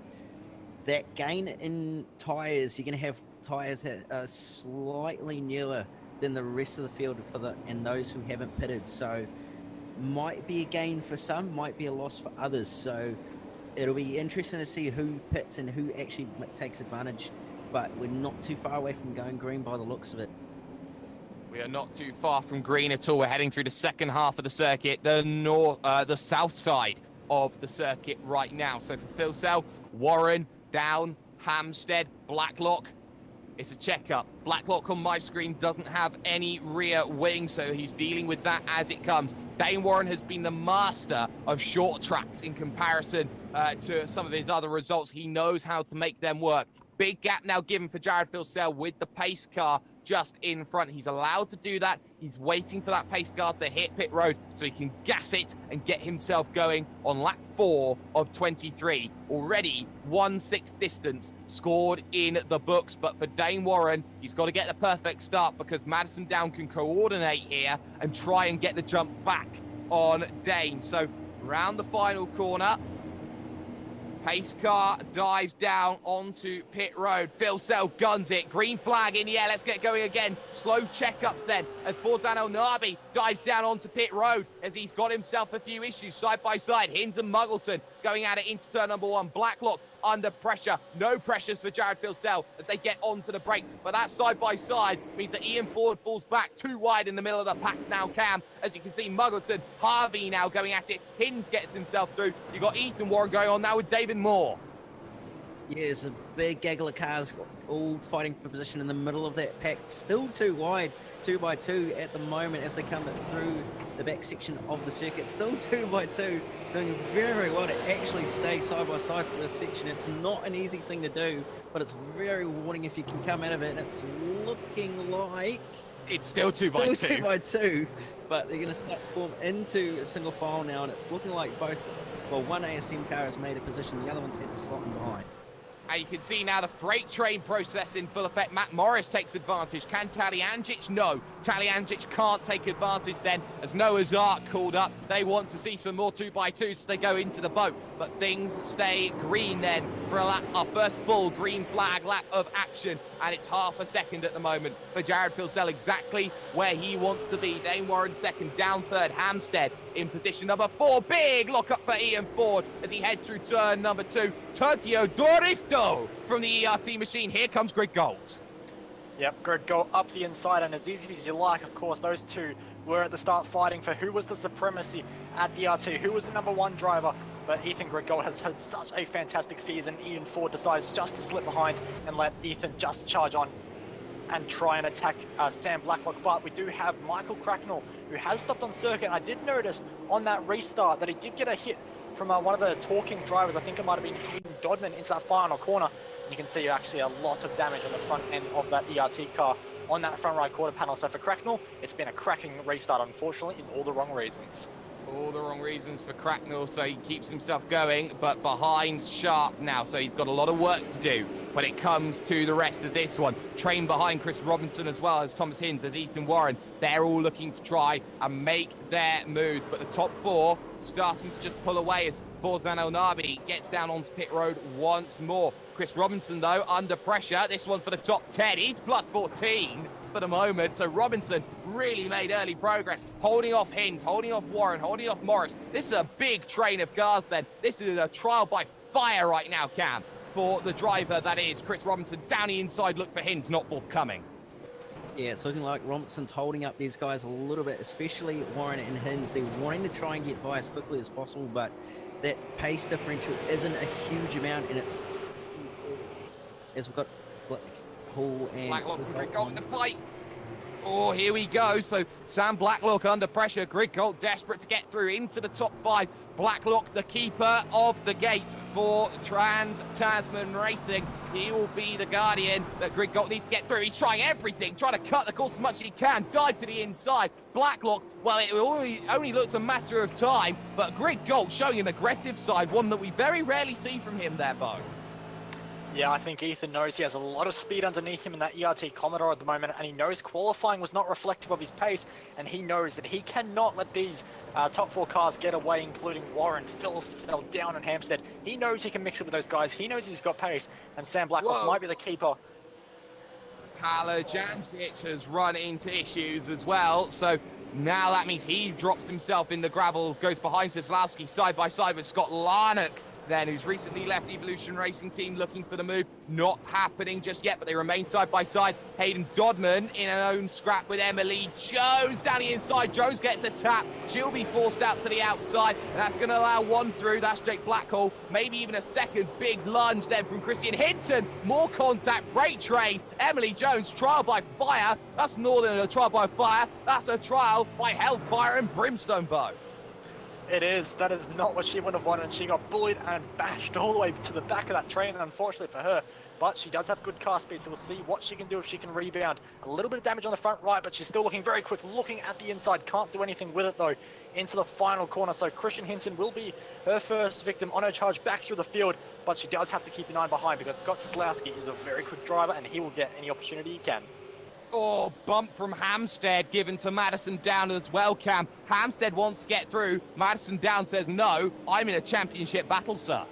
that gain in tyres, you're going to have tyres that are slightly newer than the rest of the field and those who haven't pitted. So might be a gain for some, might be a loss for others. So it'll be interesting to see who pits and who actually takes advantage. But we're not too far away from going green by the looks of it. We are not too far from green at all. We're heading through the second half of the circuit, the south side of the circuit right now. So for Phil Sell, Warren, Down, Hampstead, Blacklock, it's a checkup. Blacklock on my screen doesn't have any rear wing, so he's dealing with that as it comes. Dane Warren has been the master of short tracks in comparison to some of his other results. He knows how to make them work. Big gap now given for Jared Filsell with the pace car just in front. He's allowed to do that. He's waiting for that pace car to hit pit road so he can gas it and get himself going on lap 4 of 23. Already 1/6 distance scored in the books, but for Dane Warren, he's got to get the perfect start because Madison Down can coordinate here and try and get the jump back on Dane. So round the final corner, pace car dives down onto pit road. Phil Sell guns it. Green flag in the air. Let's get going again. Slow checkups then as Forzan El Nabi dives down onto pit road as he's got himself a few issues side by side. Hinds and Muggleton going at it into turn number 1. Blacklock under pressure. No pressures for Jared Phil Sell as they get onto the brakes. But that side by side means that Ian Ford falls back too wide in the middle of the pack now, Cam. As you can see, Muggleton, Harvey now going at it. Hinds gets himself through. You've got Ethan Warren going on now with David Moore. Yeah, there's a big gaggle of cars all fighting for position in the middle of that pack. Still too wide, 2 by 2 at the moment as they come through the back section of the circuit. Still 2 by 2, doing very, very well to actually stay side by side for this section. It's not an easy thing to do, but it's very rewarding if you can come out of it. And it's looking like it's still 2 by 2. 2 by 2, but they're going to start to form into a single file now, and it's looking like both, well, one ASM car has made a position, the other one's had to slot in behind. And you can see now the freight train process in full effect. Matt Morris takes advantage. Can Taliangic? No. Taliangic can't take advantage then as Noah's Ark called up. They want to see some more 2 by 2s so they go into the boat. But things stay green then for a lap, our first full green flag lap of action. And it's half a second at the moment for Jared Filsell, exactly where he wants to be. Dane Warren second, Down third, Hampstead in position number 4. Big lock up for Ian Ford as he heads through turn number 2. Tokyo Dorifto from the ERT machine. Here comes Greg Gold. Yep, Greg go up the inside, and as easy as you like, of course, those two were at the start fighting for who was the supremacy at ERT, who was the number 1 driver. But Ethan Grigault has had such a fantastic season. Ian Ford decides just to slip behind and let Ethan just charge on and try and attack Sam Blacklock. But we do have Michael Cracknell, who has stopped on circuit. I did notice on that restart that he did get a hit from one of the talking drivers. I think it might have been Hayden Dodman into that final corner. And you can see actually a lot of damage on the front end of that ERT car on that front right quarter panel. So for Cracknell, it's been a cracking restart, unfortunately, in all the wrong reasons. All the wrong reasons for Cracknell, so he keeps himself going, but behind Sharp now, so he's got a lot of work to do when it comes to the rest of this one. Train behind Chris Robinson as well as Thomas Hinds, as Ethan Warren. They're all looking to try and make their moves, but the top four starting to just pull away as Forzan El Nabi gets down onto pit road once more. Chris Robinson, though, under pressure. This one for the top 10. He's plus 14 for the moment. So Robinson really made early progress, holding off Hinds, holding off Warren, holding off Morris. This is a big train of cars then. This is a trial by fire right now, Cam, for the driver that is Chris Robinson. Down the inside, look for Hinds, not forthcoming. Yeah, it's looking like Robinson's holding up these guys a little bit, especially Warren and Hinds. They're wanting to try and get by as quickly as possible, but that pace differential isn't a huge amount, and it's, as we've got Hall and Blacklock and Greg Galt in the fight. Oh, here we go. So Sam Blacklock under pressure. Greg Galt desperate to get through into the top 5. Blacklock, the keeper of the gate for Trans-Tasman Racing. He will be the guardian that Greg Galt needs to get through. He's trying everything, trying to cut the course as much as he can. Dive to the inside. Blacklock, well, it only looks a matter of time, but Greg Galt showing an aggressive side, one that we very rarely see from him there, Bo. Yeah, I think Ethan knows he has a lot of speed underneath him in that ERT Commodore at the moment, and he knows qualifying was not reflective of his pace, and he knows that he cannot let these top 4 cars get away, including Warren, Phil, Down, and Hampstead. He knows he can mix it with those guys. He knows he's got pace, and Sam Blacklock might be the keeper. Kala Jančić has run into issues as well, so now that means he drops himself in the gravel, goes behind Zeslowski side by side with Scott Larnock, then, who's recently left Evolution Racing Team, looking for the move. Not happening just yet, but they remain side by side. Hayden Dodman in an own scrap with Emily Jones down the inside. Jones gets a tap. She'll be forced out to the outside, and that's going to allow one through. That's Jake Blackhall. Maybe even a second big lunge then from Christian Hinton. More contact, freight train. Emily Jones, trial by fire. That's more than a trial by fire. That's a trial by hellfire and brimstone, Bo. It is. That is not what she would have wanted. She got bullied and bashed all the way to the back of that train, unfortunately for her. But she does have good car speed, so we'll see what she can do if she can rebound. A little bit of damage on the front right, but she's still looking very quick, looking at the inside. Can't do anything with it, though, into the final corner. So Christian Hinton will be her first victim on her charge back through the field, but she does have to keep an eye behind because Scott Zeslowski is a very quick driver, and he will get any opportunity he can. Oh, bump from Hampstead given to Madison Down as well, Cam. Hampstead wants to get through. Madison Down says, no, I'm in a championship battle, sir.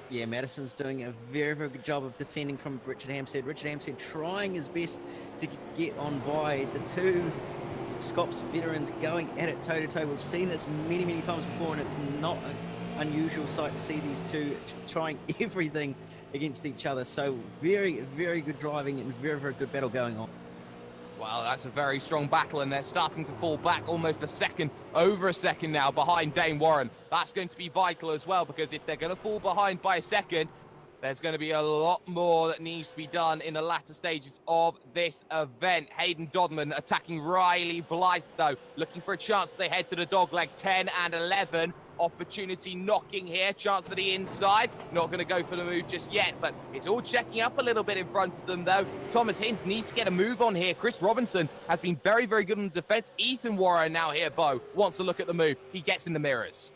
Yeah, Madison's doing a very, very good job of defending from Richard Hampstead. Richard Hampstead trying his best to get on by the two SCOPS veterans going at it toe-to-toe. We've seen this many, many times before, and it's not an unusual sight to see these two trying everything against each other. So very, very good driving and very, very good battle going on. Well, that's a very strong battle, and they're starting to fall back almost over a second now behind Dane Warren. That's going to be vital as well, because if they're going to fall behind by a second, there's going to be a lot more that needs to be done in the latter stages of this event. Hayden Dodman attacking Riley Blythe, though, looking for a chance as they head to the dogleg. 10 and 11. Opportunity knocking here, chance for the inside. Not going to go for the move just yet, but it's all checking up a little bit in front of them, though. Thomas Hinds needs to get a move on here. Chris Robinson has been very, very good on the defense. Ethan Warren now here, Bo, wants to look at the move. He gets in the mirrors.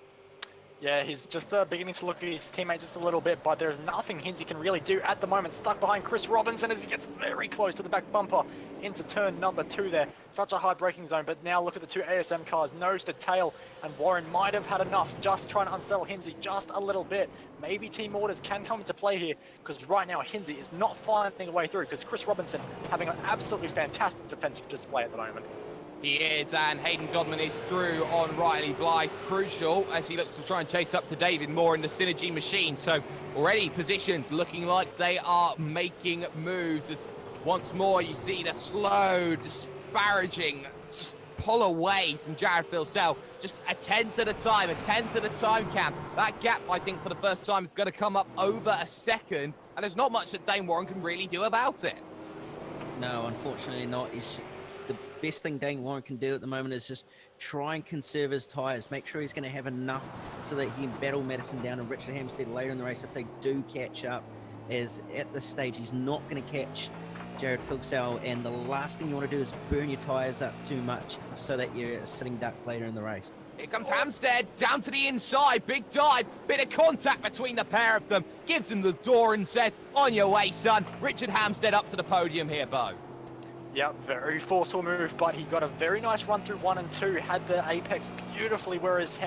Yeah, he's just beginning to look at his teammate just a little bit, but there's nothing Hinsey can really do at the moment. Stuck behind Chris Robinson as he gets very close to the back bumper into turn number 2 there. Such a high braking zone, but now look at the two ASM cars, nose to tail, and Warren might have had enough just trying to unsettle Hinsey just a little bit. Maybe team orders can come into play here, because right now Hinsey is not finding a way through, because Chris Robinson having an absolutely fantastic defensive display at the moment. He is, and Hayden Dodman is through on Riley Blythe. Crucial as he looks to try and chase up to David Moore in the Synergy machine. So already positions looking like they are making moves. As once more you see the slow, disparaging, just pull away from Jared Filsell. Just a tenth at a time, Cam. That gap, I think, for the first time is going to come up over a second, and there's not much that Dane Warren can really do about it. No, unfortunately not. The best thing Dane Warren can do at the moment is just try and conserve his tyres, make sure he's going to have enough so that he can battle Madison Down and Richard Hampstead later in the race if they do catch up, as at this stage he's not going to catch Jared Filsell, and the last thing you want to do is burn your tyres up too much so that you're a sitting duck later in the race. Here comes Hampstead, down to the inside, big dive, bit of contact between the pair of them, gives him the door and says, on your way, son. Richard Hampstead up to the podium here, Bo. Yeah, very forceful move, but he got a very nice run through 1 and 2, had the apex beautifully where his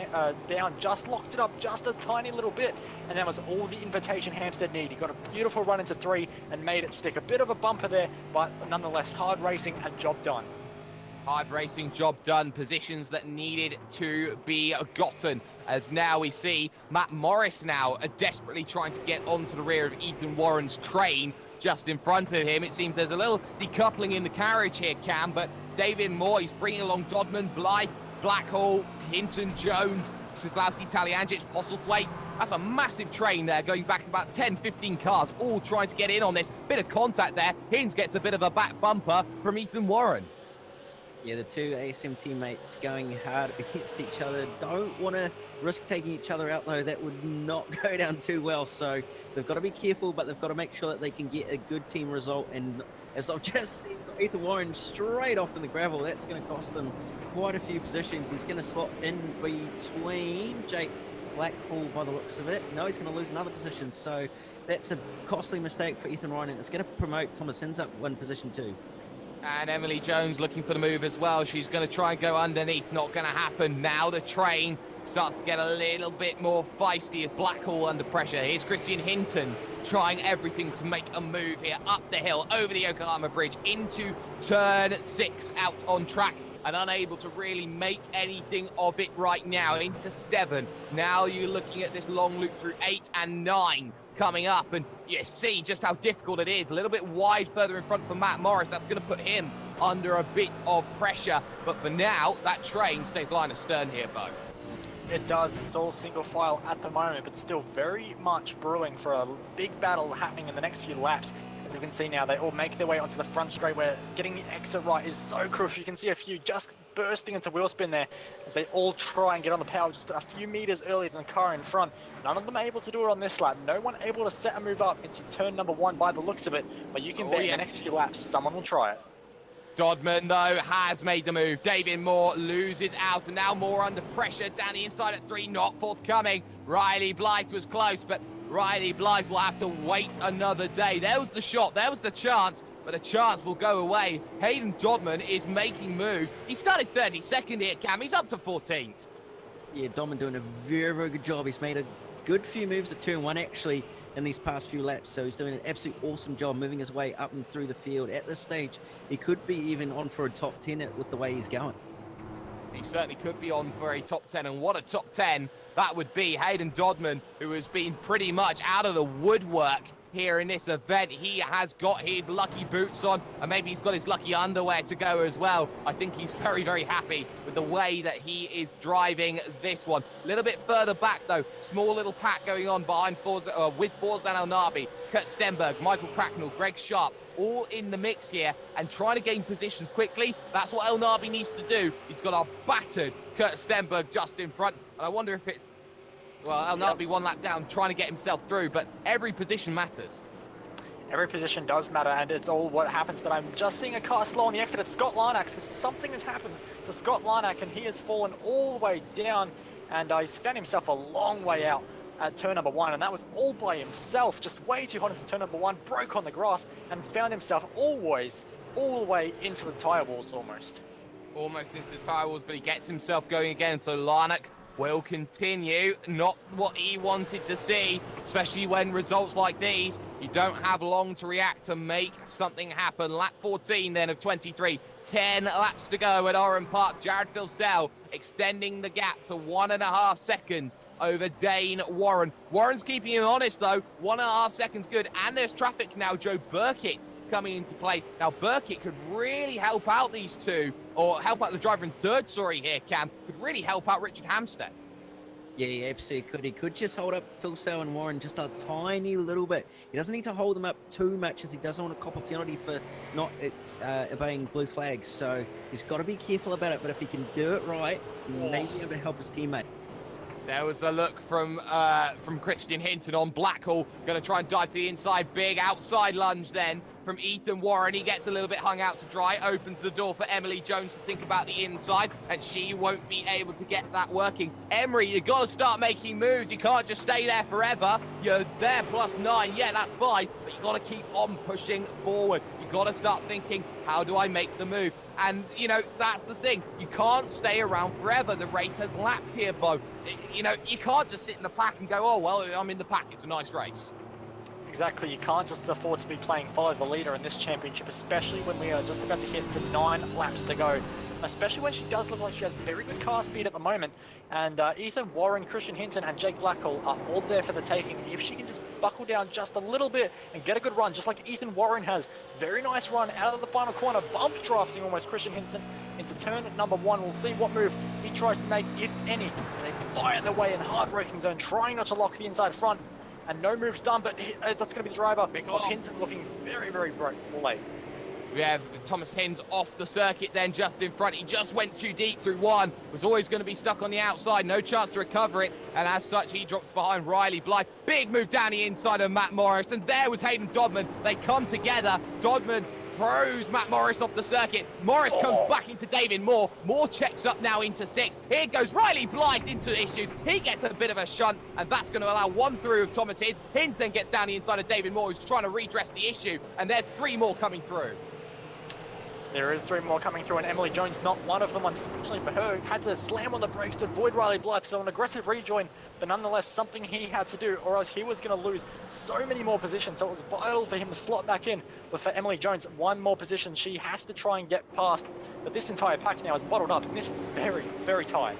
down, just locked it up just a tiny little bit, and that was all the invitation Hampstead needed. He got a beautiful run into 3 and made it stick. A bit of a bumper there, but nonetheless, hard racing and job done. Hard racing, job done, positions that needed to be gotten. As now we see Matt Morris now desperately trying to get onto the rear of Ethan Warren's train. Just in front of him, it seems there's a little decoupling in the carriage here, Cam, but David Moore, he's bringing along Dodman, Blythe, Blackhall, Hinton, Jones, Sislowski, Taliangic, Postlethwaite. That's a massive train there, going back about 10, 15 cars, all trying to get in on this. Bit of contact there. Hinz gets a bit of a back bumper from Ethan Warren. Yeah, the two ASM teammates going hard against each other. Don't want to risk taking each other out, though. That would not go down too well. So they've got to be careful, but they've got to make sure that they can get a good team result. And as I've just seen, Ethan Warren straight off in the gravel. That's going to cost them quite a few positions. He's going to slot in between Jake Blackhall by the looks of it. No, he's going to lose another position. So that's a costly mistake for Ethan Warren, and it's going to promote Thomas Hinz up one position too. And Emily Jones looking for the move as well. She's going to try and go underneath. Not going to happen. Now the train starts to get a little bit more feisty as Blackhall under pressure. Here's Christian Hinton trying everything to make a move here. Up the hill, over the Yokohama Bridge, into turn 6, out on track. And unable to really make anything of it right now. Into 7. Now you're looking at this long loop through 8 and 9 coming up. And you see just how difficult it is. A little bit wide further in front for Matt Morris. That's going to put him under a bit of pressure. But for now, that train stays line astern here, Bo. It does. It's all single file at the moment, but still very much brewing for a big battle happening in the next few laps. As you can see now, they all make their way onto the front straight where getting the exit right is so crucial. You can see a few just bursting into wheel spin there as they all try and get on the power just a few meters earlier than the car in front. None of them able to do it on this lap. No one able to set a move up into turn number 1 by the looks of it, but you can bet in the next few laps, someone will try it. Dodman, though, has made the move. David Moore loses out, and now Moore under pressure down the inside at 3, not forthcoming. Riley Blythe was close, but Riley Blythe will have to wait another day. There was the shot, there was the chance, but the chance will go away. Hayden Dodman is making moves. He started 32nd here, Cam. He's up to 14th. Yeah, Dodman doing a very, very good job. He's made a good few moves at turn 1, actually, in these past few laps. So he's doing an absolutely awesome job moving his way up and through the field. At this stage, he could be even on for a top 10 with the way he's going. He certainly could be on for a top 10, and what a top 10 that would be. Hayden Dodman, who has been pretty much out of the woodwork here in this event. He has got his lucky boots on, and maybe he's got his lucky underwear to go as well. I think he's very, very happy with the way that he is driving this one. A little bit further back, though. Small little pack going on behind with Forzan Elnabi, Kurt Stenberg, Michael Cracknell, Greg Sharp, all in the mix here and trying to gain positions quickly. That's what Elnabi needs to do. He's got a battered Kurt Stenberg just in front, and I wonder if it's, well, Elnabi one lap down trying to get himself through, but every position matters. Every position does matter, and it's all what happens, but I'm just seeing a car slow on the exit. It's Scott Lynak, so something has happened to Scott Lynak, and he has fallen all the way down, and he's found himself a long way out at turn number 1, and that was all by himself, just way too hot into turn number 1, broke on the grass, and found himself always all the way into the tyre walls almost. Almost into the tyre walls, but he gets himself going again, so Lynak will continue. Not what he wanted to see, especially when results like these, you don't have long to react to make something happen. Lap 14 then of 23. 10 laps to go at Oran Park. Jared Filsell extending the gap to 1.5 seconds over Dane Warren. Warren's keeping him honest, though. 1.5 seconds good. And there's traffic now. Joe Burkitt coming into play. Now, Burkitt could really help out these two, or help out the driver in third, here, Cam. Could really help out Richard Hampstead. Yeah, he absolutely could. He could just hold up Filsell and Warren just a tiny little bit. He doesn't need to hold them up too much, as he doesn't want to cop a penalty for not obeying blue flags. So he's got to be careful about it. But if he can do it right, he may be able to help his teammate. There was a look from Christian Hinton on Blackhall. Going to try and dive to the inside. Big outside lunge then from Ethan Warren. He gets a little bit hung out to dry, opens the door for Emily Jones to think about the inside, and she won't be able to get that working. Emery, you got to start making moves. You can't just stay there forever. You're there +9, yeah, that's fine, but you got to keep on pushing forward. You got to start thinking, how do I make the move? And, you know, that's the thing. You can't stay around forever. The race has laps here, Bo. You know, you can't just sit in the pack and go, oh, well, I'm in the pack. It's a nice race. Exactly, you can't just afford to be playing follow the leader in this championship, especially when we are just about to hit to 9 laps to go. Especially when she does look like she has very good car speed at the moment. And Ethan Warren, Christian Hinton and Jake Blackwell are all there for the taking. If she can just buckle down just a little bit and get a good run, just like Ethan Warren has. Very nice run out of the final corner, bump drafting almost Christian Hinton into turn number 1. We'll see what move he tries to make, if any. They fire their way in hard braking zone, trying not to lock the inside front. And no moves done, but that's going to be the driver of Hinton looking very, very late. We have Thomas Hinds off the circuit then, just in front. He just went too deep through one. Was always going to be stuck on the outside. No chance to recover it. And as such, he drops behind Riley Blythe. Big move down the inside of Matt Morris. And there was Hayden Dodman. They come together. Dodman throws Matt Morris off the circuit. Morris comes back into David Moore. Moore checks up now into 6. Here goes Riley Blythe into issues. He gets a bit of a shunt, and that's going to allow one through of Thomas Hinds. Hinds then gets down the inside of David Moore, who's trying to redress the issue. And there's 3 more coming through. There is 3 more coming through, and Emily Jones, not one of them, unfortunately for her, had to slam on the brakes to avoid Riley Blythe. So an aggressive rejoin, but nonetheless something he had to do, or else he was going to lose so many more positions. So it was vital for him to slot back in. But for Emily Jones, 1 more position she has to try and get past. But this entire pack now is bottled up, and this is very, very tight.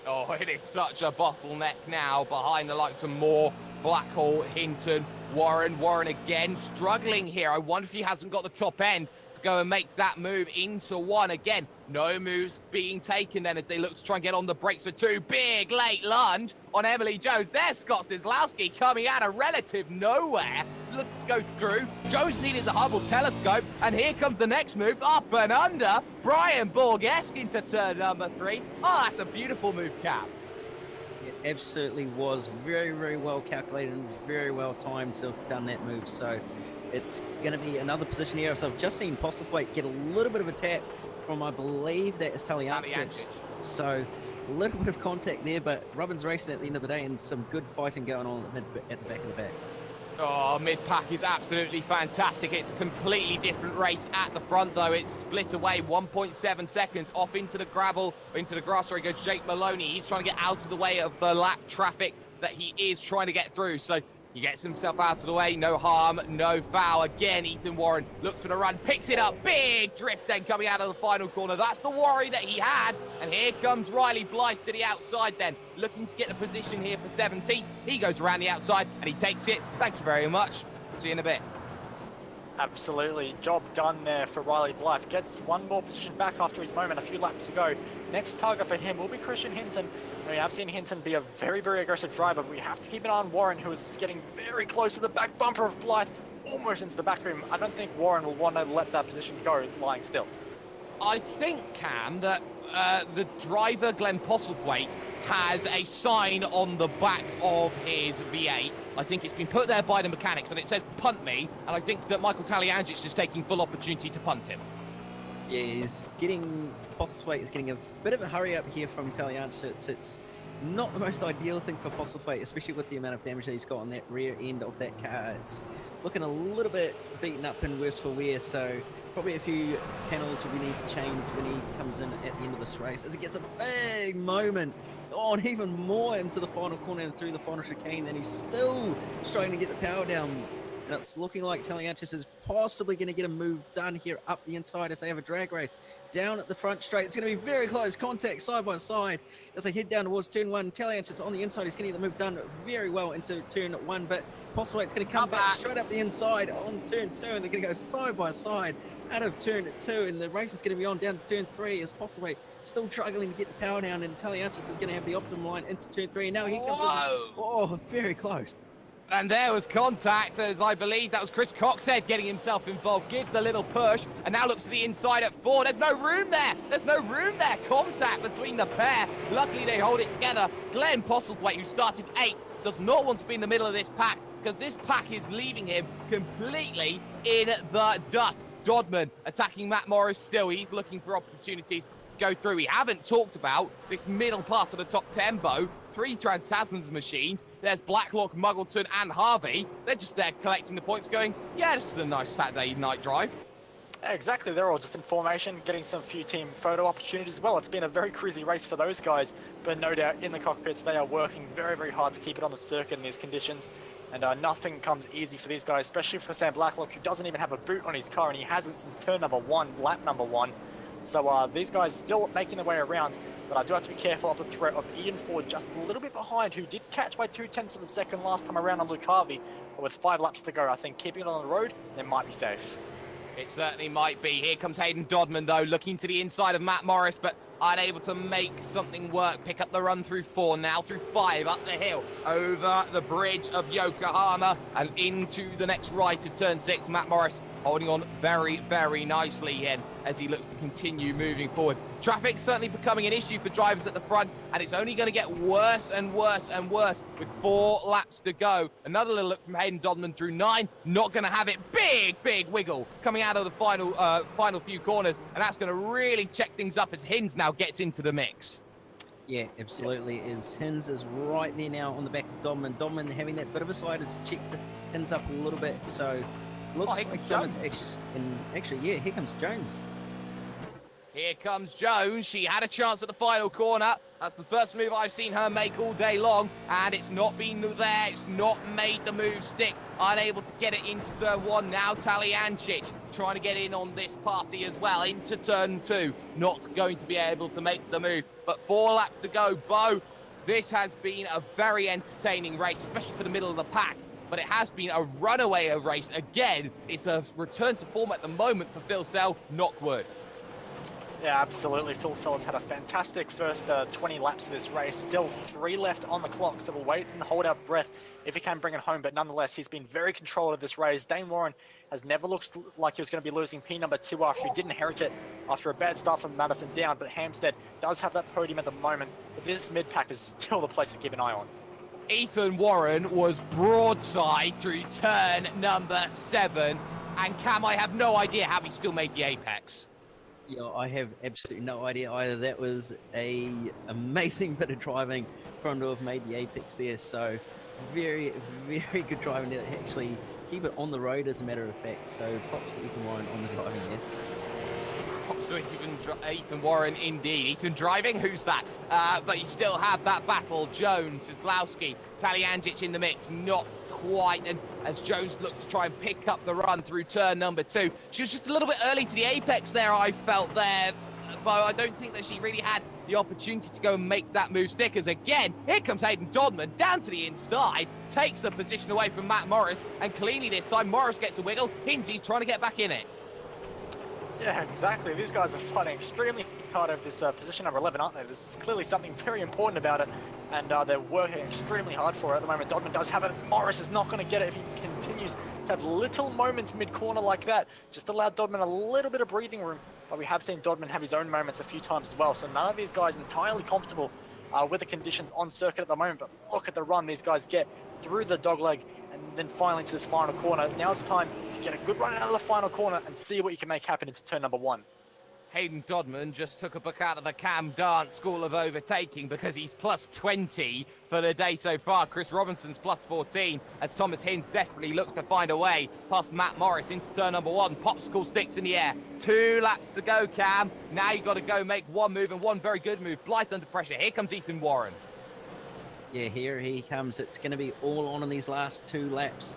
Oh, it is such a bottleneck now behind the likes of Moore, Blackhall, Hinton, Warren. Warren again struggling here. I wonder if he hasn't got the top end to go and make that move into 1 again. No moves being taken then as they look to try and get on the brakes for 2. Big late lunge on Emily Jones. There's Scott Zizlowski coming out of relative nowhere. Looking to go through. Jones needed the Hubble telescope. And here comes the next move. Up and under. Brian Borgesque into turn number 3. Oh, that's a beautiful move, Cap. It absolutely was very, very well calculated and very well timed to have done that move. So it's going to be another position here. So I've just seen Postlethwaite get a little bit of a tap from, I believe that is Taliancic. So a little bit of contact there, but Robin's racing at the end of the day and some good fighting going on at the back of the pack. Oh, mid-pack is absolutely fantastic. It's a completely different race at the front, though. It's split away 1.7 seconds off into the gravel, into the grass. Sorry, goes Jake Maloney. He's trying to get out of the way of the lap traffic that he is trying to get through. So he gets himself out of the way. No harm, no foul. Again, Ethan Warren looks for the run, picks it up. Big drift then coming out of the final corner. That's the worry that he had. And here comes Riley Blythe to the outside then, looking to get the position here for 17th. He goes around the outside and he takes it. Thank you very much. See you in a bit. Absolutely. Job done there for Riley Blythe. Gets 1 more position back after his moment a few laps ago. Next target for him will be Christian Hinton. We have seen Hinton be a very, very aggressive driver, but we have to keep an eye on Warren, who is getting very close to the back bumper of Blythe, almost into the back rim. I don't think Warren will want to let that position go lying still. I think, Cam, that the driver, Glenn Postlethwaite, has a sign on the back of his V8. I think it's been put there by the mechanics, and it says, punt me, and I think that Michael Taliancic is taking full opportunity to punt him. Yeah, Postlethwaite is getting a bit of a hurry up here from Taliancic. It's not the most ideal thing for Postlethwaite, especially with the amount of damage that he's got on that rear end of that car. It's looking a little bit beaten up and worse for wear, so probably a few panels will be need to change when he comes in at the end of this race, as he gets a big moment on even more into the final corner and through the final chicane, and he's still struggling to get the power down. And it's looking like Taliancic is possibly going to get a move done here up the inside as they have a drag race down at the front straight. It's going to be very close contact side by side as they head down towards turn 1. Taliancic's on the inside. He's going to get the move done very well into turn 1, but Postlethwaite's going to come back straight up the inside on turn 2, and they're going to go side by side out of turn 2, and the race is going to be on down to turn 3 as Postlethwaite still struggling to get the power down, and Taliancic is going to have the optimum line into turn 3, and now he comes in. Oh, very close. And there was contact, as I believe that was Chris Coxhead getting himself involved, gives the little push, and now looks to the inside at 4. There's no room there. There's no room there. Contact between the pair. Luckily, they hold it together. Glenn Postlethwaite, who started 8th, does not want to be in the middle of this pack, because this pack is leaving him completely in the dust. Dodman attacking Matt Morris still. He's looking for opportunities to go through. We haven't talked about this middle part of the top 10, Bo. 3 Trans-Tasman's machines. There's Blacklock, Muggleton, and Harvey. They're just there collecting the points going, yeah, this is a nice Saturday night drive. Yeah, exactly. They're all just in formation, getting some few team photo opportunities as well. It's been a very crazy race for those guys, but no doubt in the cockpits, they are working very, very hard to keep it on the circuit in these conditions. And nothing comes easy for these guys, especially for Sam Blacklock, who doesn't even have a boot on his car, and he hasn't since turn number 1, lap number 1. So these guys still making their way around, but I do have to be careful of the threat of Ian Ford just a little bit behind, who did catch by 0.2 of a second last time around on Luke Harvey. But with 5 laps to go, I think keeping it on the road, they might be safe. It certainly might be. Here comes Hayden Dodman, though, looking to the inside of Matt Morris, but unable to make something work. Pick up the run through 4, now through 5, up the hill, over the bridge of Yokohama, and into the next right of turn 6. Matt Morris holding on very, very nicely in as he looks to continue moving forward. Traffic's certainly becoming an issue for drivers at the front, and it's only going to get worse and worse and worse with 4 laps to go. Another little look from Hayden Dodman through 9, not going to have it. Big, big wiggle coming out of the final few corners, and that's going to really check things up as Hinz now gets into the mix. Yeah, absolutely. Hinz is right there now on the back of Dodman. Dodman having that bit of a slide has checked Hinz up a little bit, so looks like Dodman's actually, yeah, here comes Jones. Here comes Jones. She had a chance at the final corner. That's the first move I've seen her make all day long, and it's not been there. It's not made the move stick. Unable to get it into turn 1. Now Taliancic trying to get in on this party as well into turn 2. Not going to be able to make the move, but 4 laps to go. Bo, this has been a very entertaining race, especially for the middle of the pack. But it has been a runaway race. Again, it's a return to form at the moment for Phil Sell. Knock wood. Yeah, absolutely. Phil Sellers had a fantastic first 20 laps of this race. Still 3 left on the clock, so we'll wait and hold our breath if he can bring it home. But nonetheless, he's been very controlled of this race. Dane Warren has never looked like he was going to be losing P number 2 after he did inherit it after a bad start from Madison down. But Hampstead does have that podium at the moment. But this mid-pack is still the place to keep an eye on. Ethan Warren was broadside through turn number 7. And Cam, I have no idea how he still made the apex. Yeah, I have absolutely no idea either. That was a amazing bit of driving for him to have made the apex there. So very, very good driving to actually keep it on the road, as a matter of fact. So props to Ethan Warren on the driving there. Props to Ethan Warren indeed. Ethan driving, who's that? But you still have that battle. Jones, Zlowski, Taliancic in the mix, not quite. And as Jones looks to try and pick up the run through turn number 2. She was just a little bit early to the apex there, I felt there. But I don't think that she really had the opportunity to go and make that move stick. As again, here comes Hayden Dodman down to the inside, takes the position away from Matt Morris, and cleanly this time Morris gets a wiggle. Hinzy's trying to get back in it. Yeah, exactly. These guys are fighting extremely hard over this position number 11, aren't they? There's clearly something very important about it, and they're working extremely hard for it at the moment. Dodman does have it. Morris is not going to get it if he continues to have little moments mid-corner like that. Just allow Dodman a little bit of breathing room, but we have seen Dodman have his own moments a few times as well, so none of these guys entirely comfortable with the conditions on circuit at the moment. But look at the run these guys get through the dogleg and then finally to this final corner. Now it's time to get a good run out of the final corner and see what you can make happen into turn number 1. Hayden Dodman just took a book out of the Cam Dance School of Overtaking because he's plus 20 for the day so far. Chris Robinson's plus 14 as Thomas Hinz desperately looks to find a way past Matt Morris into turn number 1. Popsicle sticks in the air. 2 laps to go, Cam. Now you've got to go make one move, and one very good move. Blythe under pressure. Here comes Ethan Warren. Yeah, here he comes. It's going to be all on in these last 2 laps.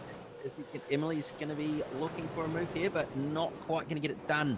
Emily's going to be looking for a move here, but not quite going to get it done.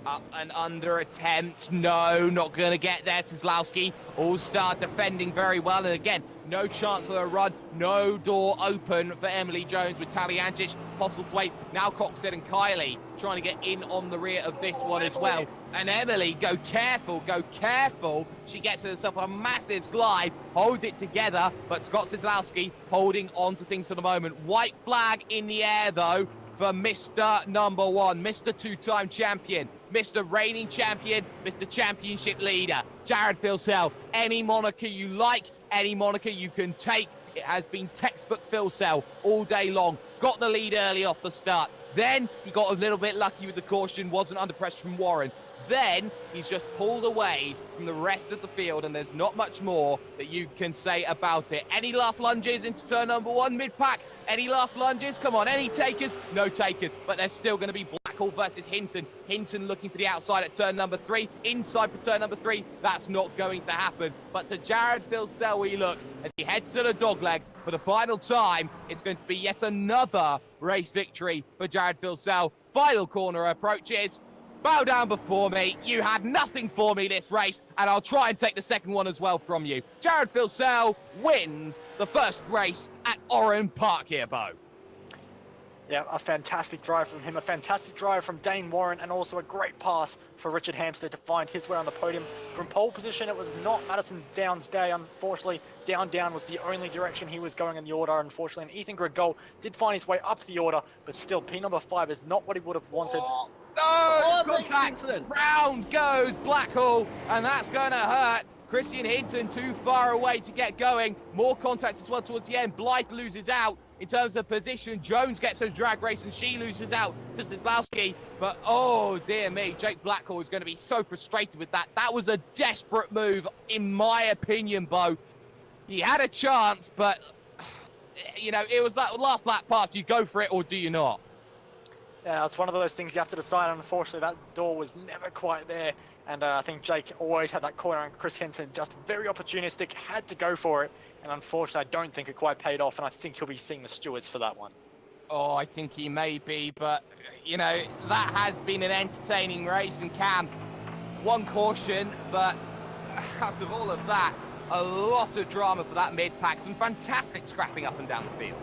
Up and under attempt. No, not going to get there. Kozlowski all-star defending very well. And again, no chance for a run. No door open for Emily Jones with Taliancic, Postlethwaite, now Coxhead and Kylie trying to get in on the rear of this one as well. And Emily, go careful, go careful. She gets herself a massive slide, holds it together, but Scott Kozlowski holding on to things for the moment. White flag in the air, though, for Mr. Number One, Mr. Two-time champion, Mr. reigning champion, Mr. championship leader, Jared Filsell. Any moniker you like, any moniker you can take. It has been textbook Filsell all day long. Got the lead early off the start. Then he got a little bit lucky with the caution, wasn't under pressure from Warren. Then he's just pulled away from the rest of the field, and there's not much more that you can say about it. Any last lunges into turn number one mid-pack? Any last lunges? Come on, any takers? No takers, but there's still going to be Blackhall versus Hinton. Hinton looking for the outside at turn number 3. Inside for turn number 3. That's not going to happen. But to Jared Filsell we look as he heads to the dogleg for the final time. It's going to be yet another race victory for Jared Filsell. Final corner approaches. Bow down before me. You had nothing for me this race, and I'll try and take the second one as well from you. Jared Filsell wins the first race at Oran Park here, Bo. Yeah, a fantastic drive from him, a fantastic drive from Dane Warren, and also a great pass for Richard Hampstead to find his way on the podium. From pole position, it was not Madison Down's day, unfortunately. Down was the only direction he was going in the order, unfortunately. And Ethan Gregol did find his way up the order, but still, P number 5 is not what he would have wanted. Contact. Round goes Blackhall, and that's going to hurt. Christian Hinton too far away to get going. More contact as well towards the end. Blythe loses out in terms of position. Jones gets a drag race, and she loses out to Kozlowski. But, oh, dear me, Jake Blackhall is going to be so frustrated with that. That was a desperate move, in my opinion, Bo. He had a chance, but, you know, it was that last lap pass. Do you go for it or do you not? Yeah, it's one of those things you have to decide. Unfortunately, that door was never quite there. And I think Jake always had that corner, and Chris Hinton just very opportunistic, had to go for it. And unfortunately, I don't think it quite paid off, and I think he'll be seeing the stewards for that one. Oh, I think he may be, but, you know, that has been an entertaining race, and Cam, one caution, but out of all of that, a lot of drama for that mid-pack, some fantastic scrapping up and down the field.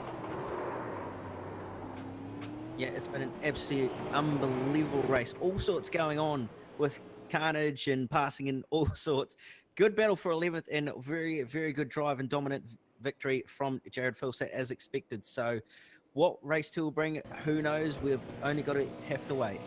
Yeah, it's been an absolute unbelievable race. All sorts going on with carnage and passing and all sorts. Good battle for 11th and very, very good drive and dominant victory from Jared Filsell as expected. So what race 2 will bring, who knows? We've only got to have to wait.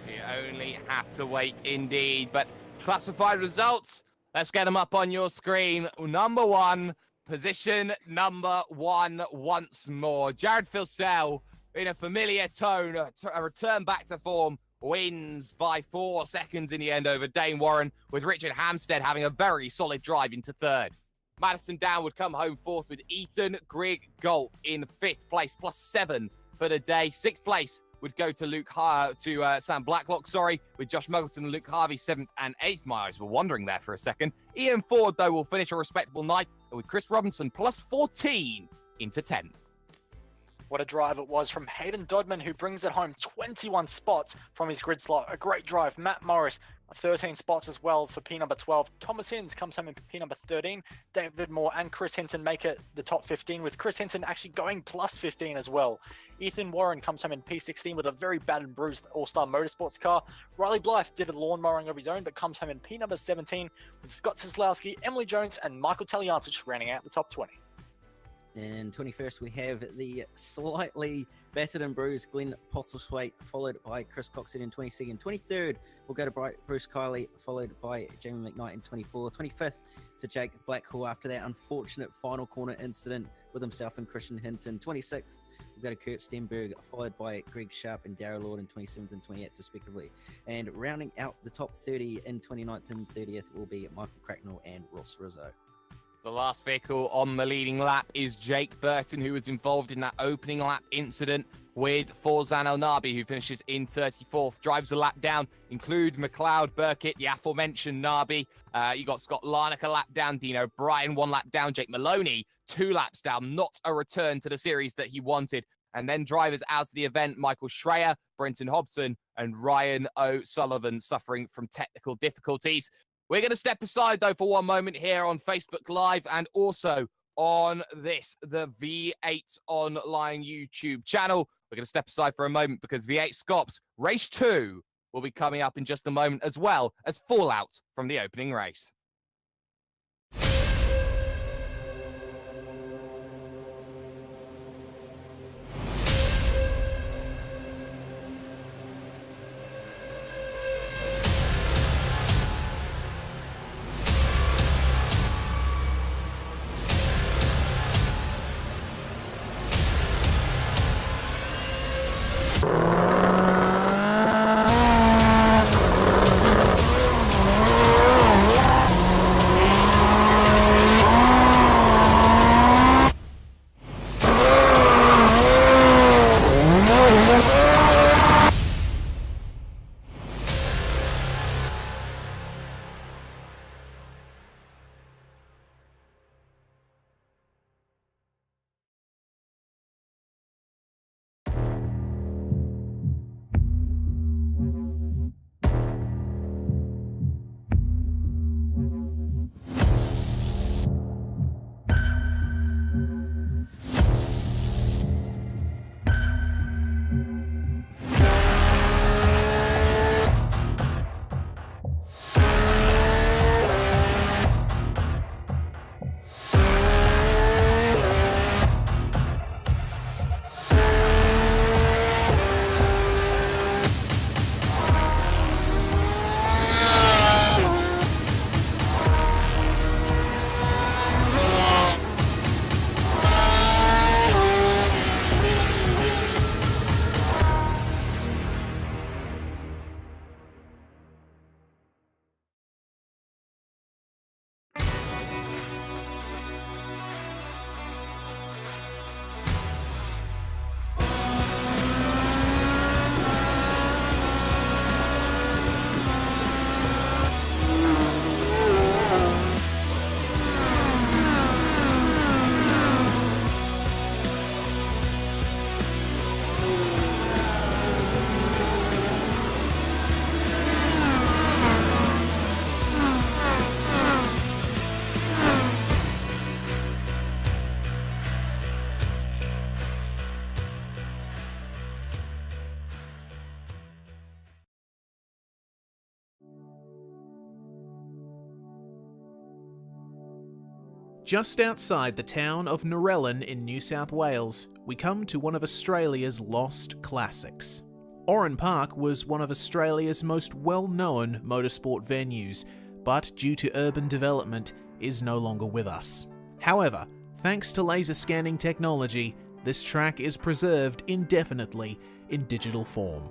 You only have to wait indeed. But classified results, let's get them up on your screen. Number 1, position number 1 once more. Jared Filsell, in a familiar tone, a return back to form, wins by 4 seconds in the end over Dane Warren, with Richard Hampstead having a very solid drive into 3rd. Madison Down would come home 4th with Ethan Grigg Galt in 5th place, +7 for the day. 6th place would go to Sam Blacklock, with Josh Muggleton and Luke Harvey 7th and 8th. My eyes were wandering there for a second. Ian Ford, though, will finish a respectable night with Chris Robinson +14 into 10th. What a drive it was from Hayden Dodman, who brings it home 21 spots from his grid slot. A great drive. Matt Morris, 13 spots as well for P number 12. Thomas Hinds comes home in P number 13. David Moore and Chris Hinton make it the top 15, with Chris Hinton actually going +15 as well. Ethan Warren comes home in P16 with a very bad and bruised All-Star Motorsports car. Riley Blythe did a lawn mowing of his own, but comes home in P number 17, with Scott Kozlowski, Emily Jones, and Michael Taliancic rounding out the top 20. And 21st, we have the slightly battered and bruised Glenn Postlethwaite, followed by Chris Coxon in 22nd. 23rd, we'll go to Bruce Kiley, followed by Jamie McKnight in 24th. 25th to Jake Blackhall after that unfortunate final corner incident with himself and Christian Hinton. 26th, we'll go to Kurt Stenberg, followed by Greg Sharp and Darrell Lord in 27th and 28th, respectively. And rounding out the top 30 in 29th and 30th will be Michael Cracknell and Ross Rizzo. The last vehicle on the leading lap is Jake Burton, who was involved in that opening lap incident with Forzan El Nabi, who finishes in 34th. Drives a lap down, include McLeod, Burkett, the aforementioned Nabi. You got Scott Larnack a lap down, Dino Bryan 1 lap down, Jake Maloney 2 laps down. Not a return to the series that he wanted. And then drivers out of the event, Michael Schreier, Brenton Hobson, and Ryan O'Sullivan suffering from technical difficulties. We're going to step aside, though, for one moment here on Facebook Live and also on the V8 Online YouTube channel. We're going to step aside for a moment because V8SCOPS Race 2 will be coming up in just a moment, as well as fallout from the opening race. Just outside the town of Narellan in New South Wales, we come to one of Australia's lost classics. Oran Park was one of Australia's most well-known motorsport venues, but due to urban development, is no longer with us. However, thanks to laser scanning technology, this track is preserved indefinitely in digital form.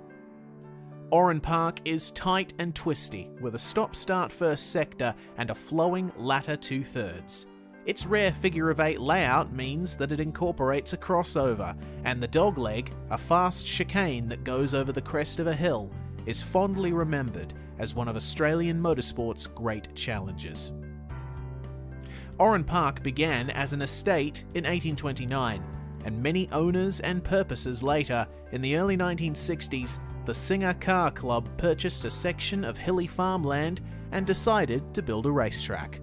Oran Park is tight and twisty, with a stop-start first sector and a flowing latter two-thirds. Its rare figure-of-8 layout means that it incorporates a crossover, and the dogleg, a fast chicane that goes over the crest of a hill, is fondly remembered as one of Australian motorsport's great challenges. Oran Park began as an estate in 1829, and many owners and purposes later, in the early 1960s, the Singer Car Club purchased a section of hilly farmland and decided to build a racetrack.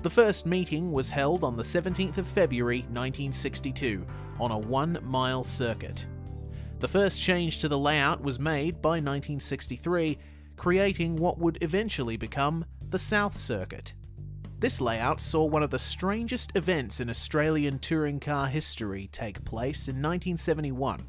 The first meeting was held on the 17th of February 1962 on a 1-mile circuit. The first change to the layout was made by 1963, creating what would eventually become the South Circuit. This layout saw one of the strangest events in Australian touring car history take place in 1971.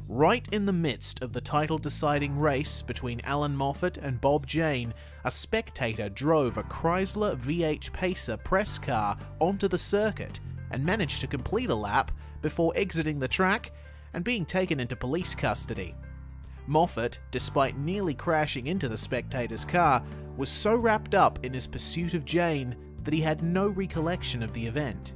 Right in the midst of the title-deciding race between Alan Moffat and Bob Jane, a spectator drove a Chrysler V8 Pacer press car onto the circuit and managed to complete a lap before exiting the track and being taken into police custody. Moffat, despite nearly crashing into the spectator's car, was so wrapped up in his pursuit of Jane that he had no recollection of the event.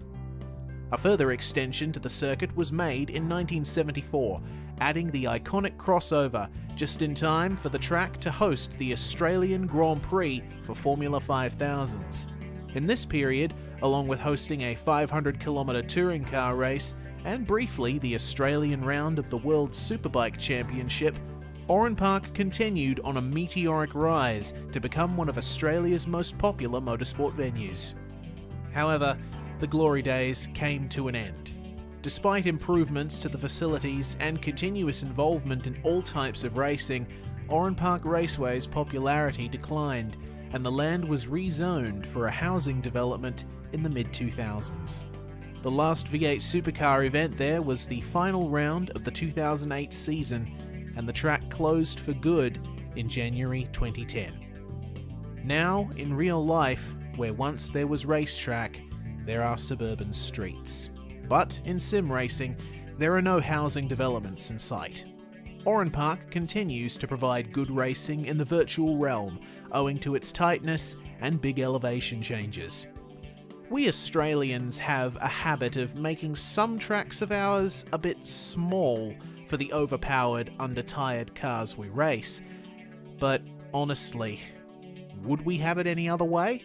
A further extension to the circuit was made in 1974, adding the iconic crossover just in time for the track to host the Australian Grand Prix for Formula 5000s. In this period, along with hosting a 500-kilometre touring car race and briefly the Australian round of the World Superbike Championship, Oran Park continued on a meteoric rise to become one of Australia's most popular motorsport venues. However, the glory days came to an end. Despite improvements to the facilities and continuous involvement in all types of racing, Oran Park Raceway's popularity declined, and the land was rezoned for a housing development in the mid-2000s. The last V8 Supercar event there was the final round of the 2008 season, and the track closed for good in January 2010. Now, in real life, where once there was racetrack, there are suburban streets. But in sim racing, there are no housing developments in sight. Oran Park continues to provide good racing in the virtual realm, owing to its tightness and big elevation changes. We Australians have a habit of making some tracks of ours a bit small for the overpowered, under-tired cars we race. But honestly, would we have it any other way?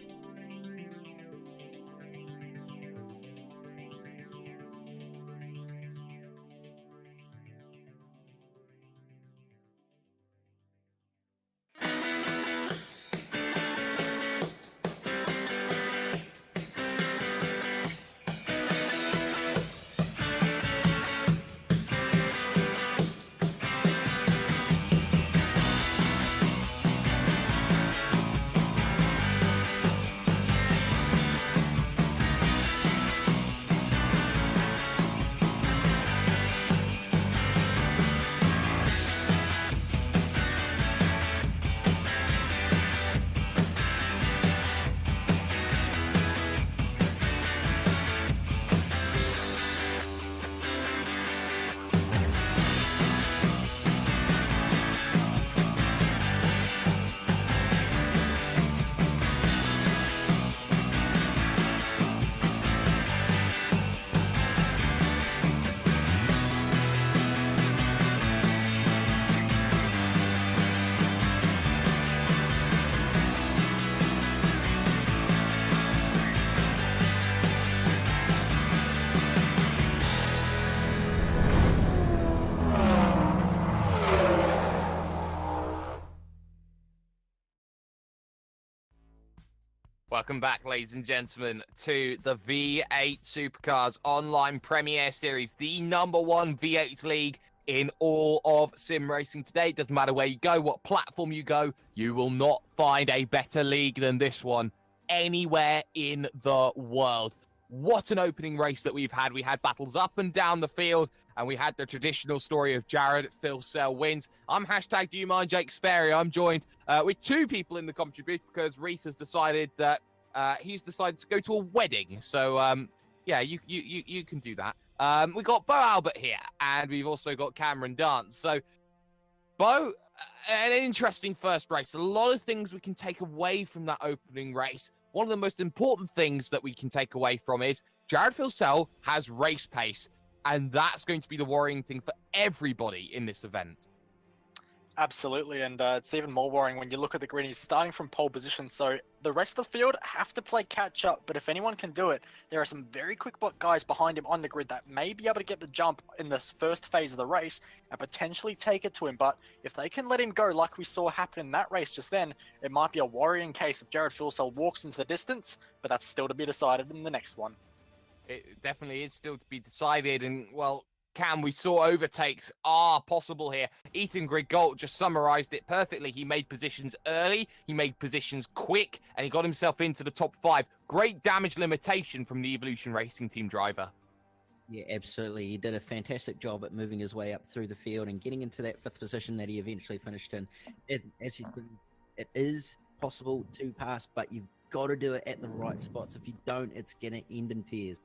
Welcome back, ladies and gentlemen, to the V8 Supercars Online Premier Series, the #1 V8 league in all of sim racing today. Doesn't matter where you go, what platform you go, you will not find a better league than this one anywhere in the world. What an opening race that we've had. We had battles up and down the field, and we had the traditional story of Jared Philsell wins. I'm hashtag Do You Mind Jake Sperry. I'm joined with two people in the commentary booth because Reese has decided that he's decided to go to a wedding. So, yeah, you can do that. We got Bo Albert here, and we've also got Cameron Dance. So, Bo, an interesting first race. A lot of things we can take away from that opening race. One of the most important things that we can take away from is Jared Philsell has race pace, and that's going to be the worrying thing for everybody in this event. Absolutely, and it's even more worrying when you look at the grid. He's starting from pole position, so the rest of the field have to play catch up, but if anyone can do it, there are some very quick guys behind him on the grid that may be able to get the jump in this first phase of the race and potentially take it to him. But if they can let him go like we saw happen in that race just then, it might be a worrying case if Jared Philsell walks into the distance, but that's still to be decided in the next one. It definitely is still to be decided, and, well, Cam, we saw overtakes are possible here. Ethan Grigault just summarized it perfectly. He made positions early, he made positions quick, and he got himself into the top 5. Great damage limitation from the Evolution Racing Team driver. Yeah, absolutely. He did a fantastic job at moving his way up through the field and getting into that 5th position that he eventually finished in. As you said, it is possible to pass, but you've got to do it at the right spots. If you don't, it's going to end in tears.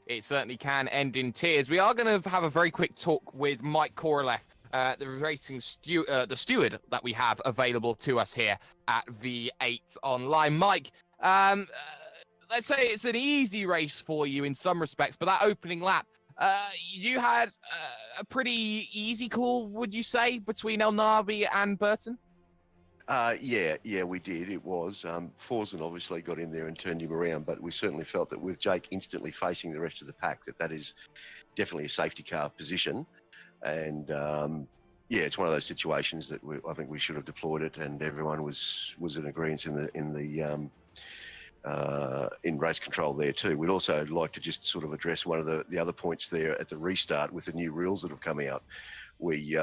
It certainly can end in tears. We are going to have a very quick talk with Mike Korolev, the racing the steward that we have available to us here at V8 Online. Mike, let's say it's an easy race for you in some respects, but that opening lap, you had a pretty easy call, would you say, between El Nabi and Burton? Yeah, we did. It was. Forsen obviously got in there and turned him around, but we certainly felt that with Jake instantly facing the rest of the pack, that is definitely a safety car position. And yeah, it's one of those situations that I think we should have deployed it, and everyone was in agreement in race control there too. We'd also like to just sort of address one of the other points there at the restart with the new rules that have come out. We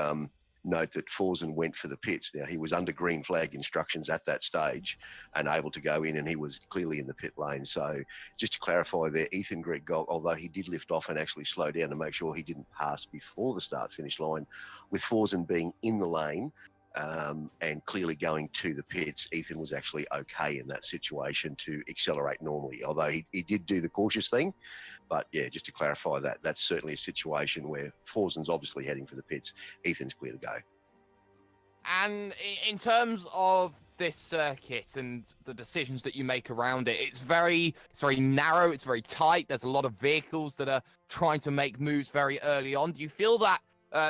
note that Forsen went for the pits. Now, he was under green flag instructions at that stage and able to go in, and he was clearly in the pit lane. So just to clarify there, Ethan Greg, although he did lift off and actually slow down to make sure he didn't pass before the start-finish line, with Forsen being in the lane, and clearly going to the pits, Ethan was actually okay in that situation to accelerate normally, although he did do the cautious thing. But yeah, just to clarify that's certainly a situation where Forsen's obviously heading for the pits. Ethan's clear to go. And in terms of this circuit and the decisions that you make around it, it's very narrow, it's very tight. There's a lot of vehicles that are trying to make moves very early on. Do you feel that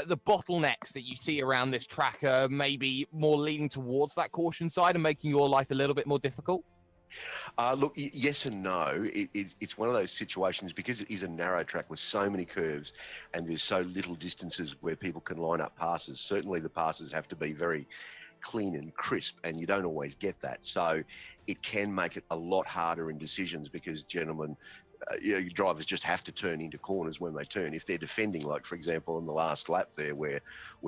the bottlenecks that you see around this track are maybe more leaning towards that caution side and making your life a little bit more difficult? Look, yes and no. It's one of those situations, because it is a narrow track with so many curves and there's so little distances where people can line up passes. Certainly the passes have to be very clean and crisp, and you don't always get that. So it can make it a lot harder in decisions, because drivers just have to turn into corners when they turn. If they're defending, like for example in the last lap there where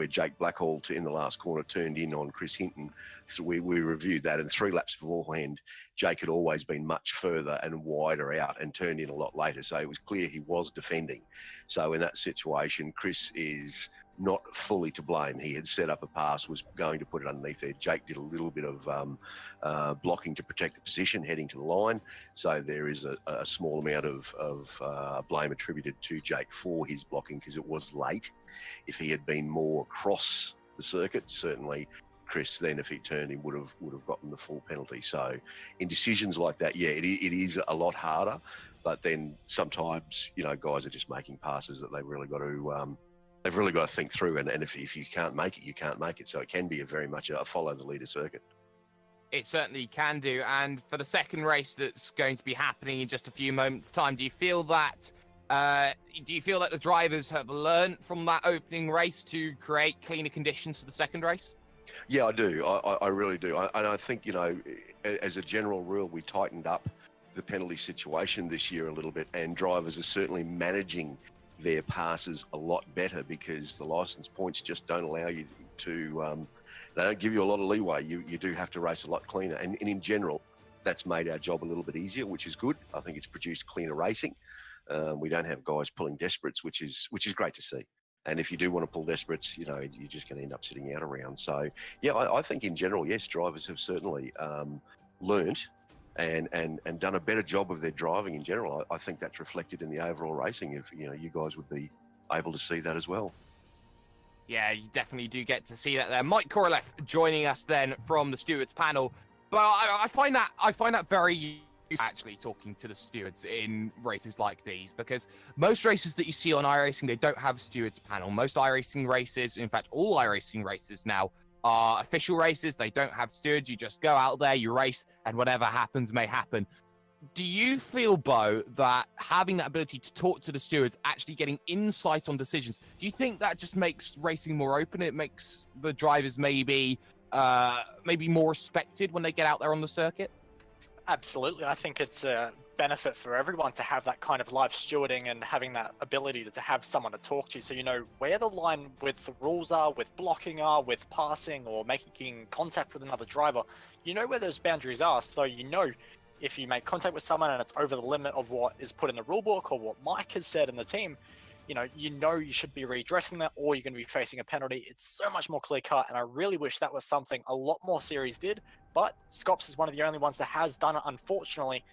Jake Blackhall in the last corner turned in on Chris Hinton, so we reviewed that, and 3 laps beforehand Jake had always been much further and wider out and turned in a lot later, so it was clear he was defending. So in that situation, Chris is not fully to blame. He had set up a pass, was going to put it underneath there. Jake did a little bit of blocking to protect the position heading to the line, so there is a small amount of blame attributed to Jake for his blocking, because it was late. If he had been more across the circuit, certainly Chris, then if he turned, he would have gotten the full penalty. So in decisions like that, yeah, it is a lot harder, but then sometimes guys are just making passes that they've really got to think through, and if you can't make it, you can't make it. So it can be very much a follow the leader circuit. It certainly can do. And for the second race that's going to be happening in just a few moments' time, do you feel that the drivers have learned from that opening race to create cleaner conditions for the second race? Yeah, I do. I really do. And I think, as a general rule, we tightened up the penalty situation this year a little bit, and drivers are certainly managing their passes a lot better, because the license points just don't allow you to, they don't give you a lot of leeway. You do have to race a lot cleaner. And in general, that's made our job a little bit easier, which is good. I think it's produced cleaner racing. We don't have guys pulling desperates, which is great to see. And if you do want to pull desperates, you're just going to end up sitting out around. So, yeah, I think in general, yes, drivers have certainly learnt and done a better job of their driving in general. I think that's reflected in the overall racing. If you guys would be able to see that as well. Yeah, you definitely do get to see that there. Mike Korolev joining us then from the stewards panel. But I find that very useful, actually, talking to the stewards in races like these, because most races that you see on iRacing, they don't have stewards panel. Most iRacing races, in fact, all iRacing races now, are official races. They don't have stewards. You just go out there, you race, and whatever happens may happen. Do you feel, Bo, that having that ability to talk to the stewards, actually getting insight on decisions, do you think that just makes racing more open? It makes the drivers maybe more respected when they get out there on the circuit? Absolutely. I think it's a benefit for everyone to have that kind of live stewarding and having that ability to have someone to talk to, so you know where the line with the rules are, with blocking are, with passing or making contact with another driver. You know where those boundaries are, so you know if you make contact with someone and it's over the limit of what is put in the rule book or what Mike has said in the team, you should be redressing that, or you're going to be facing a penalty. It's so much more clear cut, and I really wish that was something a lot more series did, but SCOPS is one of the only ones that has done it, unfortunately.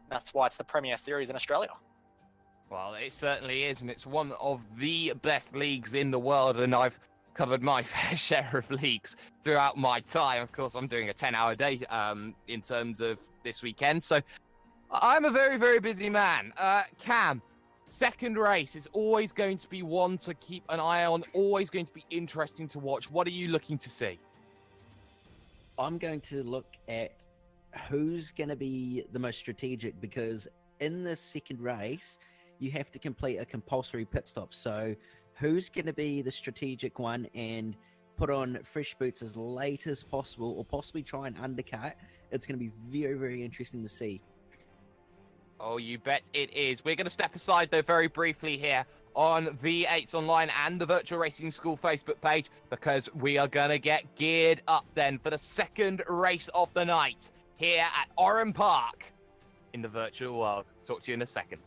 That's why it's the premier series in Australia. Well, it certainly is, and it's one of the best leagues in the world, and I've covered my fair share of leagues throughout my time. Of course, I'm doing a 10-hour day in terms of this weekend, so I'm a very, very busy man. Cam, second race is always going to be one to keep an eye on, always going to be interesting to watch. What are you looking to see? I'm going to look at who's going to be the most strategic, because in the second race, you have to complete a compulsory pit stop. So who's going to be the strategic one and put on fresh boots as late as possible, or possibly try and undercut? It's going to be very, very interesting to see. Oh, you bet it is. We're going to step aside, though, very briefly here on V8's Online and the Virtual Racing School Facebook page, because we are going to get geared up then for the second race of the night here at Oran Park in the virtual world. Talk to you in a second.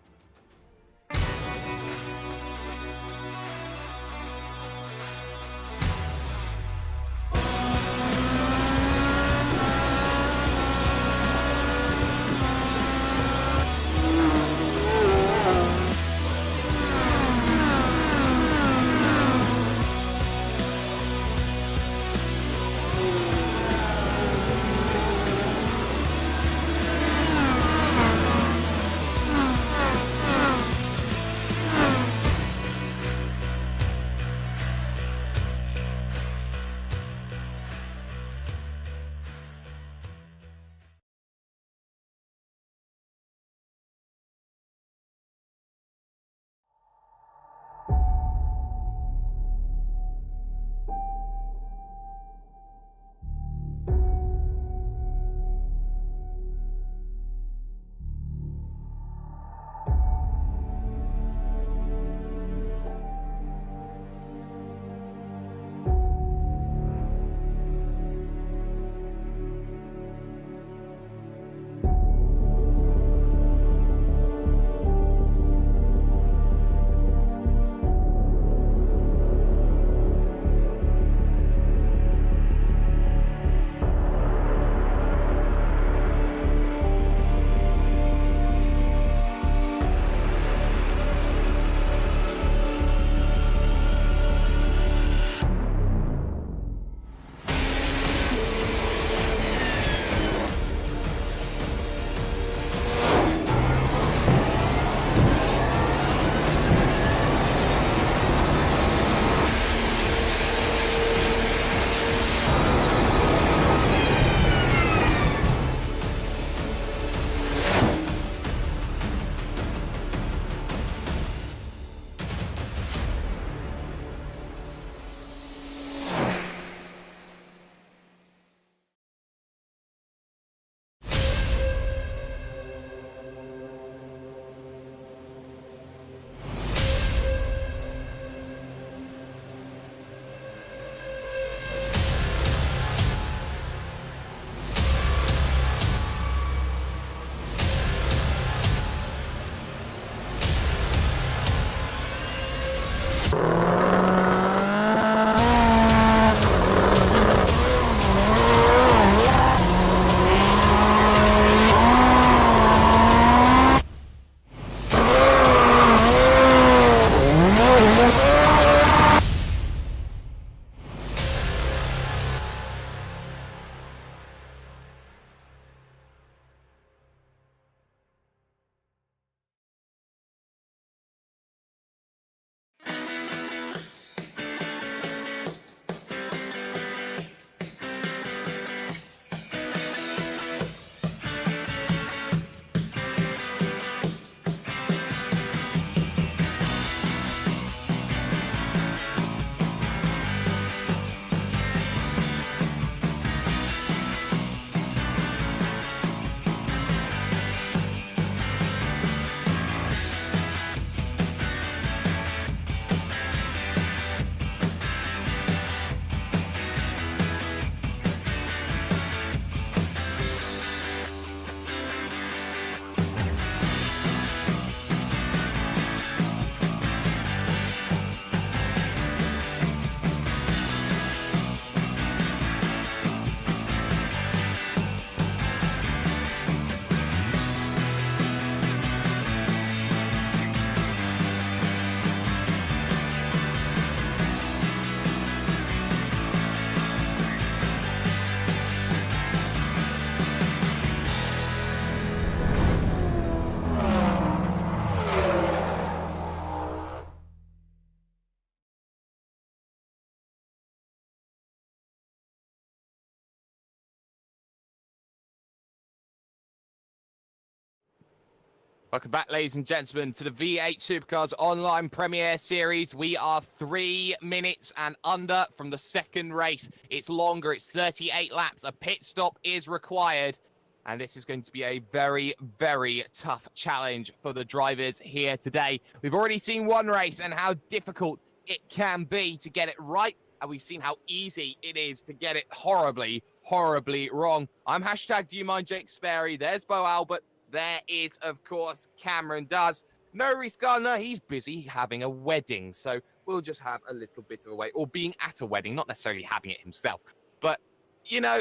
Welcome back, ladies and gentlemen, to the V8 Supercars Online Premier Series. We are 3 minutes and under from the second race. It's longer, it's 38 laps. A pit stop is required. And this is going to be a very, very tough challenge for the drivers here today. We've already seen one race and how difficult it can be to get it right. And we've seen how easy it is to get it horribly, horribly wrong. I'm hashtag Do You Mind Jake Sperry. There's Bo Albert. There is, of course, Cameron Does. No Reese Gardner, he's busy having a wedding. So we'll just have a little bit of a wait. Or being at a wedding, not necessarily having it himself. But, you know,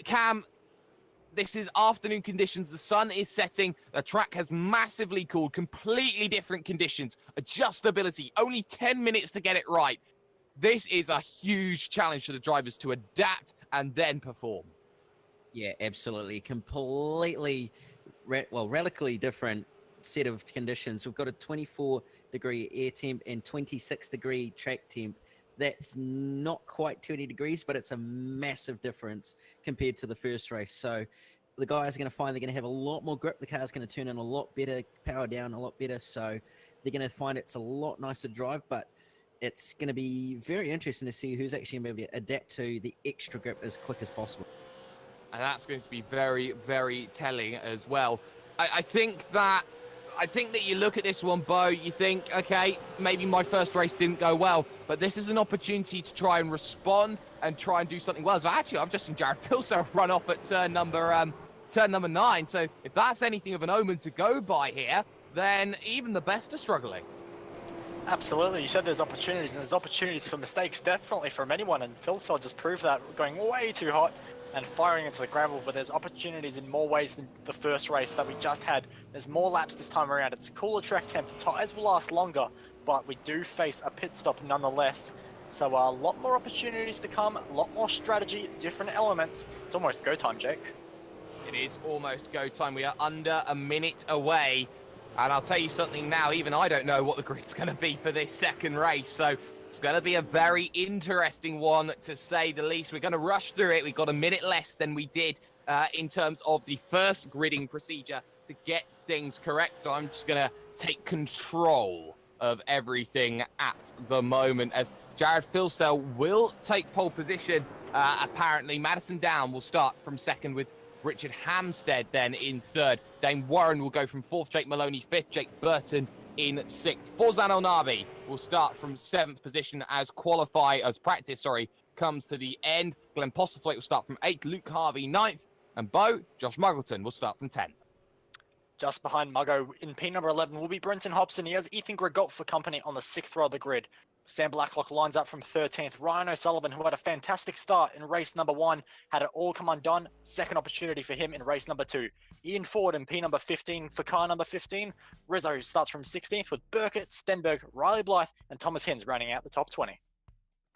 Cam, this is afternoon conditions. The sun is setting. The track has massively cooled. Completely different conditions. Adjustability. Only 10 minutes to get it right. This is a huge challenge for the drivers to adapt and then perform. Yeah, absolutely. Completely, radically different set of conditions. We've got a 24-degree air temp and 26-degree track temp. That's not quite 20 degrees, but it's a massive difference compared to the first race. So the guys are going to find they're going to have a lot more grip. The car's going to turn in a lot better, power down a lot better. So they're going to find it's a lot nicer to drive, but it's going to be very interesting to see who's actually going to be able to adapt to the extra grip as quick as possible. And that's going to be very, very telling as well. I think that you look at this one, Bo, you think, okay, maybe my first race didn't go well, but this is an opportunity to try and respond and try and do something well. So actually, I've just seen Jared Filso run off at turn number 9. So if that's anything of an omen to go by here, then even the best are struggling. Absolutely. You said there's opportunities, and there's opportunities for mistakes, definitely from anyone, and Phil just proved that, going way too hot and firing into the gravel, but there's opportunities in more ways than the first race that we just had. There's more laps this time around. It's a cooler track temp. The tyres will last longer, but we do face a pit stop nonetheless. So a lot more opportunities to come, a lot more strategy, different elements. It's almost go time, Jake. It is almost go time. We are under a minute away. And I'll tell you something now, even I don't know what the grid's going to be for this second race. So it's going to be a very interesting one, to say the least. We're going to rush through it. We've got a minute less than we did in terms of the first gridding procedure to get things correct. So I'm just going to take control of everything at the moment, as Jared Filsell will take pole position. Apparently, Madison Down will start from second, with Richard Hampstead then in third. Dane Warren will go from fourth, Jake Maloney fifth, Jake Burton in sixth. Forzan Olnavi will start from seventh position as practice comes to the end. Glenn Postlethwaite will start from eighth, Luke Harvey ninth, and Josh Muggleton will start from 10th. Just behind Muggo in P number 11 will be Brenton Hobson. He has Ethan Gregot for company on the 6th row of the grid. Sam Blacklock lines up from 13th. Ryan O'Sullivan, who had a fantastic start in race number 1, had it all come undone. Second opportunity for him in race number 2. Ian Ford in P number 15 for car number 15. Rizzo starts from 16th with Burkett, Stenberg, Riley Blythe, and Thomas Hins rounding out the top 20.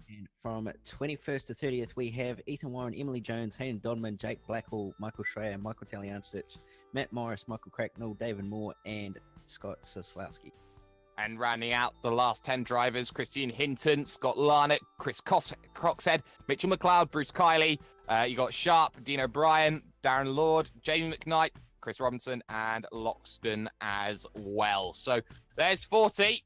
And from 21st to 30th, we have Ethan Warren, Emily Jones, Hayden Dodman, Jake Blackhall, Michael Schreier, Michael Taliancic, Matt Morris, Michael Cracknell, David Moore, and Scott Soslowski. And rounding out the last 10 drivers, Christine Hinton, Scott Larnett, Chris Croxhead, Mitchell McLeod, Bruce Kiley. You got Sharp, Dean O'Brien, Darren Lord, Jamie McKnight, Chris Robinson, and Loxton as well. So there's 40.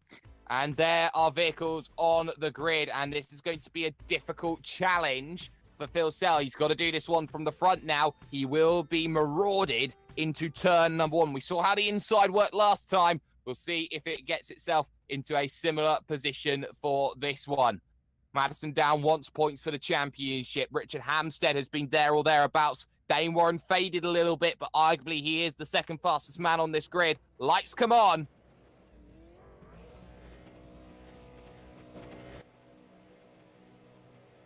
And there are vehicles on the grid, and this is going to be a difficult challenge for Phil Sell. He's got to do this one from the front now. He will be marauded into turn number 1. We saw how the inside worked last time. We'll see if it gets itself into a similar position for this one. Madison Down wants points for the championship. Richard Hampstead has been there or thereabouts. Dane Warren faded a little bit, but arguably he is the second fastest man on this grid. Lights come on.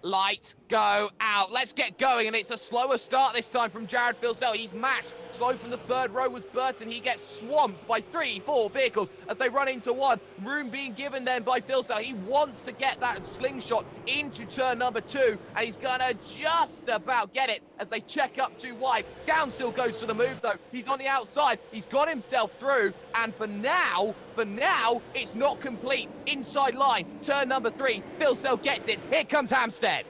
Lights go out. Let's get going. And it's a slower start this time from Jared Filsell. He's matched. Slow from the third row was Burton. He gets swamped by 3-4 vehicles as they run into one. Room being given then by Filsell. He wants to get that slingshot into turn number 2. And he's going to just about get it as they check up too wide. Down still goes to the move though. He's on the outside. He's got himself through. And for now, it's not complete. Inside line, turn number 3. Filsell gets it. Here comes Hampstead.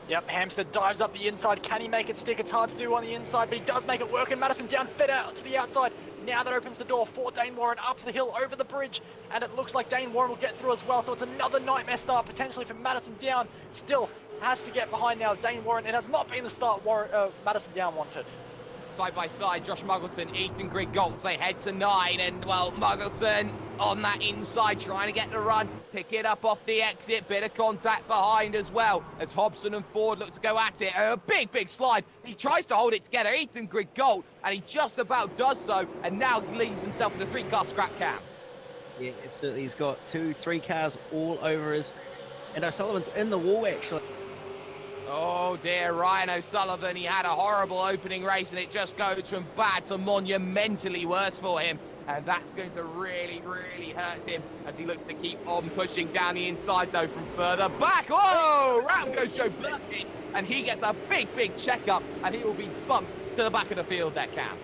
Yep, Hampstead dives up the inside. Can he make it stick? It's hard to do on the inside, but he does make it work. And Madison Down fed out to the outside. Now that opens the door for Dane Warren up the hill, over the bridge, and it looks like Dane Warren will get through as well. So it's another nightmare start potentially for Madison Down. Still has to get behind now Dane Warren. It has not been the start Madison Down wanted. Side by side, Josh Muggleton, Ethan Grigoltz, they head to 9, and well, Muggleton on that inside trying to get the run, pick it up off the exit, bit of contact behind as well as Hobson and Ford look to go at it. A big slide. He tries to hold it together, Ethan Grigolt, and he just about does so, and now leads himself in the 3-car scrap cam. Yeah, absolutely. He's got 2-3 cars all over his, and O'Sullivan's in the wall actually. Oh dear, Ryan O'Sullivan, he had a horrible opening race and it just goes from bad to monumentally worse for him. And that's going to really hurt him as he looks to keep on pushing down the inside though from further back. Oh, round goes Joe Burkett and he gets a big checkup and he will be bumped to the back of the field there, Cam.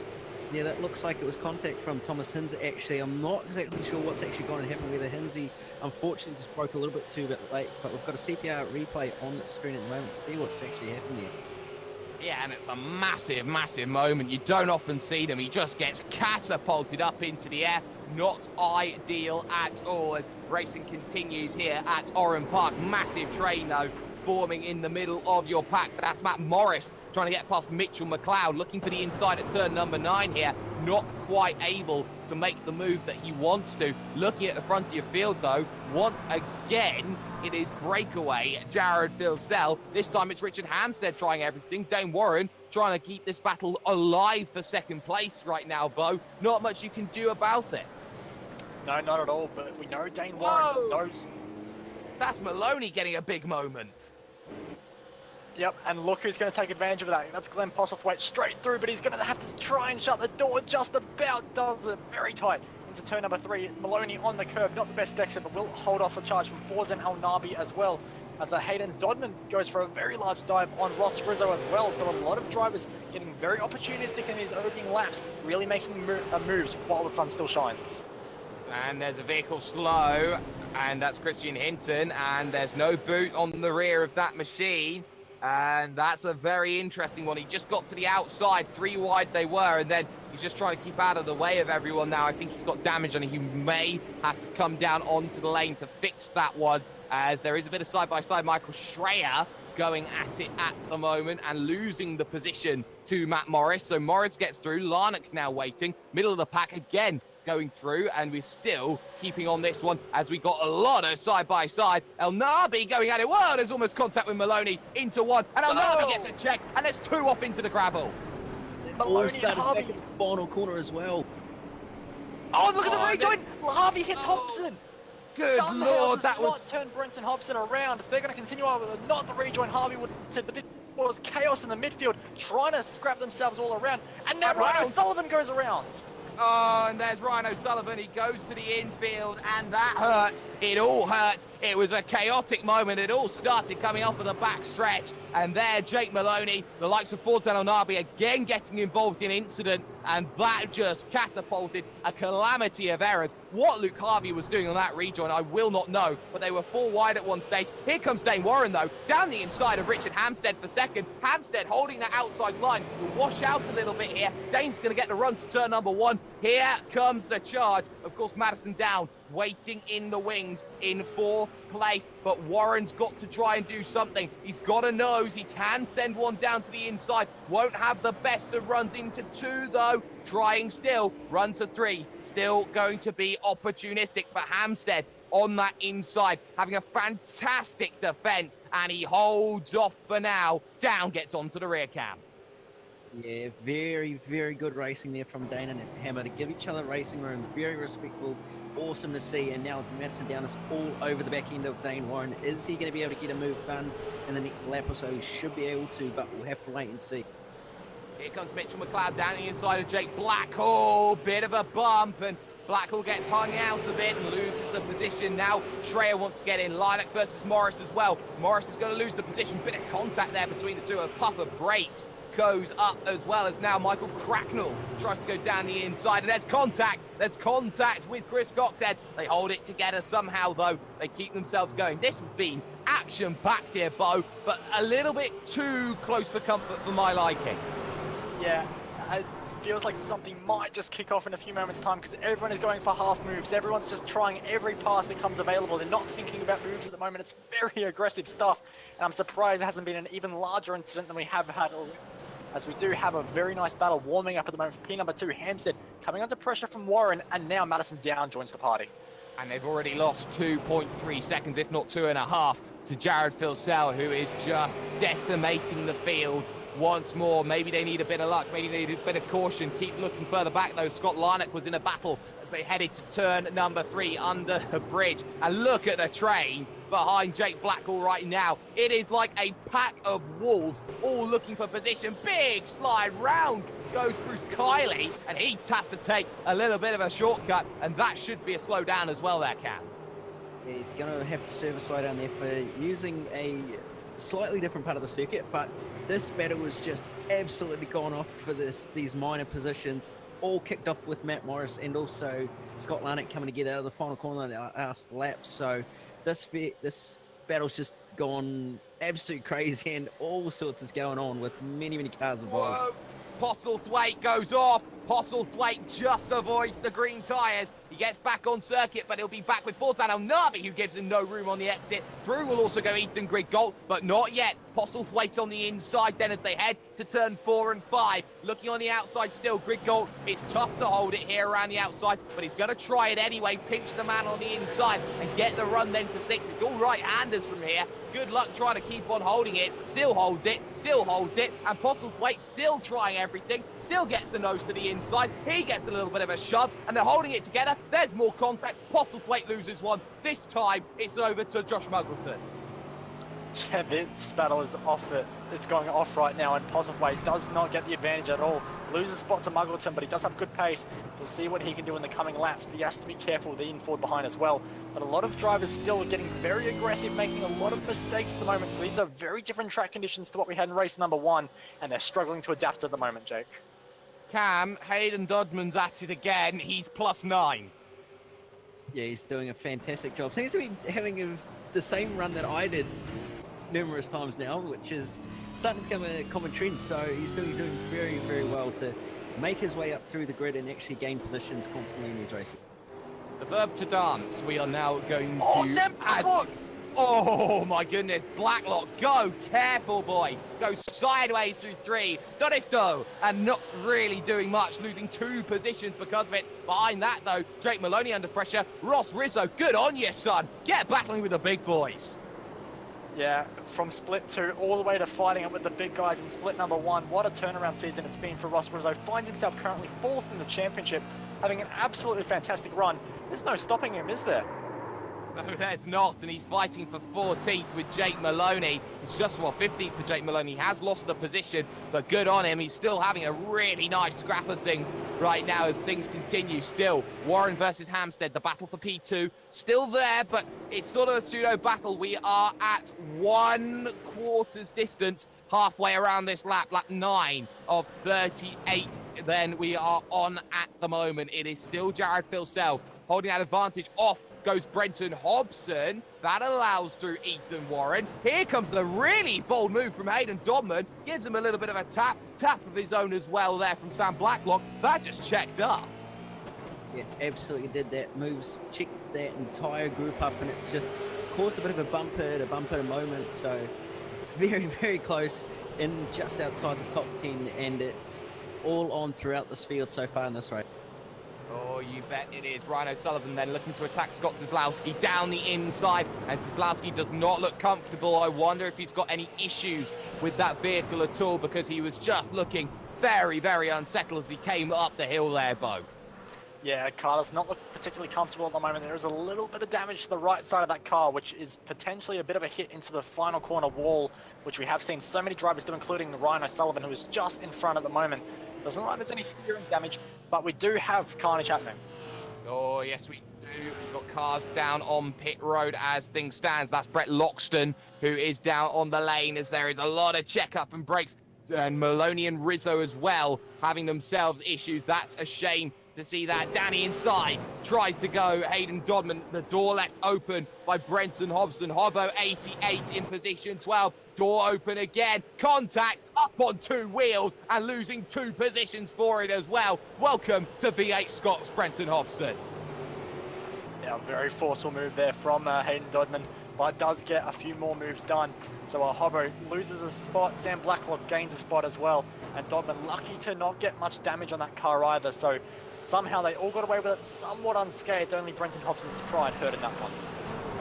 Yeah, that looks like it was contact from Thomas Hinze actually. I'm not exactly sure what's actually going to happen, whether Hinze unfortunately just broke a little bit too late, but we've got a CPR replay on the screen at the moment to see what's actually happening there. Yeah, and it's a massive moment. You don't often see them. He just gets catapulted up into the air. Not ideal at all as racing continues here at Oran Park. Massive train though, forming in the middle of your pack. That's Matt Morris trying to get past Mitchell McLeod, looking for the inside at turn number 9 here. Not quite able to make the move that he wants to. Looking at the front of your field though, once again, it is breakaway Jared Vilsell. This time it's Richard Hampstead trying everything. Dane Warren trying to keep this battle alive for second place right now, Bo. Not much you can do about it. No, not at all, but we know Dane Warren knows. That's Maloney getting a big moment. Yep, and look who's going to take advantage of that. That's Glenn Postlethwaite straight through, but he's going to have to try and shut the door. Just about does it. Very tight into turn number 3. Maloney on the curb, not the best exit, but will hold off the charge from Forzen Al Nabi as well. As Hayden Dodman goes for a very large dive on Ross Rizzo as well. So a lot of drivers getting very opportunistic in these opening laps, really making moves while the sun still shines. And there's a vehicle slow, and that's Christian Hinton, and there's no boot on the rear of that machine. And that's a very interesting one. He just got to the outside, 3 wide they were, and then he's just trying to keep out of the way of everyone now. I think he's got damage and he may have to come down onto the lane to fix that one, as there is a bit of side-by-side Michael Schreier going at it at the moment and losing the position to Matt Morris. So Morris gets through, Larnock now waiting, middle of the pack again, going through, and we're still keeping on this one as we got a lot of side-by-side. El Nabi going at it. Whoa, there's almost contact with Maloney into one, and El Nabi gets a check, and there's 2 off into the gravel. Maloney started Harvey. back in the final corner as well. Oh, look at the rejoin! Harvey hits Hobson. Good Somehow Lord, does that was... not turn Brenton Hobson around. If they're going to continue on with not the rejoin, Harvey would have said, but this was chaos in the midfield, trying to scrap themselves all around, and now Ryan O'Sullivan goes around. Oh, and there's Ryan O'Sullivan. He goes to the infield, and that hurts. It all hurts. It was a chaotic moment. It all started coming off of the back stretch. And there, Jake Maloney, the likes of Forzen Al Nabi, again getting involved in incident. And that just catapulted a calamity of errors. What Luke Harvey was doing on that rejoin, I will not know. But they were 4 wide at one stage. Here comes Dane Warren, though, down the inside of Richard Hampstead for second. Hampstead holding that outside line. Will wash out a little bit here. Dane's going to get the run to turn number 1. Here comes the charge. Of course, Madison Down waiting in the wings in 4th place, but Warren's got to try and do something. He's got a nose. He can send one down to the inside. Won't have the best of runs into 2, though. Trying still. Run to 3. Still going to be opportunistic for Hampstead on that inside, having a fantastic defense, and he holds off for now. Down gets onto the rear cam. Yeah, very good racing there from Dane and Hammer to give each other racing room. Very respectful, awesome to see. And now Madison Down is all over the back end of Dane Warren. Is he going to be able to get a move done in the next lap or so? He should be able to, but we'll have to wait and see. Here comes Mitchell McLeod down the inside of Jake Blackhall. Bit of a bump, and Blackhall gets hung out a bit and loses the position. Now Schreier wants to get in. Lilac versus Morris as well. Morris is going to lose the position. Bit of contact there between the two. A puff of brakes goes up, as well as now Michael Cracknell tries to go down the inside, and there's contact with Chris Coxhead. They hold it together somehow, though. They keep themselves going. This has been action-packed here, Bo, but a little bit too close for comfort for my liking. Yeah, it feels like something might just kick off in a few moments' time because everyone is going for half moves. Everyone's just trying every pass that comes available. They're not thinking about moves at the moment. It's very aggressive stuff, and I'm surprised it hasn't been an even larger incident than we have had already. As we do have a very nice battle warming up at the moment for P number 2, Hampstead, coming under pressure from Warren, and now Madison Down joins the party. And they've already lost 2.3 seconds, if not 2.5, to Jared Filsell, who is just decimating the field once more. Maybe they need a bit of luck, maybe they need a bit of caution. Keep looking further back though. Scott Larnock was in a battle as they headed to turn number 3 under the bridge. And look at the train behind Jake Blackwell right now. It is like a pack of wolves all looking for position. Big slide round goes Bruce Kiley, and he has to take a little bit of a shortcut, and that should be a slow down as well there, Cam. Yeah, he's going to have to serve a slow down there for using a slightly different part of the circuit, but this battle was just absolutely gone off for these minor positions, all kicked off with Matt Morris and also Scott Larnock coming together out of the final corner of the last lap. So this battle's just gone absolutely crazy, and all sorts is going on with many cars involved. Whoa. Postlethwaite goes off. Postlethwaite just avoids the green tyres. He gets back on circuit, but he'll be back with Borzan Al-Nabi, who gives him no room on the exit. Through will also go Ethan Griggold, but not yet. Postlethwaite on the inside then as they head to turn 4 and 5. Looking on the outside still, Griggold. It's tough to hold it here around the outside, but he's going to try it anyway. Pinch the man on the inside and get the run then to 6. It's all right-handers from here. Good luck trying to keep on holding it. Still holds it, and Postlethwaite still trying everything. Still gets the nose to the inside. He gets a little bit of a shove, and they're holding it together. There's more contact. Postlethwaite loses one. This time, it's over to Josh Muggleton. Yeah, this battle is off it. It's going off right now, and Postlethwaite does not get the advantage at all. Loses spot to Muggleton, but he does have good pace, so we'll see what he can do in the coming laps. But he has to be careful with the in-forward behind as well. But a lot of drivers still getting very aggressive, making a lot of mistakes at the moment. So these are very different track conditions to what we had in race number 1, and they're struggling to adapt at the moment, Jake. Cam, Hayden Dodman's at it again. He's +9. Yeah, he's doing a fantastic job. Seems to be having the same run that I did numerous times now, which is starting to become a common trend. So he's doing very well to make his way up through the grid and actually gain positions constantly in these races. The verb to dance. We are now going Oh, to Sam Blacklock! Oh my goodness, Blacklock, go, careful boy. Go sideways through 3, Dorifto, and not really doing much, losing 2 positions because of it. Behind that though, Jake Maloney under pressure. Ross Rizzo, good on you, son. Get battling with the big boys. Yeah, from split 2 all the way to fighting it with the big guys in split number 1. What a turnaround season it's been for Ross Rizzo. Finds himself currently 4th in the championship, having an absolutely fantastic run. There's no stopping him, is there? No, there's not, and he's fighting for 14th with Jake Maloney. It's just 15th for Jake Maloney. He has lost the position, but good on him. He's still having a really nice scrap of things right now as things continue. Still, Warren versus Hampstead, the battle for P2, still there, but it's sort of a pseudo battle. We are at 1/4 distance, halfway around this lap 9 of 38. Then we are on at the moment. It is still Jared Filsell holding that advantage. Off goes Brenton Hobson. That allows through Ethan Warren. Here comes the really bold move from Hayden Dodman. Gives him a little bit of a tap of his own as well there from Sam Blacklock. That just checked up. Yeah, absolutely did that. Moves checked that entire group up, and it's just caused a bit of a bumper moment. So very close in just outside the top 10, and it's all on throughout this field so far in this race. Oh, you bet it is. Ryan O'Sullivan then looking to attack Scott Zizlowski down the inside, and Zizlowski does not look comfortable. I wonder if he's got any issues with that vehicle at all, because he was just looking very unsettled as he came up the hill there, Bo. Yeah, car does not look particularly comfortable at the moment. There is a little bit of damage to the right side of that car, which is potentially a bit of a hit into the final corner wall, which we have seen so many drivers do, including Ryan O'Sullivan, who is just in front at the moment. Doesn't look like there's any steering damage, but we do have carnage happening. Oh, yes, we do. We've got cars down on pit road as things stands. That's Brett Loxton, who is down on the lane as there is a lot of checkup and brakes. And Maloney and Rizzo as well having themselves issues. That's a shame to see that. Danny inside, tries to go. Hayden Dodman, the door left open by Brenton Hobson. Hobbo 88 in position 12. Door open again. Contact up on 2 wheels and losing 2 positions for it as well. Welcome to V8SCOPS, Brenton Hobson. Yeah, very forceful move there from Hayden Dodman, but does get a few more moves done. So Hobbo loses a spot, Sam Blacklock gains a spot as well, and Dodman lucky to not get much damage on that car either. So somehow they all got away with it somewhat unscathed. Only Brenton Hobson's pride hurt in that one.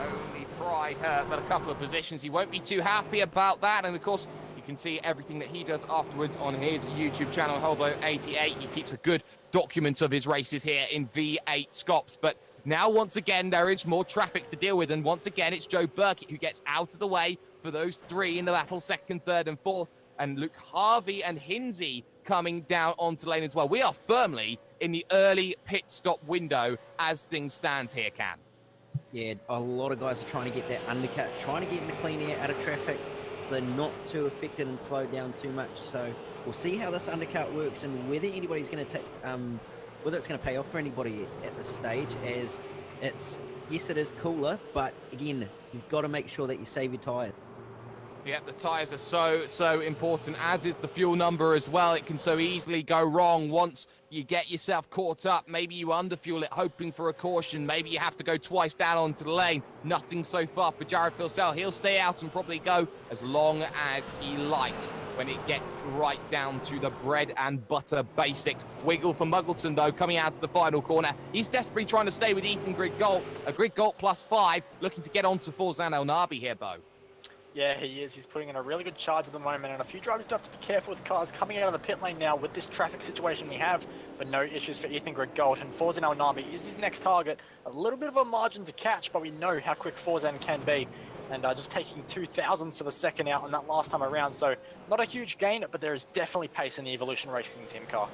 Only pride hurt, but a couple of positions. He won't be too happy about that. And of course, you can see everything that he does afterwards on his YouTube channel, Hobbo88. He keeps a good document of his races here in V8SCOPS. But now, once again, there is more traffic to deal with. And once again, it's Joe Burkett who gets out of the way for those 3 in the battle, 2nd, 3rd, and 4th. And Luke Harvey and Hinsey coming down onto lane as well. We are firmly in the early pit stop window as things stand here, Cam. Yeah, a lot of guys are trying to get that undercut, trying to get into clean air out of traffic, so they're not too affected and slowed down too much. So we'll see how this undercut works and whether anybody's going to take, whether it's going to pay off for anybody at this stage. As yes, it is cooler, but again, you've got to make sure that you save your tyre. Yeah, the tyres are so important, as is the fuel number as well. It can so easily go wrong once you get yourself caught up. Maybe you underfuel it, hoping for a caution. Maybe you have to go twice down onto the lane. Nothing so far for Jared Filsell. He'll stay out and probably go as long as he likes when it gets right down to the bread and butter basics. Wiggle for Muggleton, though, coming out to the final corner. He's desperately trying to stay with Ethan Griggolt. A Griggolt +5, looking to get onto Forzan El Nabi here, Bo. Yeah, he is. He's putting in a really good charge at the moment, and a few drivers do have to be careful with cars coming out of the pit lane now with this traffic situation we have, but no issues for Ethan Griggolt, and Forzan El Nabi is his next target. A little bit of a margin to catch, but we know how quick Forzan can be, and just taking 0.02 of a second out on that last time around, so not a huge gain, but there is definitely pace in the Evolution Racing Team car.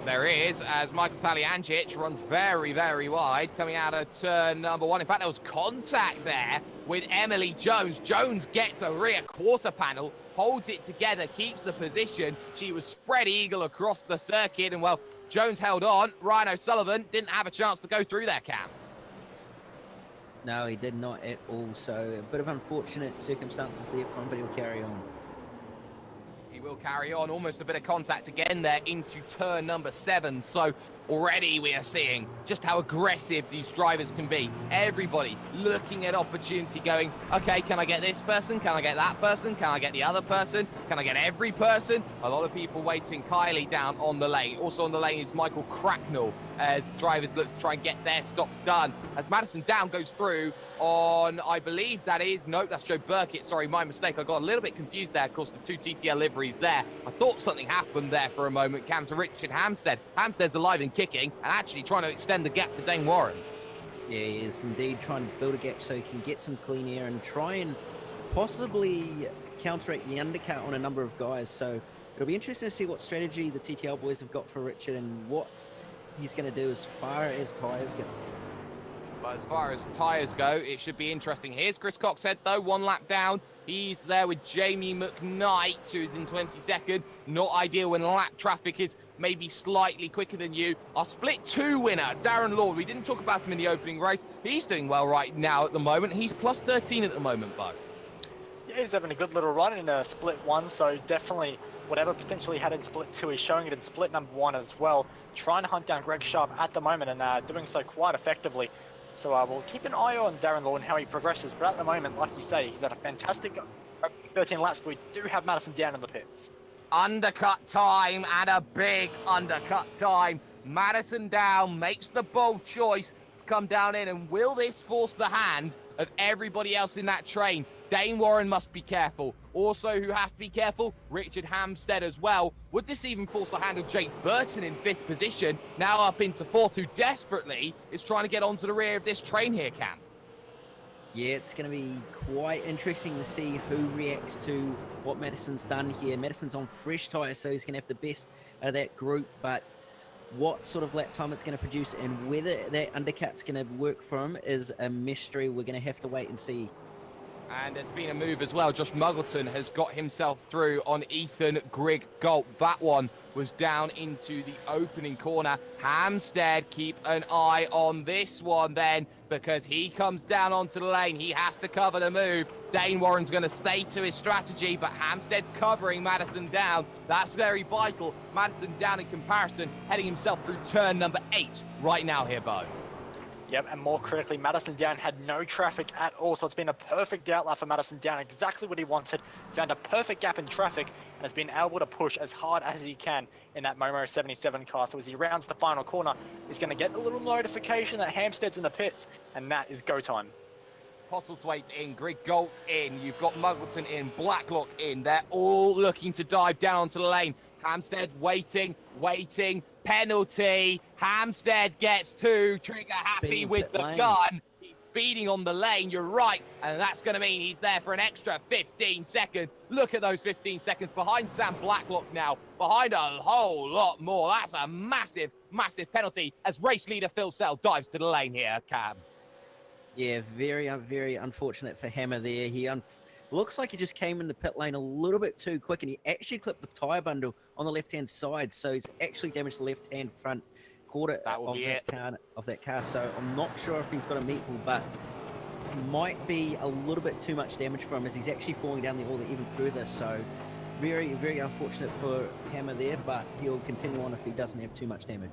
There is, as Michael Taliancic runs very, very wide, coming out of turn number 1. In fact, there was contact there with Emily Jones. Jones gets a rear quarter panel, holds it together, keeps the position. She was spread eagle across the circuit, and, well, Jones held on. Ryan O'Sullivan didn't have a chance to go through there, Cam. No, he did not at all. So a bit of unfortunate circumstances there for him, but he'll carry on. He will carry on. Almost a bit of contact again there into turn number 7. So already we are seeing just how aggressive these drivers can be. Everybody looking at opportunity, going, okay, can I get this person? Can I get that person? Can I get the other person? Can I get every person? A lot of people waiting. Kylie down on the lane. Also on the lane is Michael Cracknell, as drivers look to try and get their stops done. As Madison Down goes through on, I believe that is, nope, that's Joe Burkett. Sorry, my mistake. I got a little bit confused there. Of course, the 2 TTL liveries there. I thought something happened there for a moment. Cam to Richard Hampstead. Hampstead's alive and kicking and actually trying to extend the gap to Dane Warren. Yeah, he is indeed trying to build a gap so he can get some clean air and try and possibly counteract the undercut on a number of guys. So it'll be interesting to see what strategy the TTL boys have got for Richard and what he's going to do as far as tyres go. But as far as tyres go, it should be interesting. Here's Chris Coxhead, though, 1 lap down. He's there with Jamie McKnight, who's in 22nd. Not ideal when lap traffic is maybe slightly quicker than you. Our split 2 winner, Darren Lord. We didn't talk about him in the opening race. He's doing well right now at the moment. He's +13 at the moment, Bo. Yeah, he's having a good little run in split 1, so definitely whatever potentially had in split 2, he's showing it in split number 1 as well. Trying to hunt down Greg Sharp at the moment and doing so quite effectively. So we'll keep an eye on Darren Law and how he progresses. But at the moment, like you say, he's had a fantastic 13 laps. But we do have Madison Down in the pits. Undercut time, and a big undercut time. Madison Down makes the bold choice to come down in. And will this force the hand of everybody else in that train? Dane Warren must be careful. Also, who has to be careful? Richard Hampstead as well. Would this even force the hand of Jake Burton in 5th position, now up into 4th, who desperately is trying to get onto the rear of this train here, Cam? Yeah, it's going to be quite interesting to see who reacts to what Madison's done here. Madison's on fresh tyres, so he's going to have the best out of that group, but what sort of lap time it's going to produce and whether that undercut's going to work for him is a mystery. We're going to have to wait and see. And there's been a move as well. Josh Muggleton has got himself through on Ethan Grigg-Gulp. That one was down into the opening corner. Hampstead, keep an eye on this one then, because he comes down onto the lane. He has to cover the move. Dane Warren's going to stay to his strategy, but Hampstead's covering Madison down. That's very vital. Madison down in comparison, heading himself through turn number 8 right now here, Bo. Yep, and more critically, Madison Down had no traffic at all, so it's been a perfect outlap for Madison Down, exactly what he wanted. Found a perfect gap in traffic and has been able to push as hard as he can in that Momo 77 car. So as he rounds the final corner, he's going to get a little notification that Hampstead's in the pits, and that is go time. Postlethwaite's in, Grigg-Gulp in, you've got Muggleton in, Blacklock in. They're all looking to dive down onto the lane. Hampstead waiting, penalty. Hampstead gets 2, Trigger happy Speeding with pit the lane. gun. He's speeding on the lane, you're right, and that's going to mean he's there for an extra 15 seconds. Look at those 15 seconds behind Sam Blacklock now, behind a whole lot more. That's a massive, massive penalty as race leader Phil Sell dives to the lane here, Cam. Yeah, very unfortunate for Hammer there. He looks like he just came in the pit lane a little bit too quick, and he actually clipped the tyre bundle on the left-hand side, so he's actually damaged the left-hand front quarter of that car. So I'm not sure if he's got a meatball, but it might be a little bit too much damage for him as he's actually falling down the order even further. So very unfortunate for Hammer there, but he'll continue on if he doesn't have too much damage.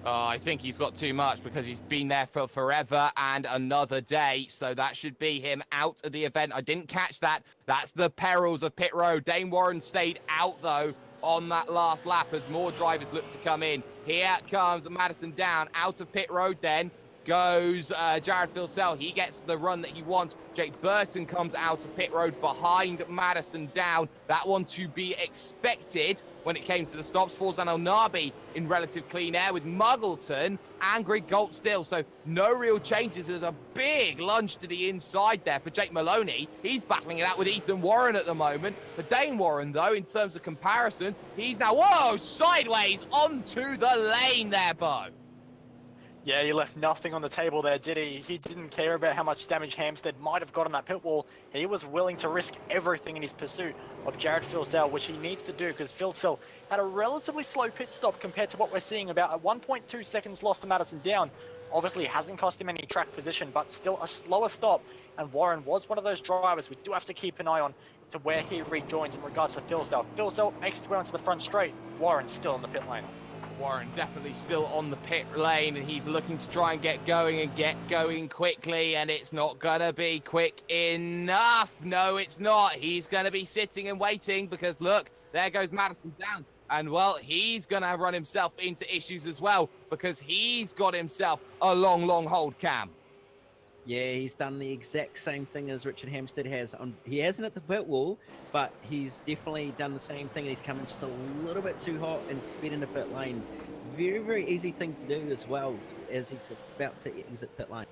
Oh, I think he's got too much because he's been there for forever and another day. So that should be him out of the event. I didn't catch that. That's the perils of pit road. Dane Warren stayed out, though, on that last lap as more drivers look to come in. Here comes Madison Down out of pit road then. Goes Jared Filsell. He gets the run that he wants. Jake Burton comes out of pit road behind Madison Down. That one to be expected when it came to the stops. Forzan El-Nabi in relative clean air with Muggleton and Grigg-Gulp still. So no real changes. There's a big lunge to the inside there for Jake Maloney. He's battling it out with Ethan Warren at the moment. For Dane Warren, though, in terms of comparisons, he's now, whoa, sideways onto the lane there, Bo. Yeah, he left nothing on the table there, did he? He didn't care about how much damage Hampstead might have got on that pit wall. He was willing to risk everything in his pursuit of Jared Filsell, which he needs to do because Filsell had a relatively slow pit stop compared to what we're seeing, about a 1.2 seconds lost to Madison Down. Obviously, it hasn't cost him any track position, but still a slower stop. And Warren was one of those drivers we do have to keep an eye on to where he rejoins in regards to Filsell. Filsell makes his way onto the front straight. Warren still in the pit lane. Warren definitely still on the pit lane, and he's looking to try and get going quickly, and it's not gonna be quick enough. No, it's not. He's gonna be sitting and waiting because look, there goes Madison Down. And well, he's gonna run himself into issues as well because he's got himself a long hold, Cam. Yeah, he's done the exact same thing as Richard Hampstead has. He hasn't at the pit wall, but he's definitely done the same thing. He's coming just a little bit too hot and sped into pit lane. Very easy thing to do as well as he's about to exit pit lane.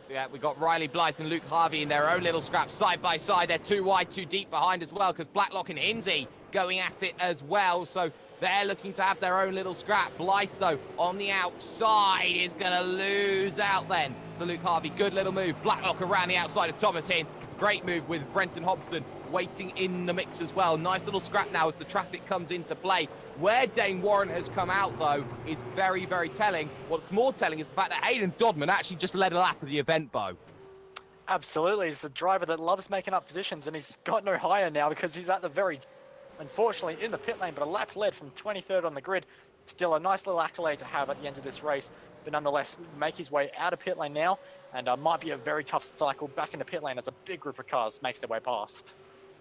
Yeah, we got Riley Blythe and Luke Harvey in their own little scrap side by side. They're too wide, too deep behind as well because Blacklock and Hinsey going at it as well. So they're looking to have their own little scrap. Blythe, though, on the outside is going to lose out then to Luke Harvey. Good little move. Blacklock around the outside of Thomas Hint. Great move with Brenton Hobson waiting in the mix as well. Nice little scrap now as the traffic comes into play. Where Dane Warren has come out, though, is very telling. What's more telling is the fact that Hayden Dodman actually just led a lap of the event, Bo. Absolutely. He's the driver that loves making up positions, and he's got no higher now because he's at the very, unfortunately, in the pit lane, but a lap led from 23rd on the grid. Still a nice little accolade to have at the end of this race, but nonetheless, make his way out of pit lane now, and might be a very tough cycle back into pit lane as a big group of cars makes their way past.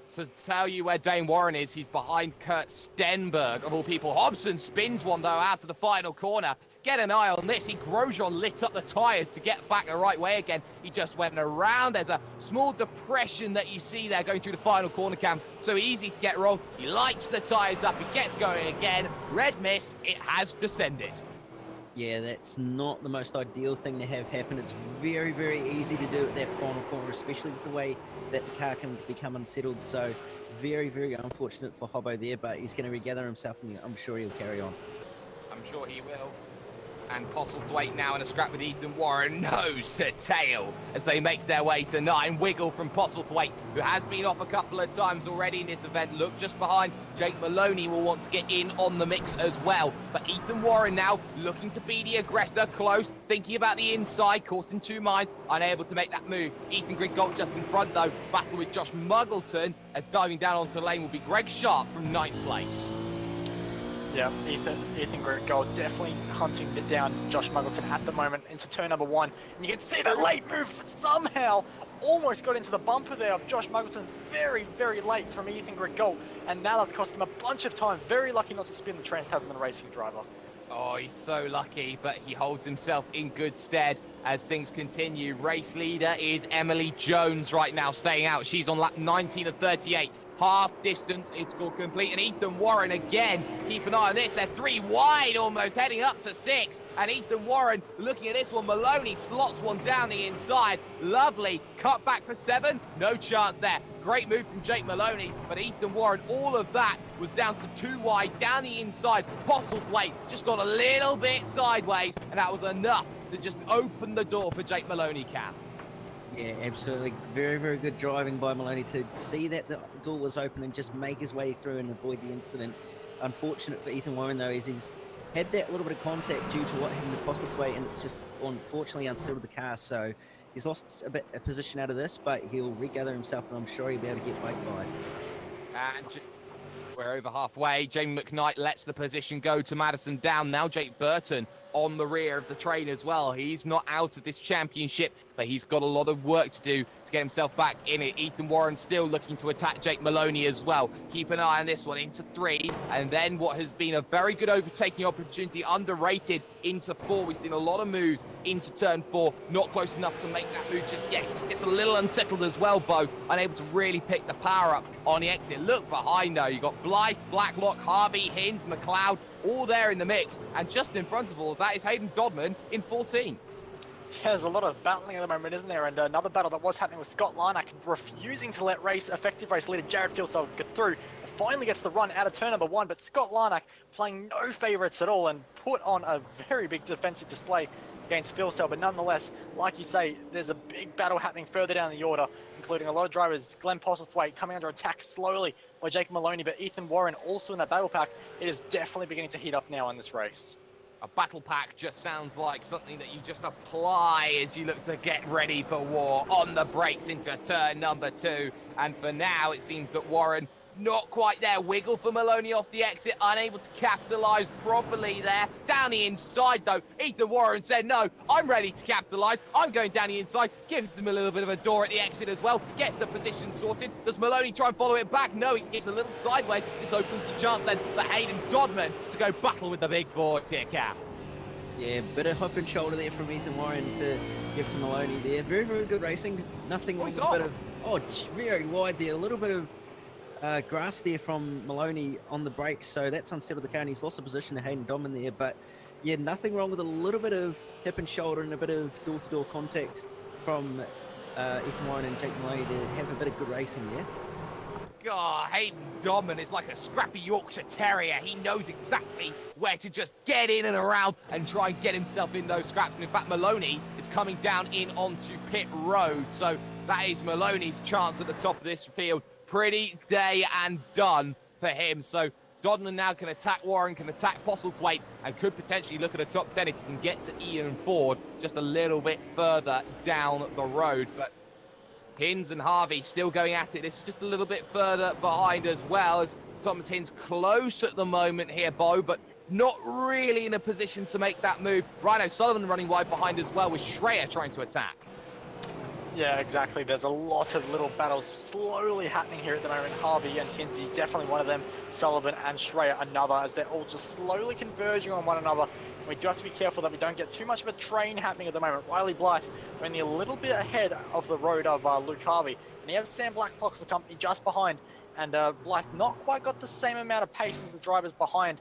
So to tell you where Dane Warren is, he's behind Kurt Stenberg, of all people. Hobson spins one, though, out to the final corner. Get an eye on this. Grosjean lit up the tyres to get back the right way again. He just went around. There's a small depression that you see there going through the final corner, Cam. So easy to get wrong. He lights the tyres up. He gets going again. Red mist. It has descended. Yeah, that's not the most ideal thing to have happen. It's very easy to do at that final corner, especially with the way that the car can become unsettled. So very unfortunate for Hobbo there, but he's going to regather himself, and I'm sure he'll carry on. I'm sure he will. And Postlethwaite now in a scrap with Ethan Warren, nose to tail as they make their way to 9. Wiggle from Postlethwaite, who has been off a couple of times already in this event. Look just behind, Jake Maloney will want to get in on the mix as well. But Ethan Warren now looking to be the aggressor, close, thinking about the inside, caught in two minds, unable to make that move. Ethan Griggold just in front though, battle with Josh Muggleton, as diving down onto lane will be Greg Sharp from 9th place. Yeah, Ethan Griggold definitely hunting down Josh Muggleton at the moment into turn number 1. And you can see that late move somehow almost got into the bumper there of Josh Muggleton very, very late from Ethan Griggold. And now that's cost him a bunch of time. Very lucky not to spin the Trans-Tasman Racing driver. Oh, he's so lucky, but he holds himself in good stead as things continue. Race leader is Emily Jones right now, staying out. She's on lap 19 of 38. Half distance is score complete, and Ethan Warren again. Keep an eye on this. They're 3 wide almost, heading up to 6. And Ethan Warren looking at this one. Maloney slots one down the inside. Lovely. Cut back for 7. No chance there. Great move from Jake Maloney, but Ethan Warren, all of that was down to 2 wide down the inside. Postlethwaite just got a little bit sideways, and that was enough to just open the door for Jake Maloney, Cam. Yeah, absolutely. Very, very good driving by Maloney to see that the door was open and just make his way through and avoid the incident. Unfortunate for Ethan Warren, though, is he's had that little bit of contact due to what happened to Postlethwaite, and it's just unfortunately unsettled the car. So he's lost a bit of position out of this, but he'll regather himself, and I'm sure he'll be able to get back by. And we're over halfway. Jamie McKnight lets the position go to Madison down. Now Jake Burton on the rear of the train as well. He's not out of this championship, but he's got a lot of work to do to get himself back in it. Ethan Warren still looking to attack Jake Maloney as well. Keep an eye on this one into 3, and then what has been a very good overtaking opportunity, underrated, into 4. We've seen a lot of moves into turn 4, not close enough to make that move just yet. It's a little unsettled as well, Bo, unable to really pick the power up on the exit. Look behind though, you've got Blythe, Blacklock, Harvey, Hinds, McLeod, all there in the mix, and just in front of all of that is Hayden Dodman in 14th. Yeah, there's a lot of battling at the moment, isn't there? And another battle that was happening with Scott Lineak refusing to let effective race leader Jared Fieldstyle get through. Finally gets the run out of turn number 1, but Scott Lineak playing no favourites at all and put on a very big defensive display against Fieldstyle. But nonetheless, like you say, there's a big battle happening further down the order, including a lot of drivers. Glenn Postlethwaite coming under attack slowly by Jake Maloney, but Ethan Warren also in that battle pack. It is definitely beginning to heat up now in this race. A battle pack just sounds like something that you just apply as you look to get ready for war. On the brakes into turn number 2. And for now, it seems that Warren not quite there. Wiggle for Maloney off the exit, unable to capitalise properly there. Down the inside, though, Ethan Warren said, no, I'm ready to capitalise. I'm going down the inside. Gives them a little bit of a door at the exit as well. Gets the position sorted. Does Maloney try and follow it back? No, he gets a little sideways. This opens the chance then for Hayden Dodman to go battle with the big boys here, Cap. Yeah, bit of hip and shoulder there from Ethan Warren to give to Maloney there. Very, very good racing. Nothing wrong with a bit of... Oh, very wide there. A little bit of grass there from Maloney on the brakes, so that's unsettled the car, and he's lost the position to Hayden Dodman there. But yeah, nothing wrong with a little bit of hip and shoulder and a bit of door-to-door contact from Ethan Warren and Jake Maloney to have a bit of good racing there. God, Hayden Dodman is like a scrappy Yorkshire Terrier. He knows exactly where to just get in and around and try and get himself in those scraps. And in fact, Maloney is coming down in onto pit road. So that is Maloney's chance at the top of this field. Pretty day and done for him. So Dodman now can attack Warren, can attack Postlethwaite, and could potentially look at a top 10 if he can get to Ian Ford just a little bit further down the road. But Hinds and Harvey still going at it. This is just a little bit further behind as well, as Thomas Hinds close at the moment here, Bo, but not really in a position to make that move. Rhino Sullivan running wide behind as well, with Schreier trying to attack. Yeah, exactly. There's a lot of little battles slowly happening here at the moment. Harvey and Hinsey, definitely one of them. Sullivan and Schreier, another, as they're all just slowly converging on one another. We do have to be careful that we don't get too much of a train happening at the moment. Riley Blythe running a little bit ahead of the road of Luke Harvey. And he has Sam Blacklock's the company just behind. And Blythe not quite got the same amount of pace as the drivers behind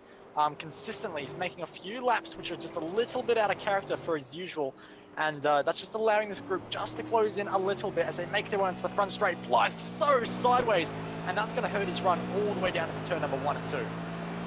consistently. He's making a few laps, which are just a little bit out of character for his usual. And that's just allowing this group just to close in a little bit as they make their way into the front straight. Blythe so sideways, and that's going to hurt his run all the way down to turn number 1 and 2.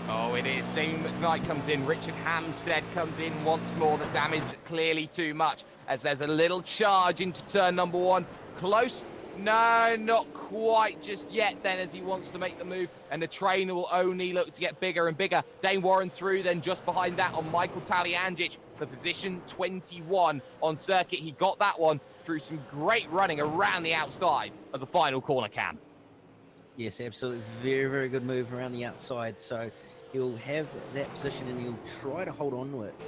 Oh, it is. Dane McKnight comes in. Richard Hampstead comes in once more. The damage clearly too much as there's a little charge into turn number 1. Close. No, not quite just yet then as he wants to make the move. And the train will only look to get bigger and bigger. Dane Warren through then just behind that on Michael Taliangic for position 21 on circuit. He got that one through some great running around the outside of the final corner, Cam. Yes, absolutely. Very, very good move around the outside. So he'll have that position and he'll try to hold on to it.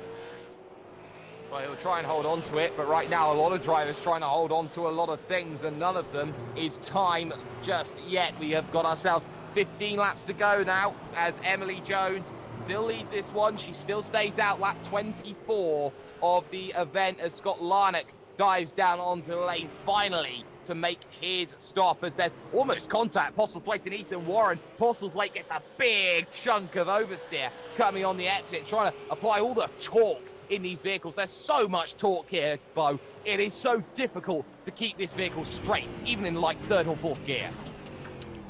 Well, he'll try and hold on to it, but right now a lot of drivers trying to hold on to a lot of things, and none of them is time just yet. We have got ourselves 15 laps to go now as Emily Jones still leads this one. She still stays out lap 24 of the event as Scott Larnock dives down onto the lane finally to make his stop as there's almost contact. Postlethwaite and Ethan Warren. Postlethwaite gets a big chunk of oversteer coming on the exit, trying to apply all the torque in these vehicles. There's so much torque here, Bo. It is so difficult to keep this vehicle straight, even in like 3rd or 4th gear.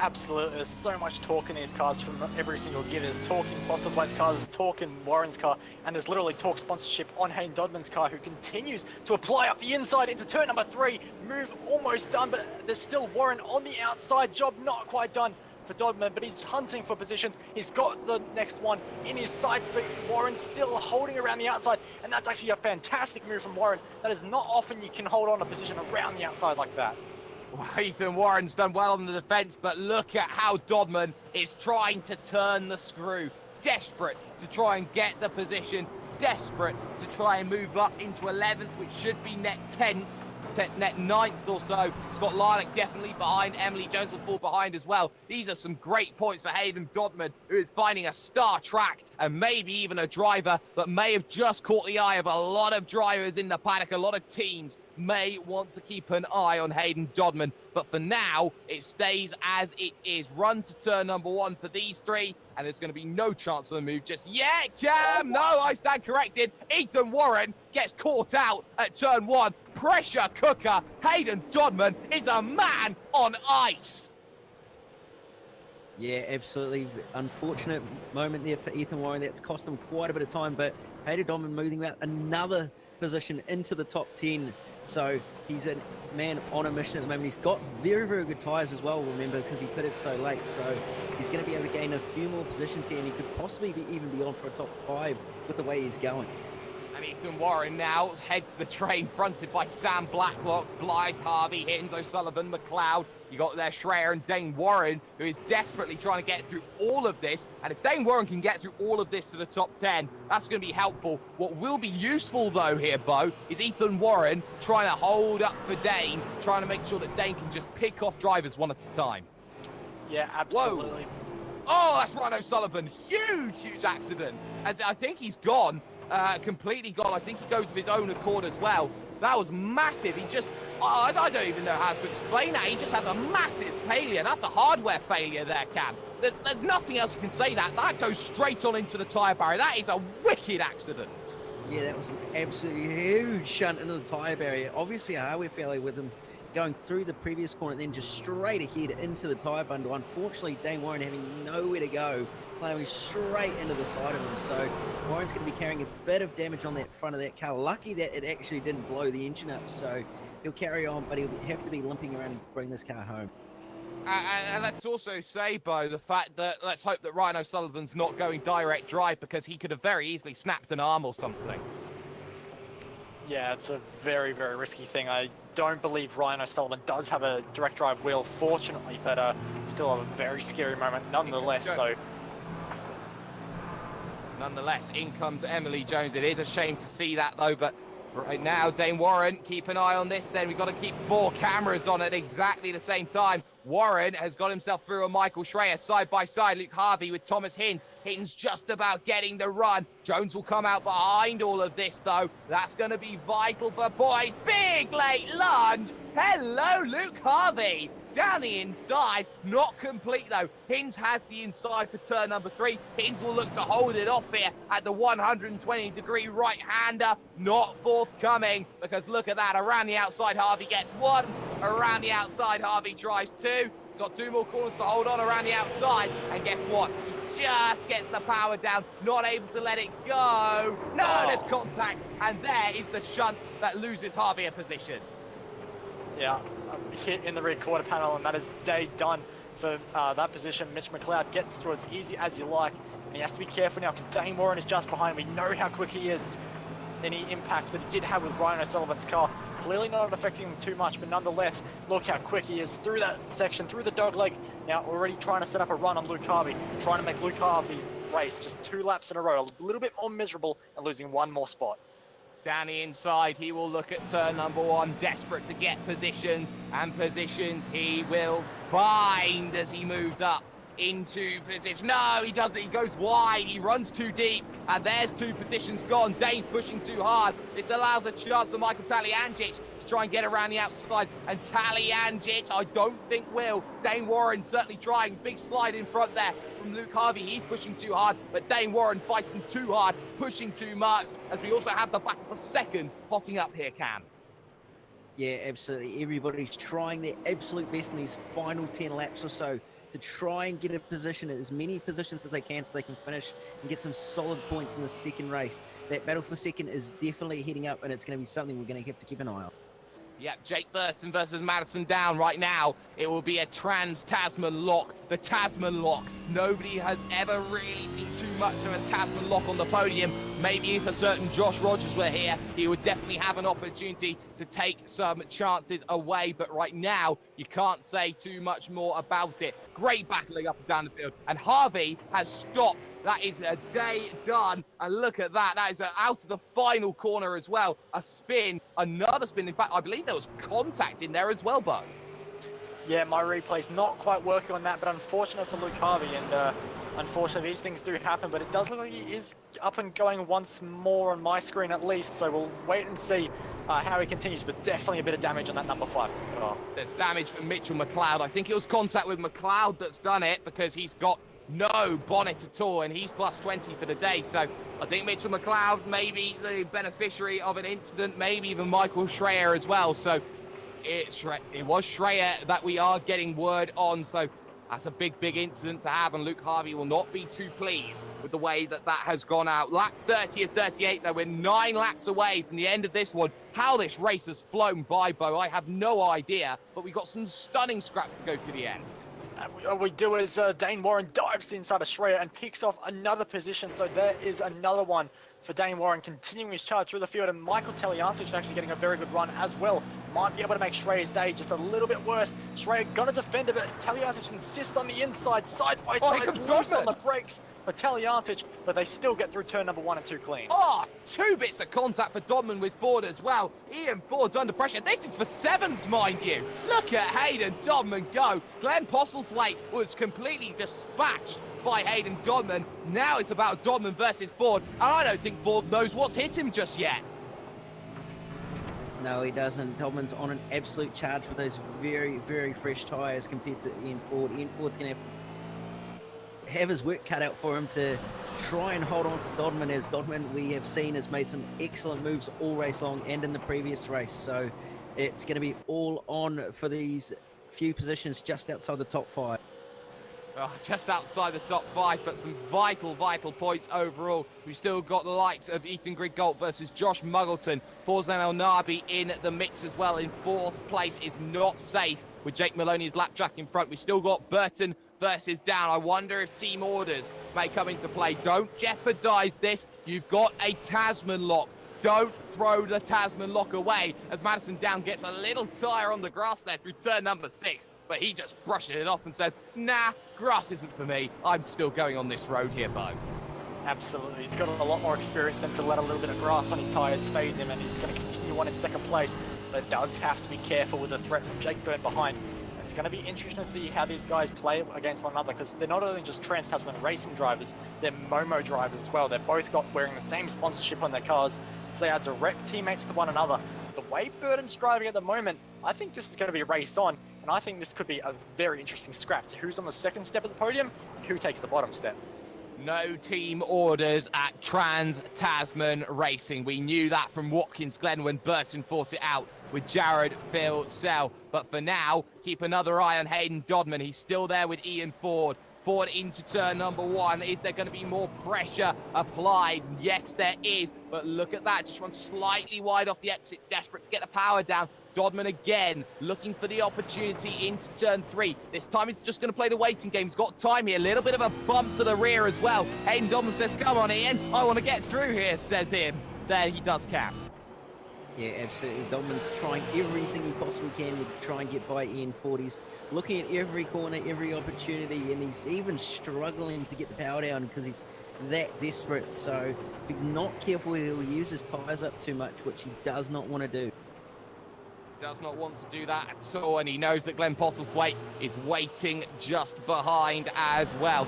Absolutely, there's so much torque in these cars from every single gear. There's torque in Postlethwaite's car, there's torque in Warren's car, and there's literally torque sponsorship on Hayden Dodman's car, who continues to apply up the inside into turn number 3. Move almost done, but there's still Warren on the outside. Job not quite done for Dodman, but he's hunting for positions. He's got the next one in his sights, but Warren's still holding around the outside, and that's actually a fantastic move from Warren. That is not often you can hold on a position around the outside like that. Well, Ethan Warren's done well on the defense, but look at how Dodman is trying to turn the screw. Desperate to try and get the position. Desperate to try and move up into 11th, which should be net 10th. Net 9th or so. Scott Larnock definitely behind. Emily Jones will fall behind as well. These are some great points for Hayden Dodman, who is finding a star track and maybe even a driver that may have just caught the eye of a lot of drivers in the paddock. A lot of teams may want to keep an eye on Hayden Dodman, but for now it stays as it is. Run to turn number 1 for these 3, and there's going to be no chance of a move just yet. Cam, no, I stand corrected. Ethan Warren gets caught out at turn 1. Pressure cooker. Hayden Dodman is a man on ice. Yeah, absolutely. Unfortunate moment there for Ethan Warren. That's cost him quite a bit of time, but Hayden Dodman moving out another position into the top 10. So he's a man on a mission at the moment. He's got very, very good tyres as well, remember, because he pitted so late. So he's going to be able to gain a few more positions here, and he could possibly be even be on for a top 5 with the way he's going. And Ethan Warren now heads the train fronted by Sam Blacklock, Blythe, Harvey, Higgins, O'Sullivan, McLeod. You got there Schreier and Dane Warren, who is desperately trying to get through all of this. And if Dane Warren can get through all of this to the top 10, that's going to be helpful. What will be useful, though, here, Bo, is Ethan Warren trying to hold up for Dane, trying to make sure that Dane can just pick off drivers one at a time. Yeah, absolutely. Whoa. Oh, that's Ryan O'Sullivan. Huge, huge accident. As I think he's gone. Completely gone. I think he goes of his own accord as well. That was massive. He just, I don't even know how to explain that. He just has a massive failure. That's a hardware failure there, Cam. There's nothing else you can say that. That goes straight on into the tyre barrier. That is a wicked accident. Yeah, that was an absolutely huge shunt into the tyre barrier. Obviously a hardware failure with him going through the previous corner and then just straight ahead into the tyre bundle. Unfortunately, Dane Warren having nowhere to go, plowing straight into the side of him. So Warren's going to be carrying a bit of damage on that front of that car. Lucky that it actually didn't blow the engine up. So he'll carry on, but he'll have to be limping around and bring this car home. And let's also say, Bo, the fact that let's hope that Ryan O'Sullivan's not going direct drive, because he could have very easily snapped an arm or something. Yeah, it's a very, very risky thing. I don't believe Ryan O'Sullivan does have a direct drive wheel, fortunately, but still a very scary moment nonetheless. So, nonetheless, in comes Emily Jones. It is a shame to see that, though, but right now, Dane Warren, keep an eye on this then. We've got to keep 4 cameras on at exactly the same time. Warren has got himself through a Michael Schreier side by side. Luke Harvey with Thomas Hinz. Hinz just about getting the run. Jones will come out behind all of this, though. That's going to be vital for boys. Big late lunge. Hello, Luke Harvey. Down the inside. Not complete, though. Hinz has the inside for turn number 3. Hinz will look to hold it off here at the 120-degree right-hander. Not forthcoming, because look at that. Around the outside, Harvey gets 1. Around the outside, Harvey tries 2. He's got 2 more corners to hold on around the outside. And guess what? He just gets the power down, not able to let it go. No, there's contact, and there is the shunt that loses Harvey a position. Yeah, hit in the rear quarter panel, and that is day done for that position. Mitch McLeod gets through as easy as you like, and he has to be careful now because Dane Warren is just behind. We know how quick he is. Any impacts that he did have with Ryan O'Sullivan's car, clearly not affecting him too much, but nonetheless, look how quick he is through that section, through the dog leg. Now already trying to set up a run on Luke Harvey, trying to make Luke Harvey's race just 2 laps in a row, a little bit more miserable and losing 1 more spot. Down the inside, he will look at turn number 1, desperate to get positions, and positions he will find as he moves up into position. No, he doesn't. He goes wide. He runs too deep. And there's 2 positions gone. Dane's pushing too hard. This allows a chance for Michael Taliangic to try and get around the outside. And Taliangic, I don't think will. Dane Warren certainly trying. Big slide in front there from Luke Harvey. He's pushing too hard. But Dane Warren fighting too hard, pushing too much. As we also have the battle for second hotting up here, Cam. Yeah, absolutely. Everybody's trying their absolute best in these final 10 laps or so to try and get a position, as many positions as they can, so they can finish and get some solid points in the second race. That battle for second is definitely heading up, and it's going to be something we're going to have to keep an eye on. Yep, Jake Burton versus Madison Down right now. It will be a Trans-Tasman lock. The Tasman lock. Nobody has ever really seen too much of a Tasman lock on the podium. Maybe if a certain Josh Rogers were here, he would definitely have an opportunity to take some chances away. But right now, you can't say too much more about it. Great battling up and down the field. And Harvey has stopped. That is a day done. And look at that. That is out of the final corner as well. A spin, another spin. In fact, I believe there was contact in there as well, Bo. Yeah, my replay's not quite working on that, but unfortunate for Luke Harvey, and unfortunately these things do happen, but it does look like he is up and going once more on my screen at least, so we'll wait and see how he continues, but definitely a bit of damage on that number 5 car. There's damage from Mitchell McLeod. I think it was contact with McLeod that's done it, because he's got no bonnet at all, and he's plus 20 for the day, so I think Mitchell McLeod may be the beneficiary of an incident, maybe even Michael Schreier as well, so it was Schreier that we are getting word on, so that's a big incident to have, and Luke Harvey will not be too pleased with the way that has gone out. Lap 30 of 38, though, we're 9 laps away from the end of this one. How this race has flown by, Bo, I have no idea, but we've got some stunning scraps to go to the end. We do as Dane Warren dives to inside of Schreier and picks off another position, so there is another one for Dane Warren continuing his charge through the field, and Michael Taliansic actually getting a very good run as well. Might be able to make Schreier's day just a little bit worse. Schreier gonna defend it, but Taliansic insists on the inside, side by side, loose on the brakes for Taliansic, but they still get through turn number 1 and 2 clean. Oh, 2 bits of contact for Dodman with Ford as well. Ian Ford's under pressure. This is for 7s, mind you. Look at Hayden Dodman go. Glenn Postlethwaite was completely dispatched by Hayden Dodman. Now it's about Dodman versus Ford, and I don't think Ford knows what's hit him just yet. No, he doesn't. Dodman's on an absolute charge with those very, very fresh tyres compared to Ian Ford. Ian Ford's going to have his work cut out for him to try and hold on for Dodman, as Dodman, we have seen, has made some excellent moves all race long and in the previous race. So it's going to be all on for these few positions just outside the top 5. Oh, just outside the top 5, but some vital points overall. We've still got the likes of Ethan Griggolt versus Josh Muggleton. Forzan El Nabi in the mix as well in 4th place is not safe with Jake Maloney's lap track in front. We still got Burton versus Down. I wonder if team orders may come into play. Don't jeopardize this. You've got a Tasman lock. Don't throw the Tasman lock away, as Madison Down gets a little tire on the grass there through turn number 6. But he just brushes it off and says, nah, grass isn't for me. I'm still going on this road here, Bo. Absolutely. He's got a lot more experience than to let a little bit of grass on his tyres phase him, and he's going to continue on in 2nd place. But does have to be careful with the threat from Jake Byrne behind. It's going to be interesting to see how these guys play against one another, because they're not only just Trans-Tasman racing drivers, they're Momo drivers as well. They're both wearing the same sponsorship on their cars, so they are direct teammates to one another. The way Burton's driving at the moment, I think this is going to be a race on, and I think this could be a very interesting scrap to who's on the 2nd step of the podium and who takes the bottom step. No team orders at Trans-Tasman Racing. We knew that from Watkins Glen when Burton fought it out with Jared Phil Sell. But for now, keep another eye on Hayden Dodman. He's still there with Ian Ford. forward into turn number 1. Is there going to be more pressure applied? Yes, there is. But look at that. Just runs slightly wide off the exit. Desperate to get the power down. Dodman again, looking for the opportunity into turn 3. This time he's just going to play the waiting game. He's got time here. A little bit of a bump to the rear as well. Hayden Dodman says, come on, Ian. I want to get through here, says Ian. There he does, Cam. Yeah, absolutely. Dodman's trying everything he possibly can to try and get by Ian Ford. He's looking at every corner, every opportunity, and he's even struggling to get the power down because he's that desperate. So if he's not careful, he'll use his tyres up too much, which he does not want to do. Does not want to do that at all, and he knows that Glenn Postlethwaite is waiting just behind as well.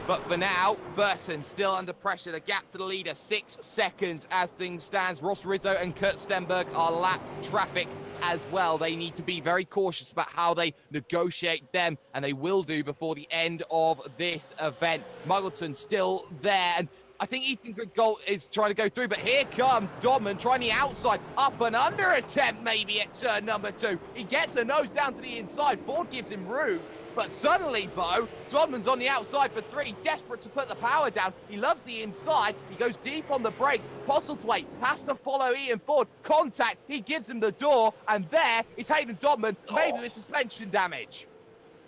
But for now, Burton still under pressure. The gap to the leader, 6 seconds as things stands. Ross Rizzo and Kurt Stenberg are lapped traffic as well. They need to be very cautious about how they negotiate them, and they will do before the end of this event. Muggleton still there, and I think Ethan Gold is trying to go through, but here comes Dodman trying the outside, up and under attempt maybe at turn number 2. He gets the nose down to the inside. Ford gives him room, but suddenly, Bo, Dodman's on the outside for 3, desperate to put the power down. He loves the inside. He goes deep on the brakes. Postlethwaite has to follow Ian Ford. Contact, he gives him the door, and there is Hayden Dodman, maybe with suspension damage.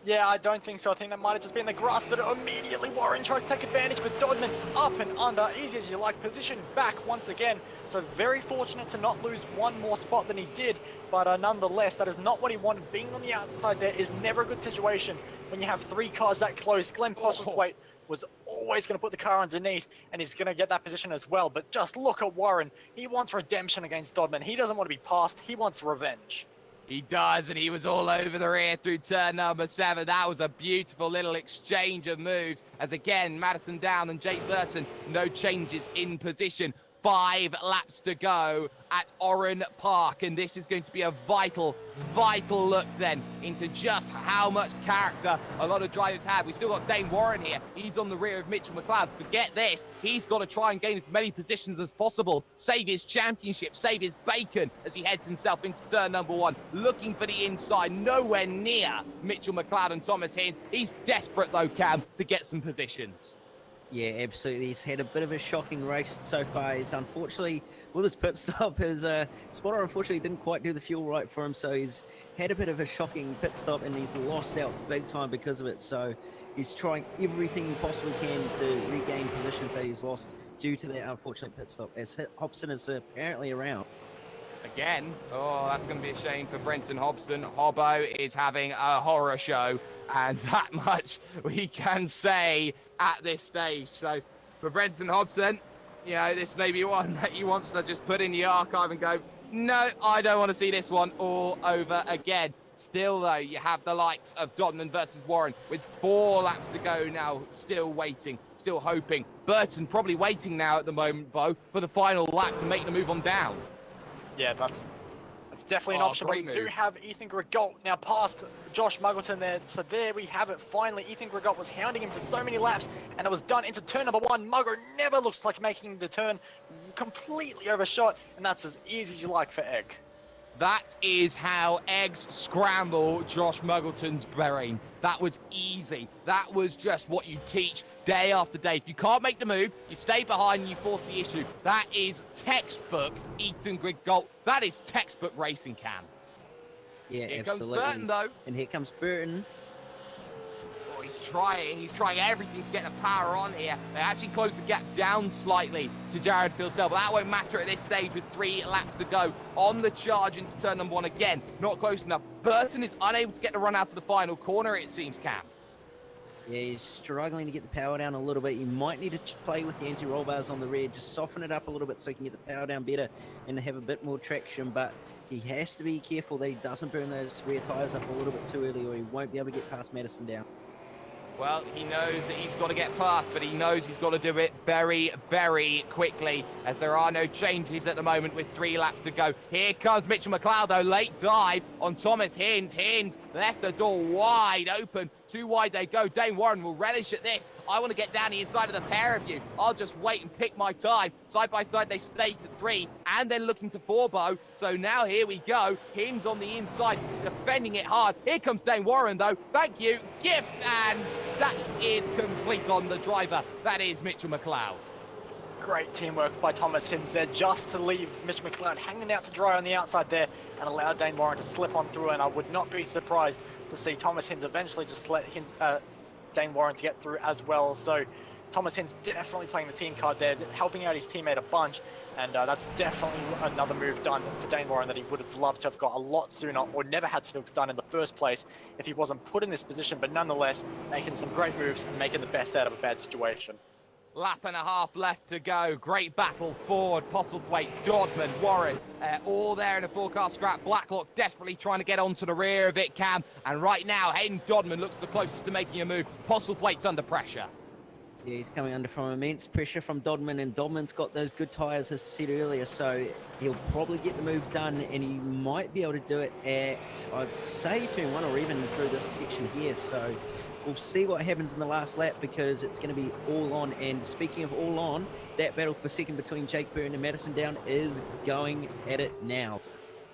Yeah, I don't think so. I think that might have just been the grass, but immediately Warren tries to take advantage with Dodman up and under, easy as you like, position back once again. So very fortunate to not lose one more spot than he did, but nonetheless, that is not what he wanted. Being on the outside there is never a good situation when you have 3 cars that close. Glenn Postlethwaite was always going to put the car underneath, and he's going to get that position as well. But just look at Warren. He wants redemption against Dodman. He doesn't want to be passed. He wants revenge. He does, and he was all over the rear through turn number 7. That was a beautiful little exchange of moves. As again, Madison down and Jake Burton, no changes in position. 5 laps to go at Oran Park, and this is going to be a vital look then into just how much character a lot of drivers have. We've still got Dane Warren here. He's on the rear of Mitchell McLeod. Forget this. He's got to try and gain as many positions as possible, save his championship, save his bacon as he heads himself into turn number 1, looking for the inside, nowhere near Mitchell McLeod and Thomas Hines. He's desperate though, Cam, to get some positions. Yeah, absolutely. He's had a bit of a shocking race so far. He's unfortunately, with his pit stop, his spotter unfortunately didn't quite do the fuel right for him, so he's had a bit of a shocking pit stop and he's lost out big time because of it. So he's trying everything he possibly can to regain positions that he's lost due to that unfortunate pit stop, as Hobson is apparently around. Again, oh, that's going to be a shame for Brenton Hobson. Hobbo is having a horror show, and that much we can say at this stage. So for Brenton Hobson, you know, this may be one that he wants to just put in the archive and go, no, I don't want to see this one all over again. Still, though, you have the likes of Dodman versus Warren with 4 laps to go now, still waiting, still hoping. Burton probably waiting now at the moment, Bo, for the final lap to make the move on down. Yeah, that's definitely an option. But we do have Ethan Grigault now past Josh Muggleton there. So there we have it. Finally, Ethan Grigault was hounding him for so many laps, and it was done into turn number 1. Mugger never looks like making the turn, completely overshot, and that's as easy as you like for Egg. That is how eggs scramble Josh Muggleton's brain. That was easy. That was just what you teach day after day. If you can't make the move, you stay behind and you force the issue. That is textbook Ethan Grigault. That is textbook racing, Cam. Yeah, here absolutely. Comes Burton, though. And here comes Burton. Oh, he's trying everything to get the power on here. They actually closed the gap down slightly to Jared Filsell, but that won't matter at this stage with 3 laps to go. On the charge into turn number 1 again, not close enough. Burton is unable to get the run out to the final corner, it seems, Cam. Yeah, he's struggling to get the power down a little bit. You might need to play with the anti-roll bars on the rear, just soften it up a little bit so he can get the power down better and have a bit more traction, but he has to be careful that he doesn't burn those rear tyres up a little bit too early, or he won't be able to get past Madison down. Well, he knows that he's got to get past, but he knows he's got to do it very, very quickly, as there are no changes at the moment with 3 laps to go. Here comes Mitchell McLeod, though, late dive on Thomas Hines. Hines left the door wide open. Too wide they go. Dane Warren will relish at this. I want to get down the inside of the pair of you. I'll just wait and pick my time. Side by side, they stay to 3. and then looking to forbo. So now here we go. Hins on the inside, defending it hard. Here comes Dane Warren, though. Thank you. Gift, and that is complete on the driver. That is Mitchell McLeod. Great teamwork by Thomas Hins there, just to leave Mitch McLeod hanging out to dry on the outside there and allow Dane Warren to slip on through. And I would not be surprised to see Thomas Hins eventually just let Dane Warren to get through as well. So Thomas Hins definitely playing the team card there, helping out his teammate a bunch. And that's definitely another move done for Dane Warren that he would have loved to have got a lot sooner, or never had to have done in the first place if he wasn't put in this position. But nonetheless, making some great moves and making the best out of a bad situation. Lap and a half left to go. Great battle forward. Postlethwaite, Dodman, Warren, all there in a four-car scrap. Blacklock desperately trying to get onto the rear of it, Cam. And right now, Hayden Dodman looks the closest to making a move. Postlethwaite's under pressure. Yeah, he's coming under from immense pressure from Dodman, and Dodman's got those good tyres, as I said earlier, so he'll probably get the move done, and he might be able to do it at, I'd say, turn 1 or even through this section here. So we'll see what happens in the last lap, because it's going to be all on. And speaking of all on, that battle for second between Jake Byrne and Madison Down is going at it now.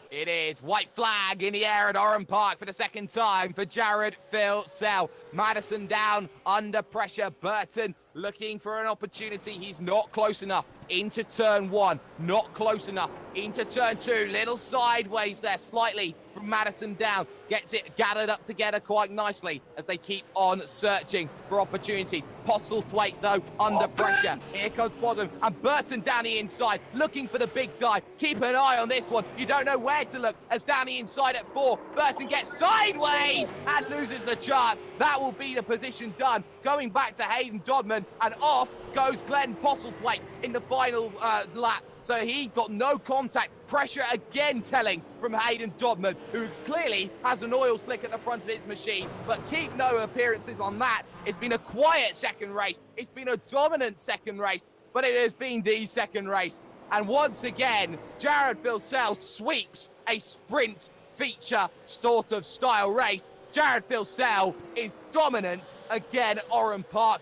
It is white flag in the air at Oran Park for the second time for Jared Phil Sell. Madison Down under pressure. Burton looking for an opportunity. He's not close enough. Into turn 1, not close enough. Into turn 2, little sideways there slightly from Madison Down. Gets it gathered up together quite nicely as they keep on searching for opportunities. Postlethwaite, though, under pressure. Here comes Bodden, and Burton down the inside, looking for the big dive. Keep an eye on this one. You don't know where to look, as down the inside at 4, Burton gets sideways and loses the chance. That will be the position done. Going back to Hayden Dodman, and off goes Glenn Postlethwaite in the final lap. So he got no contact. Pressure again telling from Hayden Dodman, who clearly has an oil slick at the front of his machine, but keep no appearances on that. It's been a quiet second race. It's been a dominant second race, but it has been the second race. And once again, Jared Philsell sweeps a sprint feature sort of style race. Jared Philsell is dominant again, Oran Park.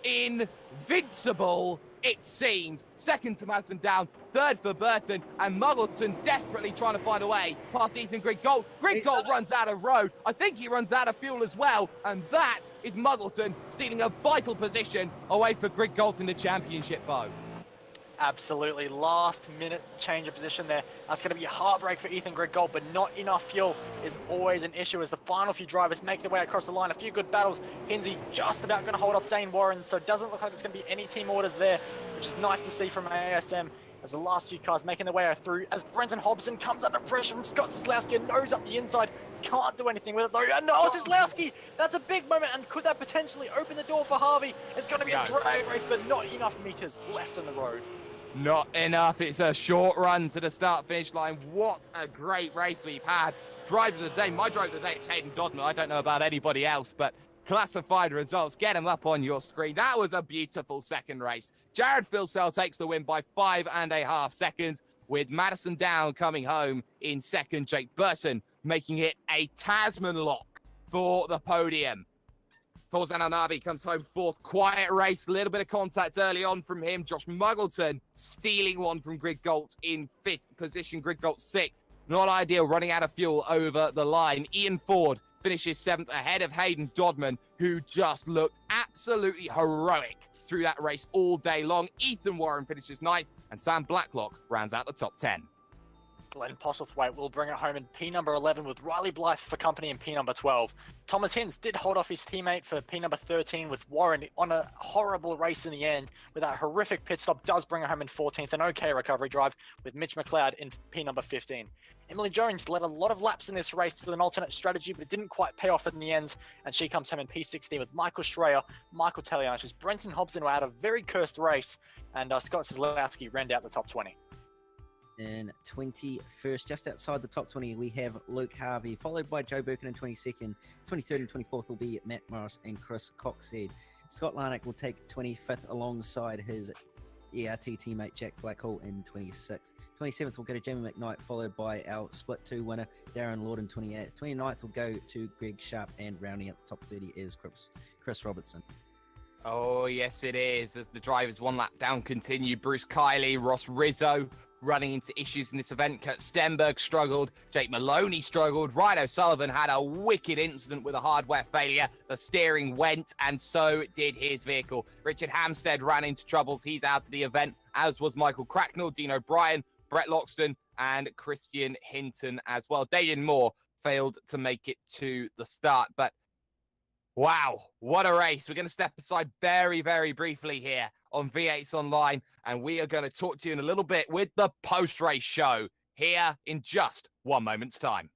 Invincible, it seems. Second to Madison Down, third for Burton, and Muggleton desperately trying to find a way past Ethan Griggold. Griggold runs out of road. I think he runs out of fuel as well, and that is Muggleton stealing a vital position away for Griggold in the championship, Bo. Absolutely, last minute change of position there. That's going to be a heartbreak for Ethan Griggold, but not enough fuel is always an issue as the final few drivers make their way across the line. A few good battles. Hinsey just about going to hold off Dane Warren, so it doesn't look like there's going to be any team orders there, which is nice to see from ASM as the last few cars making their way through. As Brenton Hobson comes under pressure from Scott Zaslowski and nose up the inside. Can't do anything with it though. And no, Zaslowski! That's a big moment, and could that potentially open the door for Harvey? It's going to be a drag race, but not enough meters left on the road. Not enough. It's a short run to the start-finish line. What a great race we've had. Driver of the day. My driver of the day is Hayden Dodman. I don't know about anybody else, but classified results. Get them up on your screen. That was a beautiful second race. Jared Philsell takes the win by 5.5 seconds, with Madison Down coming home in second. Jake Burton making it a Tasman lock for the podium. Fauzan Al-Nabi comes home fourth. Quiet race, a little bit of contact early on from him. Josh Muggleton stealing one from Griggold in fifth position. Griggold sixth. Not ideal, running out of fuel over the line. Ian Ford finishes seventh ahead of Hayden Dodman, who just looked absolutely heroic through that race all day long. Ethan Warren finishes ninth, and Sam Blacklock rounds out the top 10. Glenn Postlethwaite will bring it home in P number 11 with Riley Blythe for company in P number 12. Thomas Hins did hold off his teammate for P number 13 with Warren on a horrible race in the end, with that horrific pit stop does bring it home in 14th. An okay recovery drive with Mitch McLeod in P number 15. Emily Jones led a lot of laps in this race with an alternate strategy, but it didn't quite pay off in the end, and she comes home in P16 with Michael Schreier, Michael Talianis. Brenton Hobson were out a very cursed race, and Scott Zaslowski ran out the top 20. In 21st, just outside the top 20, we have Luke Harvey, followed by Joe Birkin in 22nd. 23rd and 24th will be Matt Morris and Chris Coxhead. Scott Larnack will take 25th alongside his ERT teammate Jack Blackhall in 26th. 27th will go to Jamie McKnight, followed by our Split 2 winner Darren Lord in 28th. 29th will go to Greg Sharp, and rounding out the top 30 is Chris Robertson. Oh, yes, it is. As the drivers one lap down continue, Bruce Kiley, Ross Rizzo, running into issues in this event. Kurt Stenberg struggled, Jake Maloney struggled, Ryan O'Sullivan had a wicked incident with a hardware failure. The steering went, and so did his vehicle. Richard Hamstead ran into troubles. He's out of the event, as was Michael Cracknell, Dean O'Brien, Brett Loxton, and Christian Hinton as well. Damien Moore failed to make it to the start, but wow, what a race. We're going to step aside very, very briefly here on V8s Online, and we are going to talk to you in a little bit with the post-race show here in just 1 moment's time.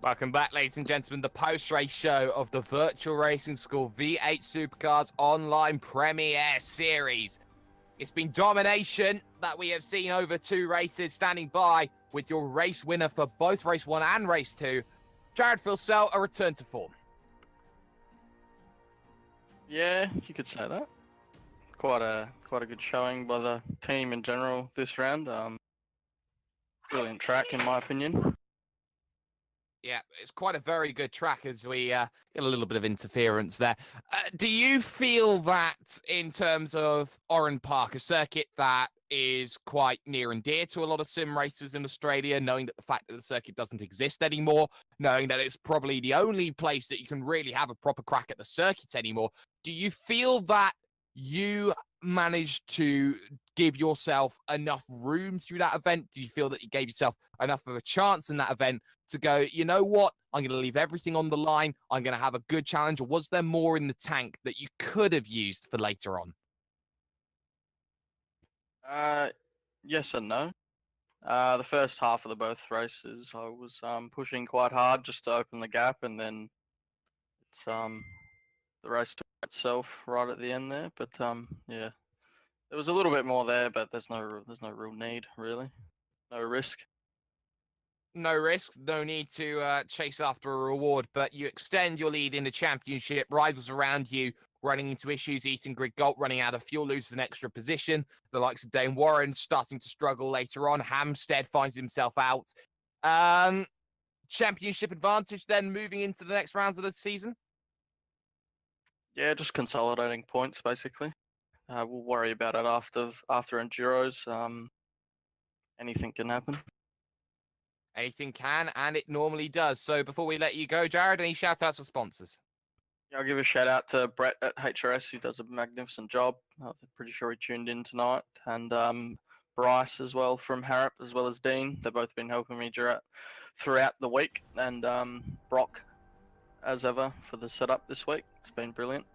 Welcome back, ladies and gentlemen, the post-race show of the Virtual Racing School V8 Supercars Online Premiere Series. It's been domination that we have seen over 2 races. Standing by with your race winner for both race 1 and race 2, Jared Filsell, a return to form. Yeah, you could say that. Quite a good showing by the team in general this round. Brilliant track in my opinion. Yeah, it's quite a very good track as we get a little bit of interference there. Do you feel that in terms of Oran Park, a circuit that is quite near and dear to a lot of sim racers in Australia, knowing that the fact that the circuit doesn't exist anymore, knowing that it's probably the only place that you can really have a proper crack at the circuit anymore, do you feel that you managed to give yourself enough room through that event? Do you feel that you gave yourself enough of a chance in that event to go, you know what, I'm going to leave everything on the line, I'm going to have a good challenge? Or was there more in the tank that you could have used for later on? Yes and no. The first half of the both races, I was pushing quite hard just to open the gap, and then it's the race took itself right at the end there. But yeah, there was a little bit more there, but there's no real need really, no risk. No risk, no need to chase after a reward, but you extend your lead in the championship. Rivals around you running into issues. Eaton Grid Galt running out of fuel, loses an extra position. The likes of Dane Warren starting to struggle later on. Hampstead finds himself out. Championship advantage then moving into the next rounds of the season? Yeah, just consolidating points basically. We'll worry about it after Enduros. Anything can happen. Anything can, and it normally does. So before we let you go, Jared, any shout-outs or sponsors? Yeah, I'll give a shout out to Brett at HRS, who does a magnificent job. I'm pretty sure he tuned in tonight. And Bryce as well from Harrop, as well as Dean. They've both been helping me throughout the week. And Brock, as ever, for the setup this week. It's been brilliant.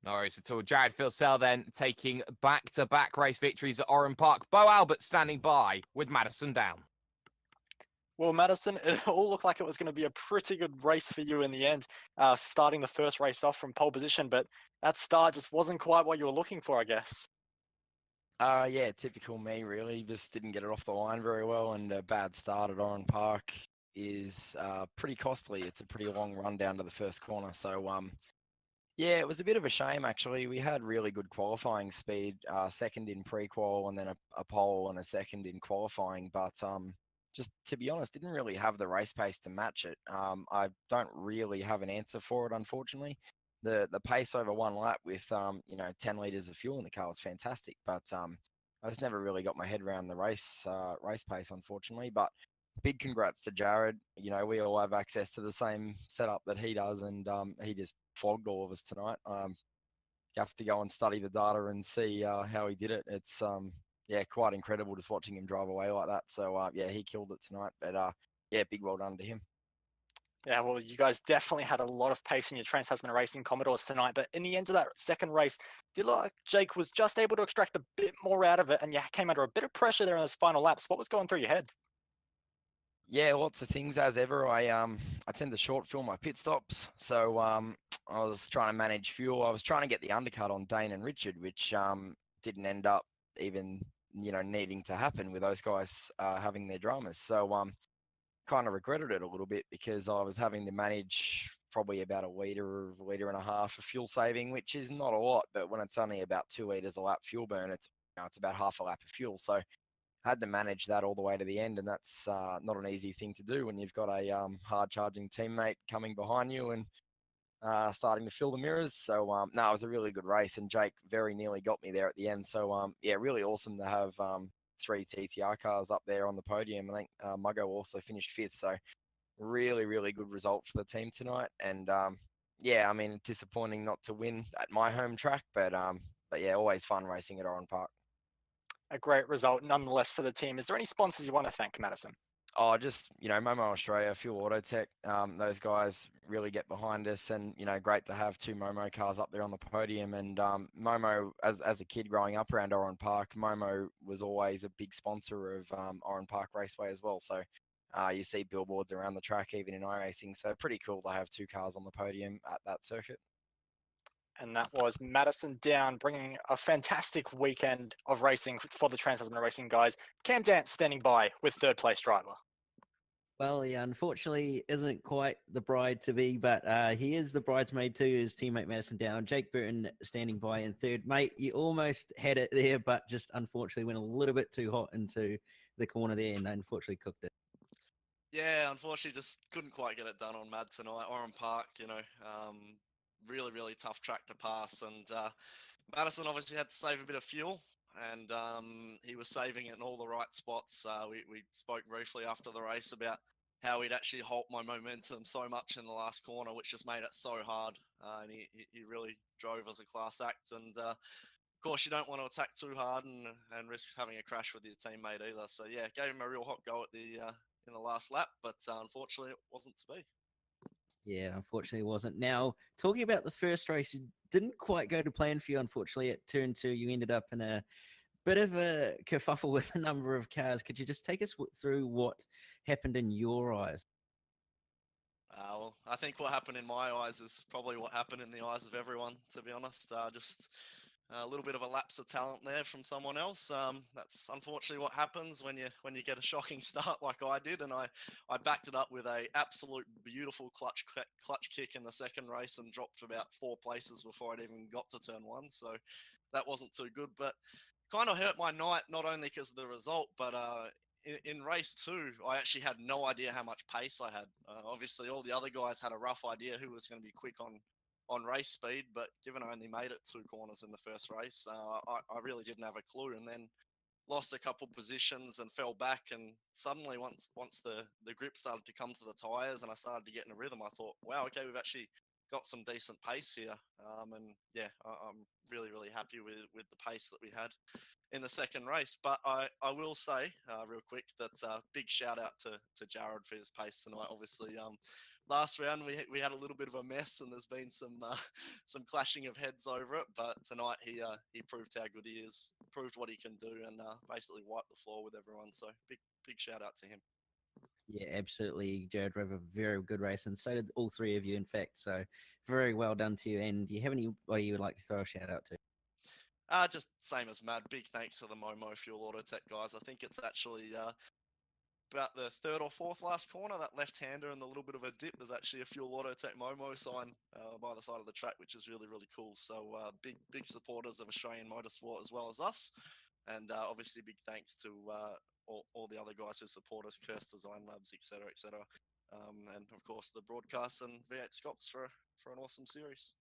No worries at all. Jared Filsell then taking back-to-back race victories at Oran Park. Bo Albert standing by with Madison down. Well, Madison, it all looked like it was going to be a pretty good race for you in the end, starting the first race off from pole position, but that start just wasn't quite what you were looking for, I guess. Yeah, typical me, really. Just didn't get it off the line very well, and a bad start at Oran Park is pretty costly. It's a pretty long run down to the first corner, so yeah, it was a bit of a shame, actually. We had really good qualifying speed, second in pre-qual and then a pole and a second in qualifying, but just to be honest, didn't really have the race pace to match it. I don't really have an answer for it, unfortunately. The pace over 1 lap with 10 liters of fuel in the car was fantastic, but I just never really got my head around the race pace, unfortunately. But big congrats to Jared. You know, we all have access to the same setup that he does, and he just flogged all of us tonight. You have to go and study the data and see how he did it. It's yeah, quite incredible just watching him drive away like that. So yeah, he killed it tonight. But yeah, big well done to him. Yeah, well, you guys definitely had a lot of pace in your Trans-Tasman Racing Commodores tonight, but in the end of that second race, did look like Jake was just able to extract a bit more out of it, and you came under a bit of pressure there in those final laps. What was going through your head? Yeah, lots of things as ever. I tend to short film my pit stops, so I was trying to manage fuel. I was trying to get the undercut on Dane and Richard, which didn't end up even needing to happen with those guys having their dramas. So kind of regretted it a little bit because I was having to manage probably about a liter and a half of fuel saving, which is not a lot, but when it's only about 2 liters a lap fuel burn, it's about half a lap of fuel. So I had to manage that all the way to the end, and that's not an easy thing to do when you've got a hard charging teammate coming behind you and starting to fill the mirrors. So no, it was a really good race, and Jake very nearly got me there at the end. So yeah, really awesome to have 3 TTR cars up there on the podium. I think Muggo also finished 5th, so really, really good result for the team tonight. And yeah, I mean, disappointing not to win at my home track, but yeah, always fun racing at Oran Park. A great result nonetheless for the team. Is there any sponsors you want to thank, Madison? Oh, just, Momo Australia, Fuel Autotech, those guys really get behind us, and, great to have 2 Momo cars up there on the podium. And Momo, as a kid growing up around Oran Park, Momo was always a big sponsor of Oran Park Raceway as well. So You see billboards around the track, even in iRacing. So pretty cool to have 2 cars on the podium at that circuit. And that was Madison Down, bringing a fantastic weekend of racing for the Trans Tasman Racing guys. Cam Dance standing by with third place driver. Well, he unfortunately isn't quite the bride to be, but he is the bridesmaid too, his teammate Madison Down. Jake Burton standing by in third. Mate, you almost had it there, but just unfortunately went a little bit too hot into the corner there and unfortunately cooked it. Yeah, unfortunately, just couldn't quite get it done on Mad tonight. Oran Park, really, really tough track to pass. And Madison obviously had to save a bit of fuel, and he was saving it in all the right spots. We spoke briefly after the race about how he'd actually halt my momentum so much in the last corner, which just made it so hard. And he really drove as a class act. And of course, you don't want to attack too hard and risk having a crash with your teammate either. So yeah, gave him a real hot go at the in the last lap, but unfortunately, it wasn't to be. Yeah, unfortunately, it wasn't. Now, talking about the first race, it didn't quite go to plan for you. Unfortunately, at turn 2, you ended up in a bit of a kerfuffle with a number of cars. Could you just take us through what happened in your eyes? Well, I think what happened in my eyes is probably what happened in the eyes of everyone, to be honest. Just a little bit of a lapse of talent there from someone else. That's unfortunately what happens when you get a shocking start like I did, and I backed it up with a absolute beautiful clutch kick in the second race and dropped about 4 places before I'd even got to turn 1. So that wasn't too good, but kind of hurt my night, not only because of the result, but in race 2, I actually had no idea how much pace I had. Obviously, all the other guys had a rough idea who was going to be quick on race speed, but given I only made it 2 corners in the first race, I really didn't have a clue, and then lost a couple positions and fell back. And suddenly, once the grip started to come to the tires and I started to get in a rhythm, I thought, wow, okay, we've actually got some decent pace here. And yeah, I'm really, really happy with the pace that we had in the second race. But I will say real quick that big shout out to Jared for his pace tonight. Obviously, last round we had a little bit of a mess and there's been some clashing of heads over it. But tonight he proved how good he is, proved what he can do, and basically wiped the floor with everyone. So big shout out to him. Yeah, absolutely. Jared drove a very good race, and so did all 3 of you, in fact. So very well done to you. And do you have anybody you would like to throw a shout out to? Just same as Mad. Big thanks to the Momo Fuel Auto Tech guys. I think it's actually about the 3rd or 4th last corner, that left-hander and the little bit of a dip, there's actually a Fuel Auto Tech Momo sign by the side of the track, which is really, really cool. So big supporters of Australian motorsport as well as us. And obviously big thanks to all the other guys who support us, Curse Design Labs, etc., etc. And of course the broadcasts and V8SCOPS for an awesome series.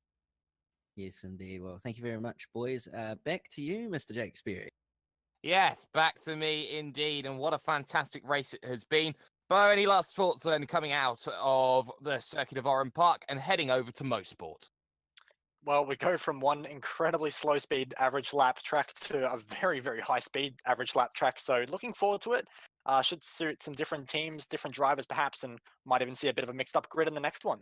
Yes, indeed. Well, thank you very much, boys. Back to you, Mr. Jake Sperry. Yes, back to me indeed. And what a fantastic race it has been. Bo, any last thoughts then coming out of the circuit of Oran Park and heading over to Mosport? Well, we go from one incredibly slow speed average lap track to a very, very high speed average lap track. So looking forward to it. Should suit some different teams, different drivers perhaps, and might even see a bit of a mixed up grid in the next one.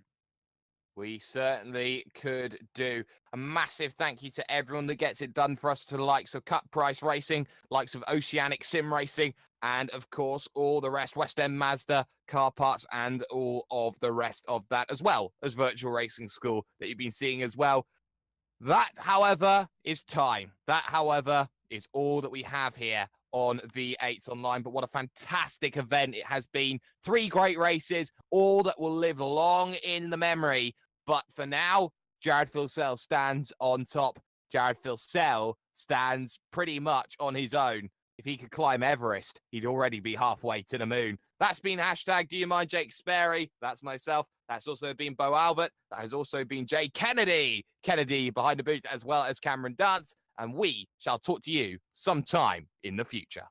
We certainly could do. A massive thank you to everyone that gets it done for us, to the likes of Cut Price Racing, likes of Oceanic Sim Racing, and of course, all the rest, West End Mazda, Car Parts, and all of the rest of that, as well as Virtual Racing School that you've been seeing as well. That, however, is time. That, however, is all that we have here on V8 Online. But what a fantastic event it has been. 3 great races, all that will live long in the memory. But for now, Jared Filsell stands on top. Jared Filsell stands pretty much on his own. If he could climb Everest, he'd already be halfway to the moon. That's been hashtag Do You Mind Jake Sperry. That's myself. That's also been Bo Albert. That has also been Jay Kennedy. Kennedy behind the booth, as well as Cameron Dance. And we shall talk to you sometime in the future.